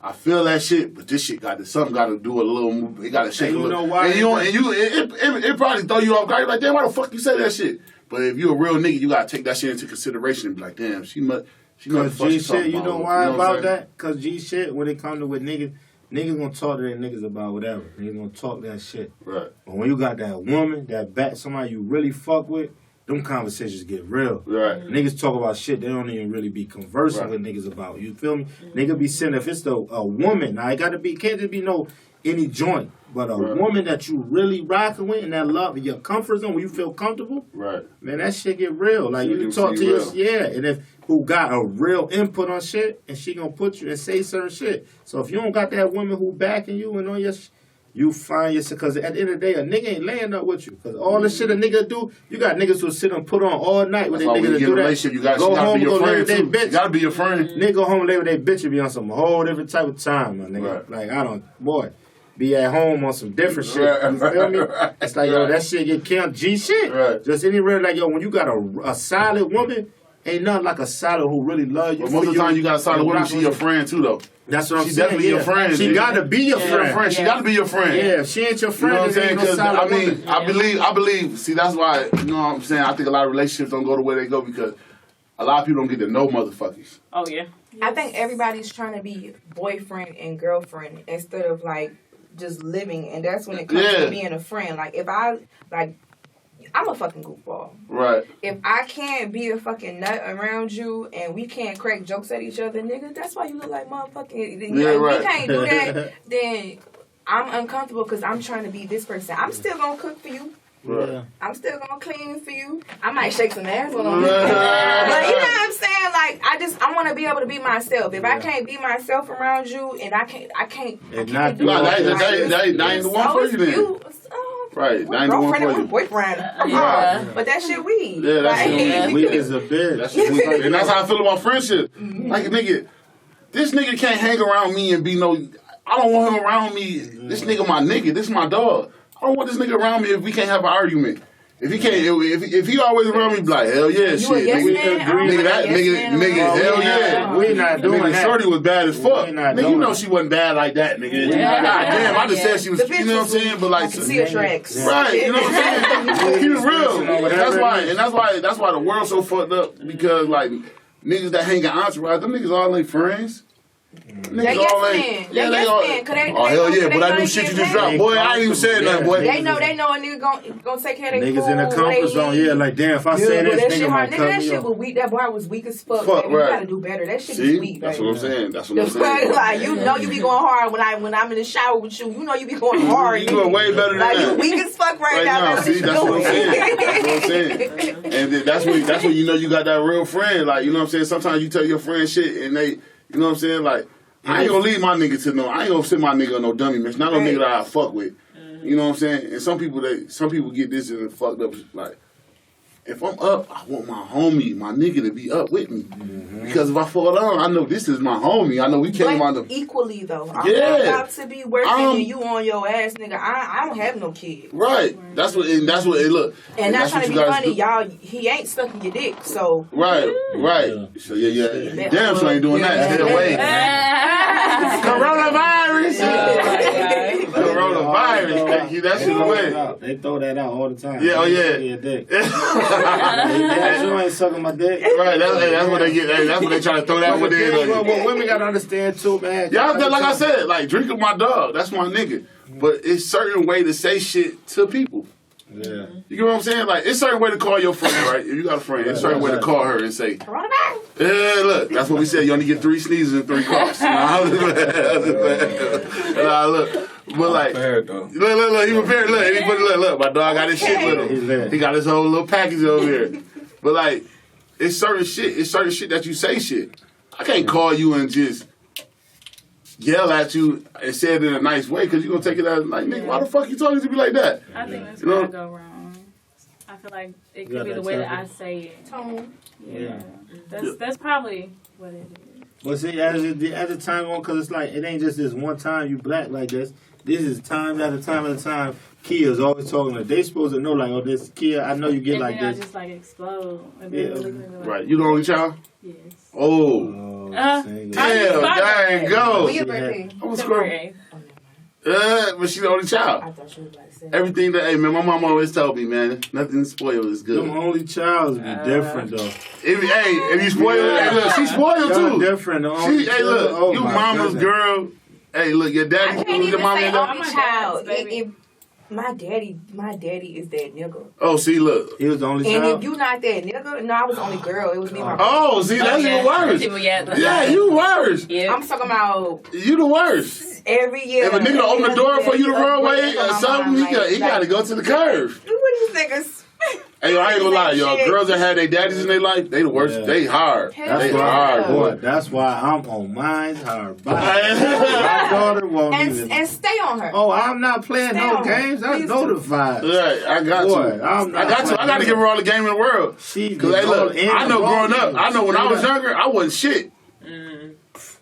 I feel that shit, but this shit something got to do a little move. It got to shake a little. Know why? It probably throw you off guard. You're like, damn, why the fuck you say that shit? But if you're a real nigga, you got to take that shit into consideration and be like, damn, she must.
Because G shit, you know why about that? Because G shit, when it comes to with niggas gonna talk to their niggas about whatever. Niggas gonna talk that shit.
Right.
But when you got that woman, that bat, somebody you really fuck with, them conversations get real.
Right.
Niggas talk about shit they don't even really be conversing with niggas about. You feel me? Nigga be saying if it's a woman, now it can't just be any joint, but a woman that you really rocking with and that love in your comfort zone where you feel comfortable.
Right.
Man, that shit get real. Like you talk to your and if who got a real input on shit and she gonna put you and say certain shit. So if you don't got that woman who backing you and on your you find yourself, because at the end of the day, a nigga ain't laying up with you. Because all the shit a nigga do, you got niggas who sit and put on all night with their niggas to do that.
You gotta be your friend too. You gotta be your friend.
Nigga go home and lay with their bitch and be on some whole different type of time, my nigga.
Right.
Like, be at home on some different shit. You feel me? It's like, yo, that shit get killed. G shit.
Right.
Just any real, like, yo, when you got a solid woman, ain't nothing like a solid who really love you.
But most of the time, you got a solid woman, she your friend too, though.
That's what I'm saying.
She definitely your friend.
She gotta be your friend.
She gotta be your friend.
Yeah, if she ain't your friend,
you know what I'm saying?
Because
I believe. See, that's why. You know what I'm saying? I think a lot of relationships don't go the way they go because a lot of people don't get to know motherfuckers.
Oh yeah.
I think everybody's trying to be boyfriend and girlfriend instead of like just living, and that's when it comes to being a friend. Like if I'm a fucking goofball.
Right.
If I can't be a fucking nut around you and we can't crack jokes at each other, nigga, that's why you look like motherfucking.
Yeah, right.
We can't do that. Then I'm uncomfortable because I'm trying to be this person. I'm still gonna cook for you.
Right.
I'm still gonna clean for you. I might shake some ass on you. But you know what I'm saying? Like I want to be able to be myself. If I can't be myself around you, and I can't do
that ain't the one for you then. Right, that ain't the one for you.
Boyfriend. But that shit weed.
Yeah, that shit
weed is a bitch.
And that's how I feel about friendship. Like nigga, this nigga can't hang around me and be no. I don't want him around me. This nigga my nigga. This my dog. I don't want this nigga around me if we can't have an argument. If he can't, if he always around me, be like, hell yeah, shit, nigga, hell yeah.
We not doing
nigga,
that.
Shorty was bad as fuck. Nigga, you know she wasn't bad like that, nigga. God damn, I just said she was, you know what I'm saying? But like,
see her tracks.
Right, you know what I'm saying? Keep it real. That's why the world's so fucked up because like niggas that hang out entourage, them niggas all ain't friends. Niggas all ain't. Yeah, they all. Oh hell yeah! But I knew shit you just dropped, boy. I ain't even said nothing, boy.
They know a nigga gonna take care of their
niggas in the comfort zone. Yeah, like damn, if I say this, nigga might cut me off.
That shit was weak. That bar was weak as fuck. Fuck, right. You gotta do better. That shit is weak.
That's what I'm saying. That's what I'm saying.
Like you know you be going hard when I'm in the shower with you. You know you be going hard.
You going way better than that.
Like you weak as fuck right now.
See, that's what I'm saying. That's what I'm saying. And that's when you know you got that real friend. Like you know what I'm saying. Sometimes you tell your friend shit and they, you know what I'm saying, like. I ain't gonna leave my nigga to I ain't gonna send my nigga on no dummy mess. Not no nigga that I fuck with. You know what I'm saying? And some people get this and fucked up. Like, if I'm up, I want my homie, my nigga to be up with me. Because if I fall down, I know this is my homie. I know we came on the
equally though. I'm not about to be working and you on your ass, nigga. I don't have no kid.
Right. That's what it look.
And not trying to be funny, y'all. He ain't sucking your dick, so.
Right. So yeah. Damn, so ain't doing that. Stay away. Coronavirus. Coronavirus. That shit away.
They throw that out all the time.
Yeah. Oh yeah.
You ain't sucking my dick.
Right. That's what they get. That's what they try to throw that one in.
What women gotta understand too, man.
Y'all, like I said, like drinking my dog. That's my nigga. But it's certain way to say shit to people.
Yeah.
You know what I'm saying? Like, it's a certain way to call your friend, right? If you got a friend, it's a certain way to call her and say, yeah, look, that's what we said. You only get 3 sneezes and 3 coughs. Look. But like, look, he prepared. Look, my dog got his shit with him. He got his whole little package over here. But like, it's certain shit that you say shit. I can't call you and just yell at you and say it in a nice way because you're going to take it as like, nigga, why the fuck you talking to me like that?
I think that's where I go wrong. I feel like it could be the way that I say it. Tone. Yeah. That's probably what it is.
But see, as the time going, because it's like, it ain't just this one time you black like this. This is time after time after time. Kia's always talking like they supposed to know like, oh, this Kia, I know you get
and
like
then
this.
I just like explode.
Right. You the only child?
Yes.
Oh.
Damn,
dang, go.
What's your birthday?
I was screwed. But she the only child.
I thought she was like 7.
Everything that, hey man, my mom always told me, man, nothing spoiled is good.
Them only childs be different though.
If you spoil, hey, look, she spoiled too.
Different.
Hey, look, you mama's girl. Hey, look, your daddy.
I can't even
mama
say
and
only child. If my daddy is that nigga.
Oh, see, look.
He was the only
and
child?
if you not that nigga, no, I was the only girl. It was me and my
Oh, see, that's even worse. Yeah, you worse.
Yeah. I'm talking about.
You the worst.
Every year.
If a nigga open the door for you the wrong way or something, he got to go to the curve.
What these niggas?
Hey, I ain't gonna lie, y'all.
Shit.
Girls that had their daddies in their life, they the worst.
Yeah.
They hard.
Hell
They
yeah.
hard, boy.
That's why I'm on mine's hard. My daughter won't even.
And stay on her.
Oh, I'm not playing
Stay
no
on.
games. I
Please
know
do.
the vibes.
Right, I got
Boy,
to.
I'm not
I got to. I
playing
got to give her all the game in the world.
She's
Cause hey, look, I know growing up. I know when I was younger, I wasn't shit.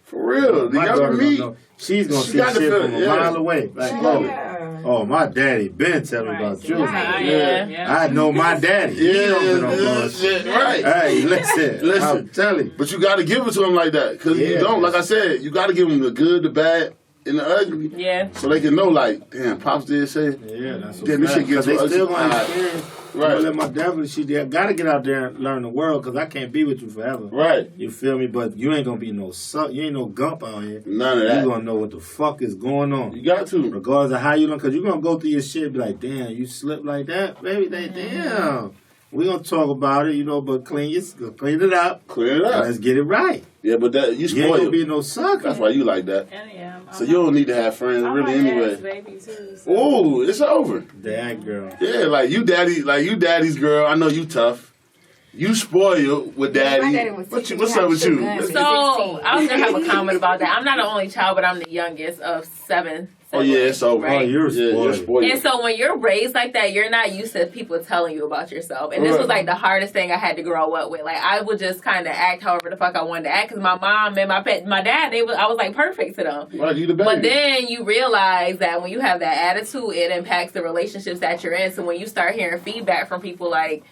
For real, the
My
younger
daughter
me.
don't know. She's gonna
She
see
got
shit
to
from
feel-
a
yeah.
mile away. Like,
Yeah.
oh, my daddy been telling
Right.
about you.
Right.
Yeah.
I know my daddy. He don't been on
Yeah,
bullshit.
right.
Hey, listen.
Listen.
I'm telling you.
But you got to give it to them like that, cause you
Yeah.
don't. Like I said, you got to give them the good, the bad, and the ugly,
Yeah.
so they can know. Like, damn, pops did say,
Yeah, that's
Damn, this shit gets
they
to us.
still gonna
Right.
experience.
Right.
Let my devil. She gotta get out there and learn the world because I can't be with you forever.
right,
You feel me? But you ain't gonna be no suck. You ain't no gump out here.
none of
You
that.
gonna know what the fuck is going on.
You got to.
Regardless of how you learn, because you're going to go through your shit and be like, damn, you slipped like that? Baby, damn. We going to talk about it, but clean it up.
Clear it up.
Let's get it right.
Yeah, but that you
You ain't going to
spoiled.
be no sucker.
That's why you like that.
And yeah,
So you don't need to have friends
I'm
really
my dad's
anyway.
baby too. So.
Ooh, it's over.
That girl.
Yeah, like you daddy's girl. I know you tough. You spoiled with
Yeah, my
daddy.
daddy was teaching me
What's
how
up
to
with
shoot
you?
guns.
So I was gonna have a comment about that. I'm not an only child, but I'm the youngest of 7.
Oh yeah, it's over.
Oh,
Right.
you're
Yeah, you're
spoiled.
spoiled.
And so when you're raised like that, you're not used to people telling you about yourself. And this was like the hardest thing I had to grow up with. Like I would just kind of act however the fuck I wanted to act because my mom and my dad, I was like perfect to them.
Right, you the baby.
But then you realize that when you have that attitude, it impacts the relationships that you're in. So when you start hearing feedback from people like,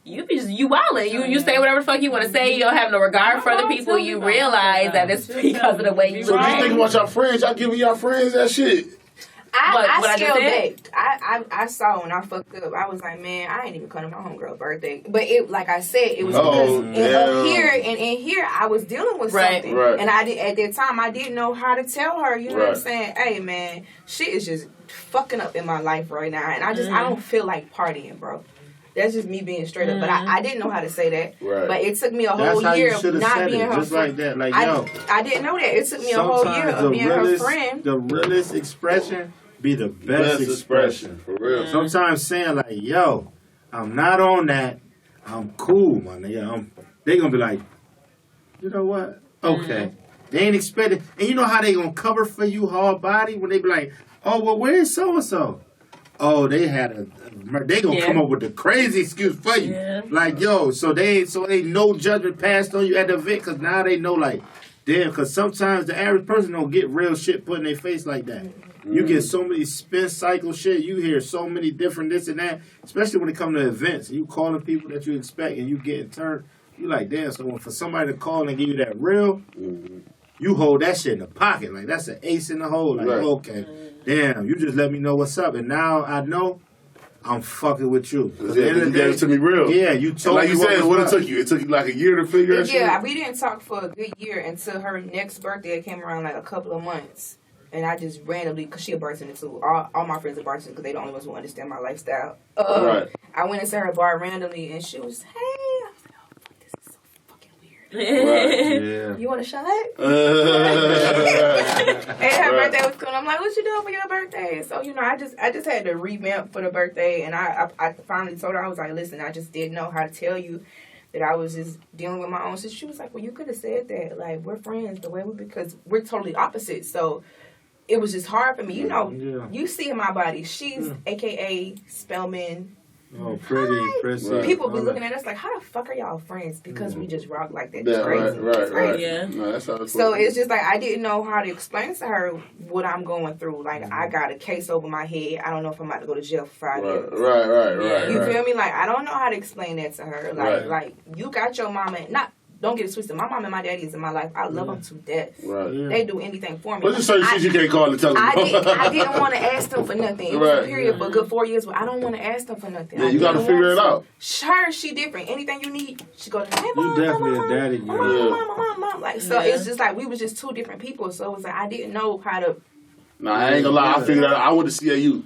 you wildin'. You say whatever the fuck you want to say. You don't have no regard for other people. You realize that it's because of the way you
So just
act.
think about your friends. Y'all giving y'all friends that shit.
What
I
I just
scaled
said?
back. I saw when I fucked up. I was like, man, I ain't even come to my homegirl's birthday. But it, like I said, it was because in here I was dealing with
Right.
something,
Right.
and I did at that time I didn't know how to tell her. You know what I'm
Right.
saying? Hey, man, shit is just fucking up in my life right now, and I don't feel like partying, bro. That's just me being straight up. But I didn't know how to say that.
Right.
But it took me a
That's
whole
how you
year of
should have
not
said
being
it.
her
Just
friend.
like that. Like, yo.
I didn't know that. It took me a whole year of being her friend.
The realest expression be the best expression.
For real.
Sometimes saying like, yo, I'm not on that. I'm cool, my nigga. They gonna be like, you know what? Okay. They ain't expecting. And you know how they gonna cover for you hard body when they be like, oh, well, where's so-and-so? Oh, they gonna come up with the crazy excuse for you.
Yeah.
Like, yo, so they no judgment passed on you at the event because now they know like, damn, because sometimes the average person don't get real shit put in their face like that. You get so many spin cycle shit. You hear so many different this and that, especially when it comes to events. You calling people that you expect and you getting turned. You like, damn, so for somebody to call and give you that real, you hold that shit in the pocket. Like, that's an ace in the hole. Like,
Right.
okay, damn, you just let me know what's up. And now I know I'm fucking with you.
Yeah, you gave it to me real.
Yeah, you told
Like
me
you said, what it
was
took you? It took you like a year to figure that shit
Yeah,
out?
we didn't talk for a good year until her next birthday. It came around like a couple of months. And I just randomly, because she a bartender too. All my friends are bartenders because they the only ones who understand my lifestyle.
Right.
I went into her bar randomly and she was, hey. I was like, oh, fuck, this is so fucking weird.
Right.
Yeah.
You want a shot?
Right.
And her birthday was cool. I'm like, what you doing for your birthday? So, I just had to revamp for the birthday. And I finally told her, I was like, listen, I just didn't know how to tell you that I was just dealing with my own. So she was like, well, you could have said that. Like, we're friends the way because we're totally opposite. So it was just hard for me. You see in my body, she's AKA Spellman.
Oh, pretty.
Right.
People be looking at us like, how the fuck are y'all friends? Because we just rock like that. It's
Yeah,
crazy.
right.
It's crazy.
Yeah.
No, that's how it's
So
working.
it's just like I didn't know how to explain to her what I'm going through. Like I got a case over my head. I don't know if I'm about to go to jail for 5 years.
Right.
You feel me? Like I don't know how to explain that to her. Like you got your mama. Don't get it twisted. My mom and my daddy is in my life. I love them to death.
Right.
Yeah.
They do anything for me.
But there's certain shit you can't call and tell them.
I didn't want to ask them for nothing. It was
Right.
a period for a good 4 years, but I don't want to ask them for nothing.
Yeah, you got to figure it out.
Her, she different. Anything you need, she go to, hey,
You
mom,
definitely
mom,
a daddy
mom,
girl.
mom. Like, so it's just like we was just two different people. So it was like I didn't know how to.
Nah, I ain't gonna lie. I figured out. I went to CAU.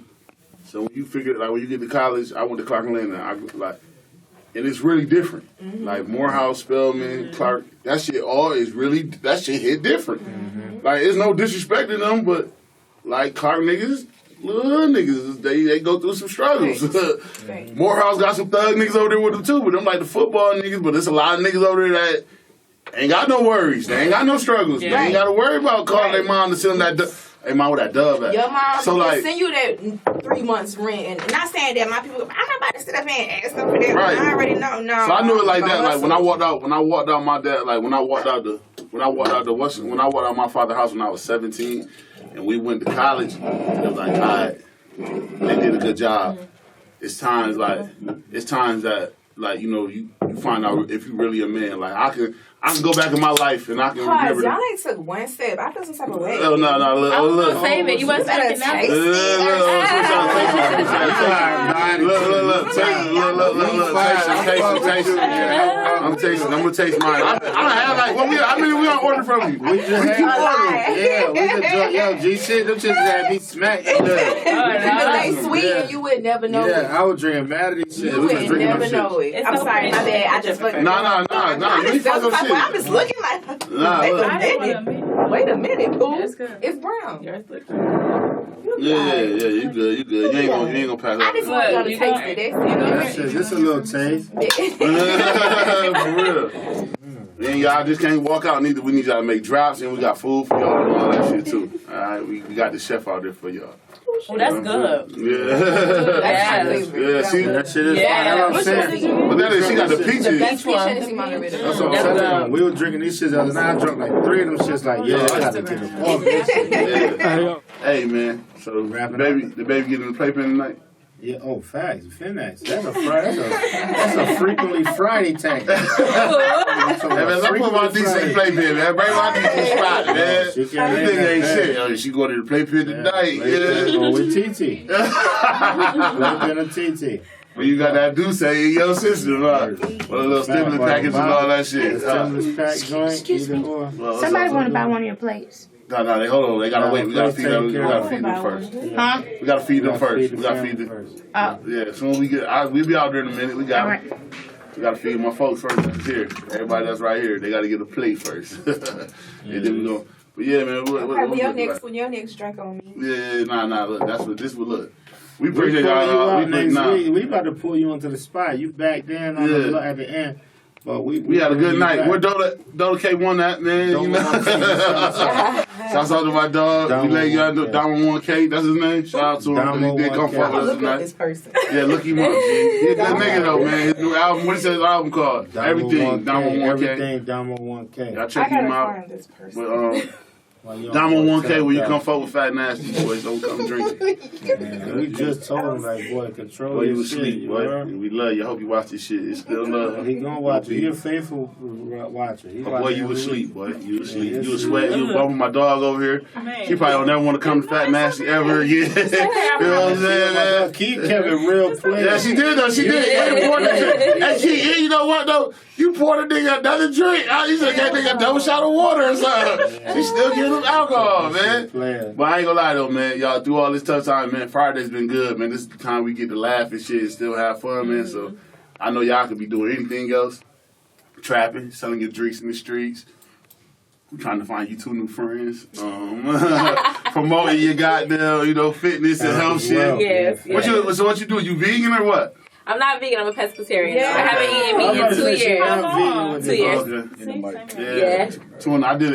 So when you figure, like when you get to college, I went to Clark and Landon. And it's really different. Like Morehouse, Spelman, Clark, that shit hit different. Like, it's no disrespect to them, but like Clark niggas, little niggas, they go through some struggles. Morehouse got some thug niggas over there with them too, but them like the football niggas, but there's a lot of niggas over there that ain't got no worries. They ain't got no struggles. They ain't got to worry about calling their mom to send them that hey, mom, where that dub at?
Your mom
so, like,
send you that 3 months rent. And not saying that my people, I'm not about to sit up here and ask them for that.
Right.
I already know. No.
So I knew it like that. Like when I walked out my dad, like when I walked out my father's house when I was 17, and we went to college, it was like, all right, they did a good job. It's times that like you find out if you really a man. Like I can go back in my life and I can remember.
Y'all ain't took one step. I feel some type of way.
No, look.
Save it. You want to take it now?
I'm gonna taste mine. I don't have like how many we gonna order from you?
We just had, we just yo, G shit, them shit had me smacked.
They sweet and you would never know it.
Yeah, I was drinking mad at these shit.
You would never know it. I'm sorry, my bad. I just fucking.
Nah. You ain't fucking shit.
I'm just looking like. Wait a minute, boo. It's brown.
Yeah, you good. You ain't gonna pass
I
out.
just want y'all to taste it.
This a little taste.
For real. And y'all just can't walk out neither. We need y'all to make drops, and we got food for y'all and all that shit too. All right, we got the chef out there for y'all.
Oh, that's good.
Yeah. See,
that shit is
Yeah.
fine. That's what I'm saying.
But that is, she got the peaches.
That's one.
That's what I'm saying. We were drinking these shits the other night. I drunk like 3 of them shits. Like, yeah, I got to get a fuck this shit.
Yeah. Hey man, so the baby getting the playpen tonight.
Yeah, facts. Finmax. That's a frequently Friday tactic.
Hey man, let's put my decent playpen, man. Bring my decent spot, man. This nigga ain't shit. Oh, she going to the playpen tonight.
Go with TT. Playpen and TT.
Well, you got that Douce in your system, huh? With a little stimulus package and all that shit.
Stimulus pack joint, either or.
Somebody want to buy one of your plates.
No, hold on. They gotta wait. We gotta feed them. We gotta feed them first.
Huh?
We gotta feed them first. We gotta feed them first. Yeah, soon we get. We'll be out there in a minute. We got.
Right.
We gotta feed my folks first. That's here. Everybody that's right here. They gotta get a plate first. And then we go. But yeah, man.
When your next drink on me.
Yeah, nah. Look, that's what this would look. We appreciate y'all.
We about to pull you onto the spot. You back then on at the end. But we
had a good night. Where Doda K won that, man. You know? Shouts out to my dog. We let y'all know Damo 1K. That's his name. Shout out to him. He did come fuck with us tonight.
This person.
Yeah, look him up. He's a good nigga though, man. His new album. What's his album called? Everything. Damo 1K.
Everything. Damo 1K.
Y'all check him out. Damo 1K, when you come fuck with Fat Nasty boys, don't come drinking.
Man, we just told him, like, boy, control
Boy,
your
you was
shit,
asleep, boy. We love you. I hope you watch this shit. It's still love.
He gonna watch it. He a faithful watcher.
Boy, you was asleep, boy. You was asleep. You was sweating. You was bumping my dog over here. She probably don't never want to come to Fat Nasty ever again. You know what I'm saying?
Keep Kevin real player.
Yeah, she did though. She did. And you know what though? You poured a nigga another drink. You said that nigga a double shot of water or something. She still giving him alcohol, man. But I ain't gonna lie though, man. Y'all through all this tough time, man. Friday's been good, man. This is the time we get to laugh and shit and still have fun, man. So I know y'all could be doing anything else. Trapping, selling your drinks in the streets. I'm trying to find you 2 new friends. Promoting your goddamn, fitness and health shit.
Yes.
So what you do? You vegan or what?
I'm not vegan. I'm a pescatarian. Yeah. I haven't eaten meat in 2 years.
How
2 years.
Okay. Yeah. I did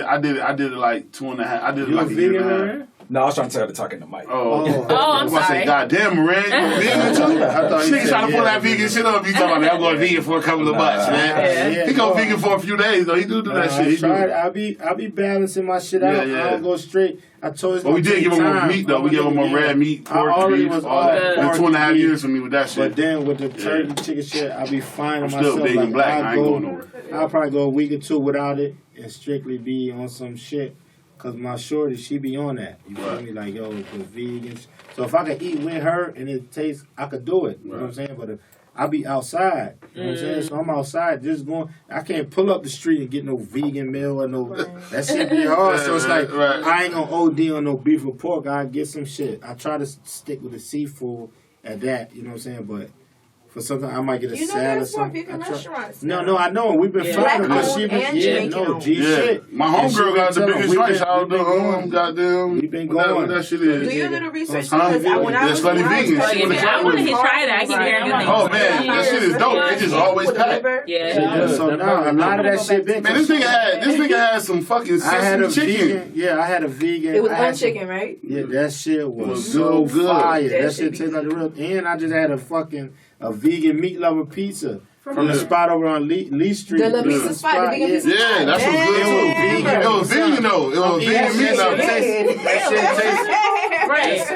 it like 2.5. I did it like a year and a half.
No, I was trying to tell her to talk in the mic.
I'm sorry.
Say, goddamn, Moran, you vegan too?
I thought
Niggas trying to pull that vegan shit up. You talking about, I'm going vegan for a couple of months, man. He go vegan for a few days, though. He do that shit.
I be balancing my shit out. I don't go straight. I told you.
But we did give him more meat, though. We gave him more red meat, pork, beef, all that. Been 2.5 years for me with that shit.
But then with the turkey chicken shit, I be fine on
I'm
myself.
still big and black. I ain't going nowhere.
I'll probably go a week or 2 without it and strictly be on some shit. Cause my shorty, she be on that. You feel me? Like, the vegan. So if I could eat with her and it tastes, I could do it. You know what I'm saying? But I be outside. You know what I'm saying? So I'm outside just going. I can't pull up the street and get no vegan meal or no. That shit be hard. So it's like, I ain't gonna OD on no beef or pork. I get some shit. I try to stick with the seafood at that. You know what I'm saying? But For something, I might get a
You know
salad or
there's more
something.
vegan restaurants.
No, I know. We've been finding
Black
but
owned
she been,
and
yeah,
Jamaican
no,
owned.
G shit.
My
And she
homegirl got the
been
biggest
telling-
joint. Shout out to
going.
goddamn.
We been
What
going.
that shit is.
Do your little research
Huh?
because when I
Yeah,
was
Slutty Vegan.
Like,
She would've
I
tried
want to
with it.
try that. I keep hearing good things.
Oh man, that shit is dope. It just always packed.
Yeah.
So now a lot of that shit been.
Man, this nigga had some fucking
I had a
sesame chicken.
vegan. Yeah, I had a vegan.
It was
I had some-
unchicken, right?
Yeah, that shit was
Was
so
so good.
fire.
That
That
shit
shit tastes like the real. And I just had a vegan meat lover pizza from the spot over on Lee Street.
The little pizza spot, the vegan pizza spot.
Yeah, that shit was good too. It was vegan though. It was vegan meat lover.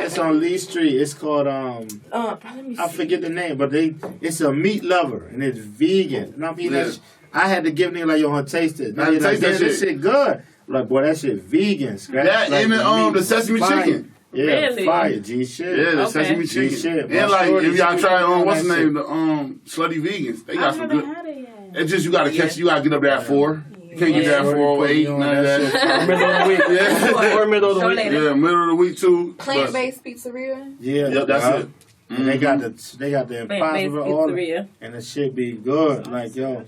It's on Lee Street. It's called I forget the name, but it's a meat lover and it's vegan. And I mean, I had to give nigga like, yo, taste it. Now you're like,
taste that
damn, this shit good. Like, boy, that shit vegan.
That
like,
and
meat
the sesame
fire.
chicken.
Yeah,
Really?
fire, G shit.
Yeah, the
Okay.
sesame
G
chicken.
shit.
And like,
shorty,
if y'all
she
try
was
what's the
that
name, the Slutty Vegans, they got
I
some
haven't
good.
had it yet.
It's just you gotta catch. You gotta get up there at 4. You can't get there at 4:08. None of that.
Middle of the week.
Yeah,
Or middle of the
Show
week.
later.
yeah, middle of the week too.
Plant-based pizzeria.
Yeah,
Yep, that's it.
And they got the
Plant-based
impossible order,
pizzeria.
and the shit be good. Like, yo,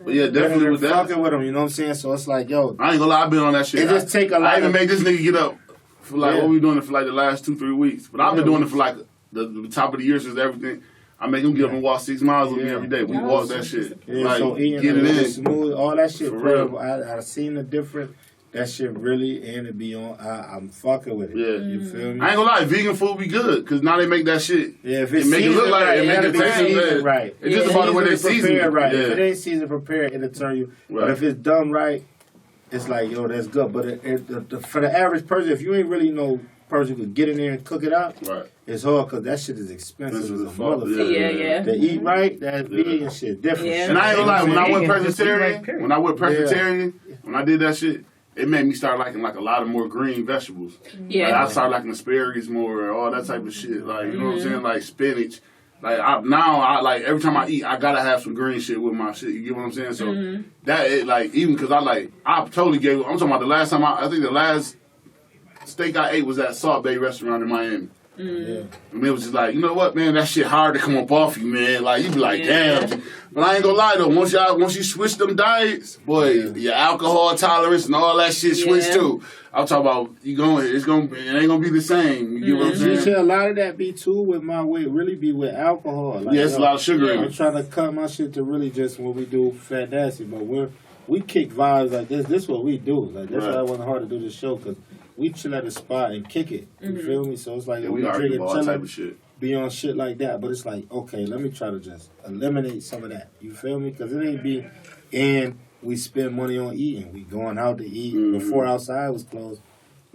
But yeah, definitely with that.
fucking with them. You know what I'm saying? So it's like, yo,
I ain't gonna lie, I've been on that shit.
it just take a
I
lot
even
of.
make this nigga get up for like
Yeah.
what we doing it for like the last 2-3 weeks. But I've been doing it for like the top of the year since everything. I make him get up and walk 6 miles with me every day. We walk that shit.
Yeah,
Like
so eating
get it in.
smooth, all that shit.
For
Bro,
real.
I seen the difference. That shit really and it be on. I'm fucking with it.
Yeah.
You feel me?
I ain't gonna lie, vegan food be good because now they make that shit.
Yeah, if
It
it's
make it look
seasoned
like
right,
it make
gotta
it
be
taste
seasoned
good.
right.
It's just about the way they
Seasoned
season it.
prepared right.
Yeah.
If it ain't seasoned prepared, it'll turn you. But
Right.
if it's done right, it's like, yo, that's good. But for the average person, if you ain't really no person who could get in there and cook it out,
Right.
it's hard because that shit is expensive as a
Expensive as fuck.
motherfucker.
Yeah.
To eat right, that vegan shit different.
Yeah.
And I ain't gonna lie, when I went
Vegan, just eat right,
pescatarian,
period.
when I did that shit, it made me start liking like a lot of more green vegetables.
Yeah.
Like, I started liking asparagus more, all that type of shit. Like, you know what I'm saying? Like spinach. Like I like every time I eat, I gotta have some green shit with my shit. You get what I'm saying? So that it, like even because I totally gave. I'm talking about the last time I think the last steak I ate was at Salt Bay restaurant in Miami.
Yeah.
And it was just like, you know what, man, that shit hard to come up off you, man. Like you be like, damn. But I ain't gonna lie though, once you switch them diets, boy, your alcohol tolerance and all that shit switch too. I'm talking about it ain't gonna be the same. You get what I'm saying?
See, a lot of that be too with my weight, really be with alcohol. Like,
Yeah, it's a lot of sugar in
I'm
it.
trying to cut my shit to really just when we do Fat Nasty, but we kick vibes like this. This is what we do. Like that's why I want hard to do this show because we chill at a spot and kick it. You feel me? So it's like
Yeah,
we
we argue
drinking,
about all type
chilling,
of shit.
be on shit like that. But it's like, okay, let me try to just eliminate some of that. You feel me? Because it ain't be, and we spend money on eating. We going out to eat. Before outside was closed,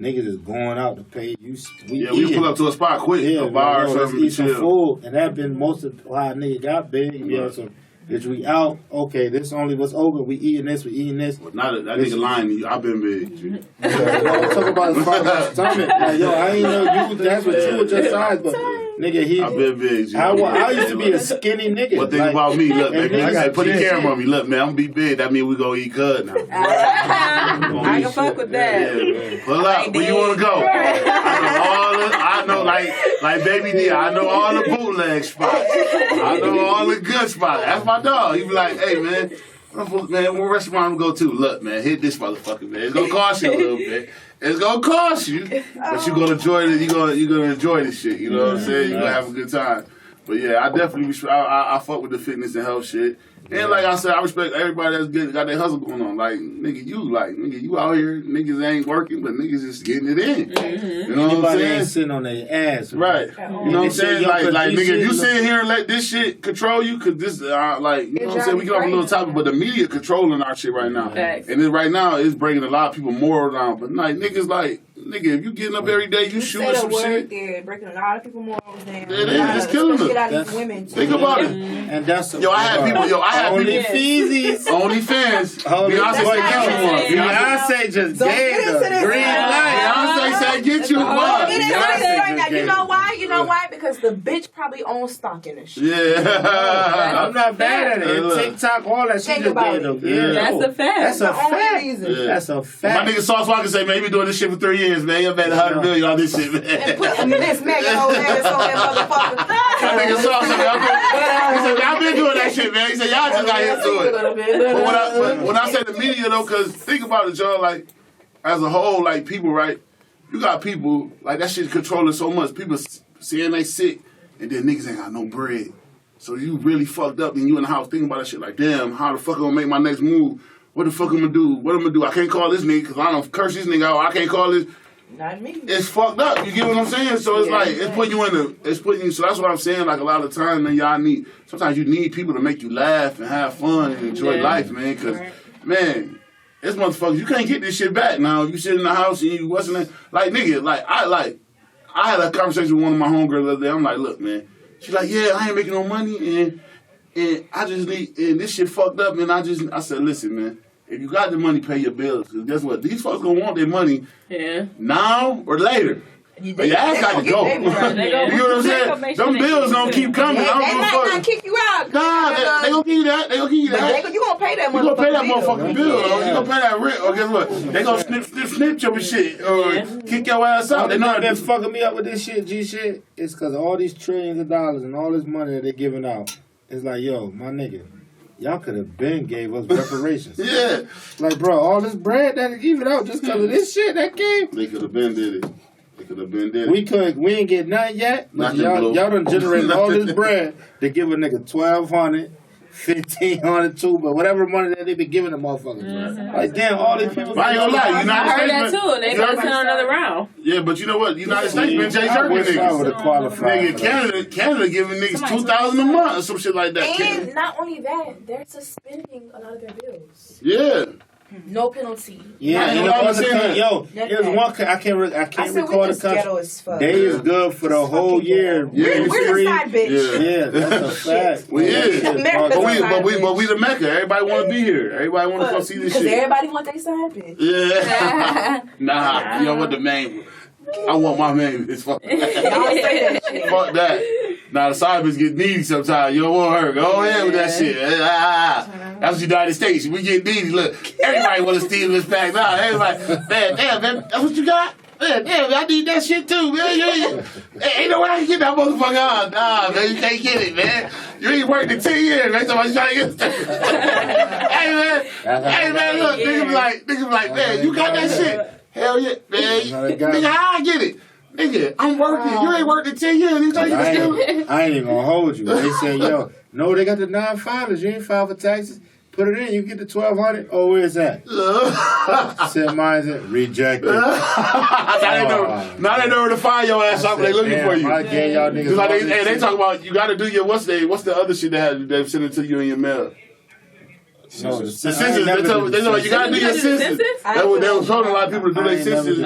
niggas is going out to pay.
We pull up to a spot quick, a bar or something,
eat some
chill.
food, and that been most of why a nigga got big. You know, so if we out, okay, this only what's open. We eating this, we eating this.
Not that nigga lying to you. I've been big.
I'm talking about as far as my stomach. Like, yo, I ain't know you. That's what you was your size, but nigga,
I've been big.
I used to be a skinny nigga.
One thing
like,
about me, look,
and
man,
niggas
I put the
just-
camera on me. Look, man, I'm gonna be big. That means we gonna eat good now.
I can fuck with that.
Yeah. Pull up. Where you wanna go? I know like Baby D. I know all the bootleg spots. I know all the good spots. That's my dog. He be like, hey man, what restaurant we go to? Look, man, hit this motherfucker, man. It's gonna cost you a little bit. It's gonna cost you, but you're gonna enjoy it. You're gonna enjoy this shit. You know what I'm saying? You're gonna have a good time. But yeah, I definitely I fuck with the fitness and health shit. And like I said, I respect everybody that's got their hustle going on. Like nigga, you out here, niggas ain't working, but niggas just getting it in. You know what I'm
Anybody
saying?
ain't sitting on their ass.
Right. You know what I'm saying? Like nigga, if you sit here and let this shit control you, cause this, you know what I'm saying? We get off a little topic, but the media controlling our shit right now.
Facts.
And then right now, it's breaking a lot of people more down. But like, niggas like, nigga, if you getting up every day, you shooting some shit.
There, breaking a lot of people morals down.
It is. It's killing them.
Shit out of these women. Too.
Think about it.
And that's
I had people.
Only Feezies.
Only fans.
Holy
Beyonce
fuck,
said get you one.
Beyonce just
Don't
gave
get into
the
this.
green light.
Beyonce said get you one.
It is
Beyonce
like this right now.
just
You
gave
know
it.
why? You know why? Because the bitch probably owns stock in this shit.
Yeah.
I'm not bad at
Hey,
it.
look.
TikTok, all that shit
Think
just
about
gave
it.
them.
Yeah.
That's a fact.
That's a
The only
fact.
reason.
Yeah.
That's a
My
fact.
nigga Sauce Walker say, man, he been doing this shit for 3 years, man. You made $100 million on this shit,
And
man.
put Miss Megan over there so that motherfucker.
That nigga saw something. He said, y'all been doing that shit, man. He said, y'all just got here to it. But when I say the media, though, because think about it, y'all, like, as a whole, like, people, right? You got people, like, that shit controlling so much. People saying they sick, and then niggas ain't got no bread. So you really fucked up, and you in the house thinking about that shit like, damn, how the fuck I'm gonna make my next move? What the fuck I'm gonna do? What I'm gonna do? I can't call this nigga because I don't curse this nigga out. I can't call this.
Not me.
It's fucked up. You get what I'm saying? So it's like, it's putting you, so that's what I'm saying. Like a lot of times, man, sometimes you need people to make you laugh and have fun and enjoy life, man. Because, man, this motherfuckers, you can't get this shit back now. You sit in the house and you wasn't, like, nigga, I had a conversation with one of my homegirls the other day. I'm like, look, man. She's like, yeah, I ain't making no money, and I just need, and this shit fucked up, and I said, listen, man, if you got the money, pay your bills, because guess what? These folks gonna want their money now or later. Your ass got to go. You know what I'm saying? Them bills gonna keep coming.
They might not kick you out.
Nah, they gonna give you that.
You gonna pay that motherfucking bill.
You gonna pay that motherfucking bill. You gonna pay that rent. Or guess what? They gonna snip your shit. Or kick your ass out.
They know that's fucking me up with this shit, G shit. It's because all these trillions of dollars and all this money that they're giving out. It's like, yo, my nigga, y'all could have been gave us reparations.
Yeah.
Like, bro, all this bread that they giving out just because of this shit that came.
They could have been did it.
We ain't get nothing yet, but y'all done generated all this bread to give a nigga $1,200, $1,500 too, but whatever money that they been giving the motherfuckers. Like, damn, all these people.
I ain't gonna lie,
I heard that too. They better send another round.
Yeah, but you know what? United States been Jay Jerkin niggas. Nigga, Canada giving niggas $2,000 a month or some shit like that.
And not only that, they're suspending a lot of their bills.
Yeah.
No penalty.
Yeah, and there's one. I can't recall the country. They is good for the whole year.
Yeah, we're the side bitch.
Yeah, that's a fact.
We is. But we the Mecca. Everybody want to be here. Everybody want to come see this shit.
Because everybody want their side bitch.
Yeah. Nah, you know what the main. I want my main bitch. Fuck that. Fuck that. Now the side bitch get needy sometimes. You don't want her. Go ahead with that shit. That's the United States. We get needy. Look, everybody want to steal this pack. Nah, everybody. Man, damn, man, that's what you got? Man, damn, I need that shit too, man. Ain't no way I can get that motherfucker on. Nah, man, you can't get it, man. You ain't worked in 10 years, man. Somebody's trying to get Hey, man, look, niggas be like, man, you got that shit? Hell yeah, man. Nigga, how I get it? Nigga, I'm working. You ain't worked in 10 years. You trying to get steal?
I ain't even gonna hold you. They say, yo, no, they got the non-filers. You ain't filed for taxes. Put it in. You get the $1,200. Oh, where's that? Said mine's rejected.
Now they know where to find your ass up. They looking for you.
I gave y'all niggas.
Like they talk about you got to do your what's the other shit they send it to you in your mail.
No,
the census. They know you gotta do your census. They was telling a lot of people to do their census.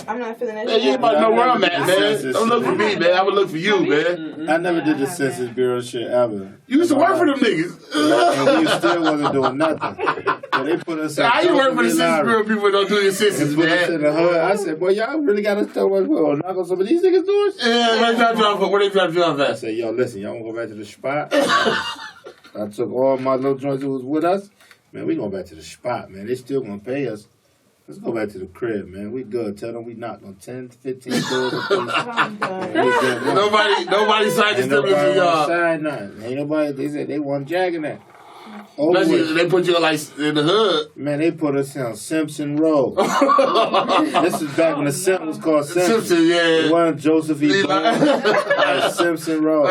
I'm not feeling that.
Man, you ain't about to know where I'm at, man. Don't look for me, man. I would look for you, man.
I never did the Census Bureau shit ever.
You used to work for them niggas.
And we still wasn't doing nothing. So they put us in.
How you work for the Census Bureau? People don't do your census,
man. Put us in the hood. I said, boy, y'all really got us tell us well, knock on some of these niggas doors.
Yeah, where they trying to drive at?
I said, yo, listen, y'all wanna go back to the spot? I took all my little joints that was with us. Man, we going back to the spot, man. They still gonna pay us. Let's go back to the crib, man. We good. Tell them we knocked on 10, 15 doors.
Nobody signed the stimulus for y'all.
Signed nothing. Ain't nobody. They said they want jagging that.
They put you like in the hood.
Man, they put us on Simpson Road. This is back when the Simpsons was called Simpson.
Yeah.
It wasn't Joseph E. Simpson Road.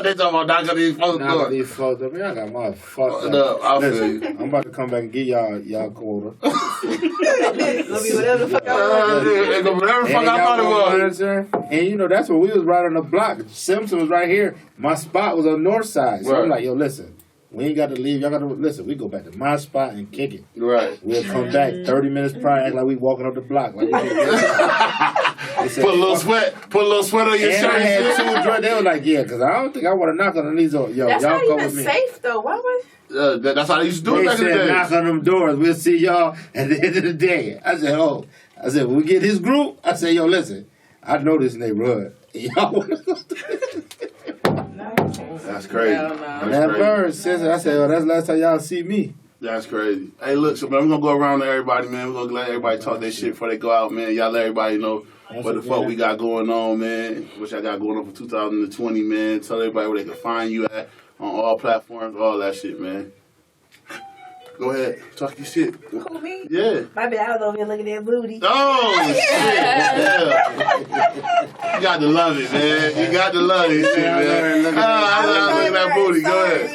They talking about knocking these folks up.
Knocking these folks up. Man, I got my fucked up. Listen, I'm about to come back and get y'all quota.
It'll be whatever the fuck
I thought it was.
And you know, that's when we was right on the block. Simpson was right here. My spot was on the north side. So I'm like, yo, listen. We ain't got to leave. Y'all got to listen. We go back to my spot and kick it.
Right.
We'll come back 30 minutes prior, act like we walking up the block. Like
said, put a little sweat on your shirt.
I had two drugs. They were like, yeah, because I don't think I want to knock on these. Yo,
that's
y'all
not
come
even
with me.
safe though. Why would?
That's how they used to do it back in the day.
Knock on them doors. We'll see y'all at the end of the day. I said, when we get his group, I said, yo, listen, I know this neighborhood. Y'all want to go through
That's crazy.
That bird says it. I said, well, that's the last time y'all see me.
That's crazy. Hey, look, so man, we're going to go around to everybody, man. We're going to let everybody talk their shit before they go out, man. Y'all let everybody know what the fuck we got going on, man. Which I got going on for 2020, man. Tell everybody where they can find you at on all platforms, all that shit, man. Go ahead, talk your shit.
Who, me?
Yeah.
My bad, I was over here looking at booty.
Oh, shit. Yeah. You got to love it, man. You got to love this shit, man. I looking at that booty. Go ahead.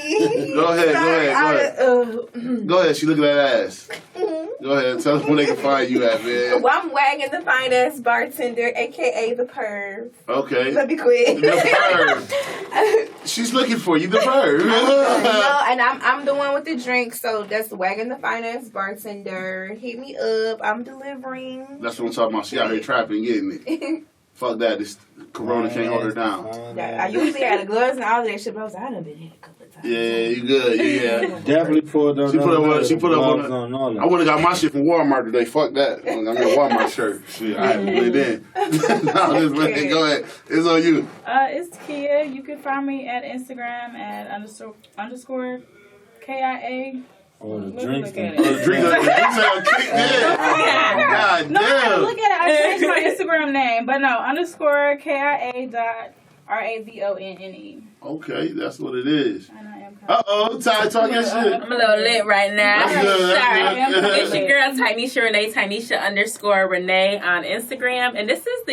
Go ahead. Go ahead. She looking at that ass. Go ahead. Tell them where they can find you at, man.
Well, I'm wagging the finest bartender, a.k.a. the perv.
Okay.
Let me quit.
The perv. She's looking for you, the perv.
No, and I'm the one with the drink, so that's wagging the finest bartender. Hit me up. I'm delivering.
That's what I'm talking about. She out here trapping, getting it. Fuck that. This Corona can't hold her down.
I usually had the gloves and all of that shit, but I was like, I done been hit a couple of times.
Yeah, you good. Yeah.
Definitely pulled up.
She put up
on
on. I would have got my shit from Walmart today. Fuck that. I got me a Walmart shirt. Shit, I had to put it in. Go ahead. It's on you.
It's Kia. You can find me at Instagram at underscore KIA.
Oh, the
Look
drinks.
at it.
The drinks have kicked in. God
No,
damn.
look at it. I changed my Instagram name, but no, underscore KIA.RAVONNE.
Okay, that's what it is.
And I am
Uh-oh, Ty talking shit.
I'm a little lit right now.
That's good, that's
Sorry.
good.
It's your girl, Tynesha Renee, Tynesha_Renee on Instagram. And this is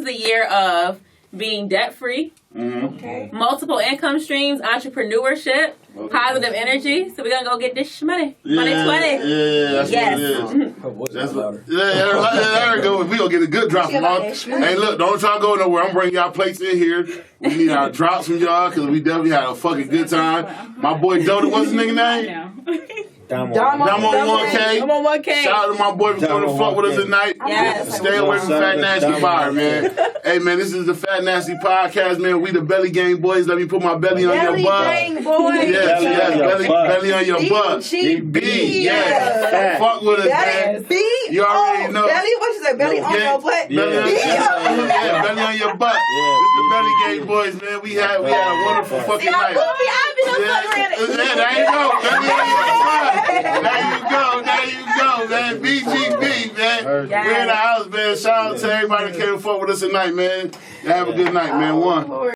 the year of being debt-free,
Okay.
multiple income streams, entrepreneurship, positive energy. So we're going to go get this money. Money 20.
Yeah, that's
Yes.
what it is. That's what, there we go. We gonna get a good drop from all. Hey, look, don't y'all go nowhere. I'm bringing y'all plates in here. We need our drops from y'all because we definitely had a fucking good time. My boy Dota, what's his nigga name?
Damo.
I'm on 1K.
I'm on 1K.
Shout out to my boy for coming to fuck with us tonight.
Yes.
Stay away from Fat Nasty Fire, man. Hey, man, this is the Fat Nasty Podcast, man. We the Belly Gang Boys. Let me put my belly on your butt.
Gang, boy.
Yes, belly on your butt.
BGB.
Yes. Fuck with us, man.
Belly,
You already know.
Belly, what you say? Belly on your butt.
Belly on your butt. It's the Belly Gang Boys, man. We had a wonderful fucking night.
I've been on
Yeah, there you go. Belly on your butt. There you go, man. BGB, man. We're in the house, man. Shout out to everybody that came forward with us tonight, man. Y'all have a good night, man. One.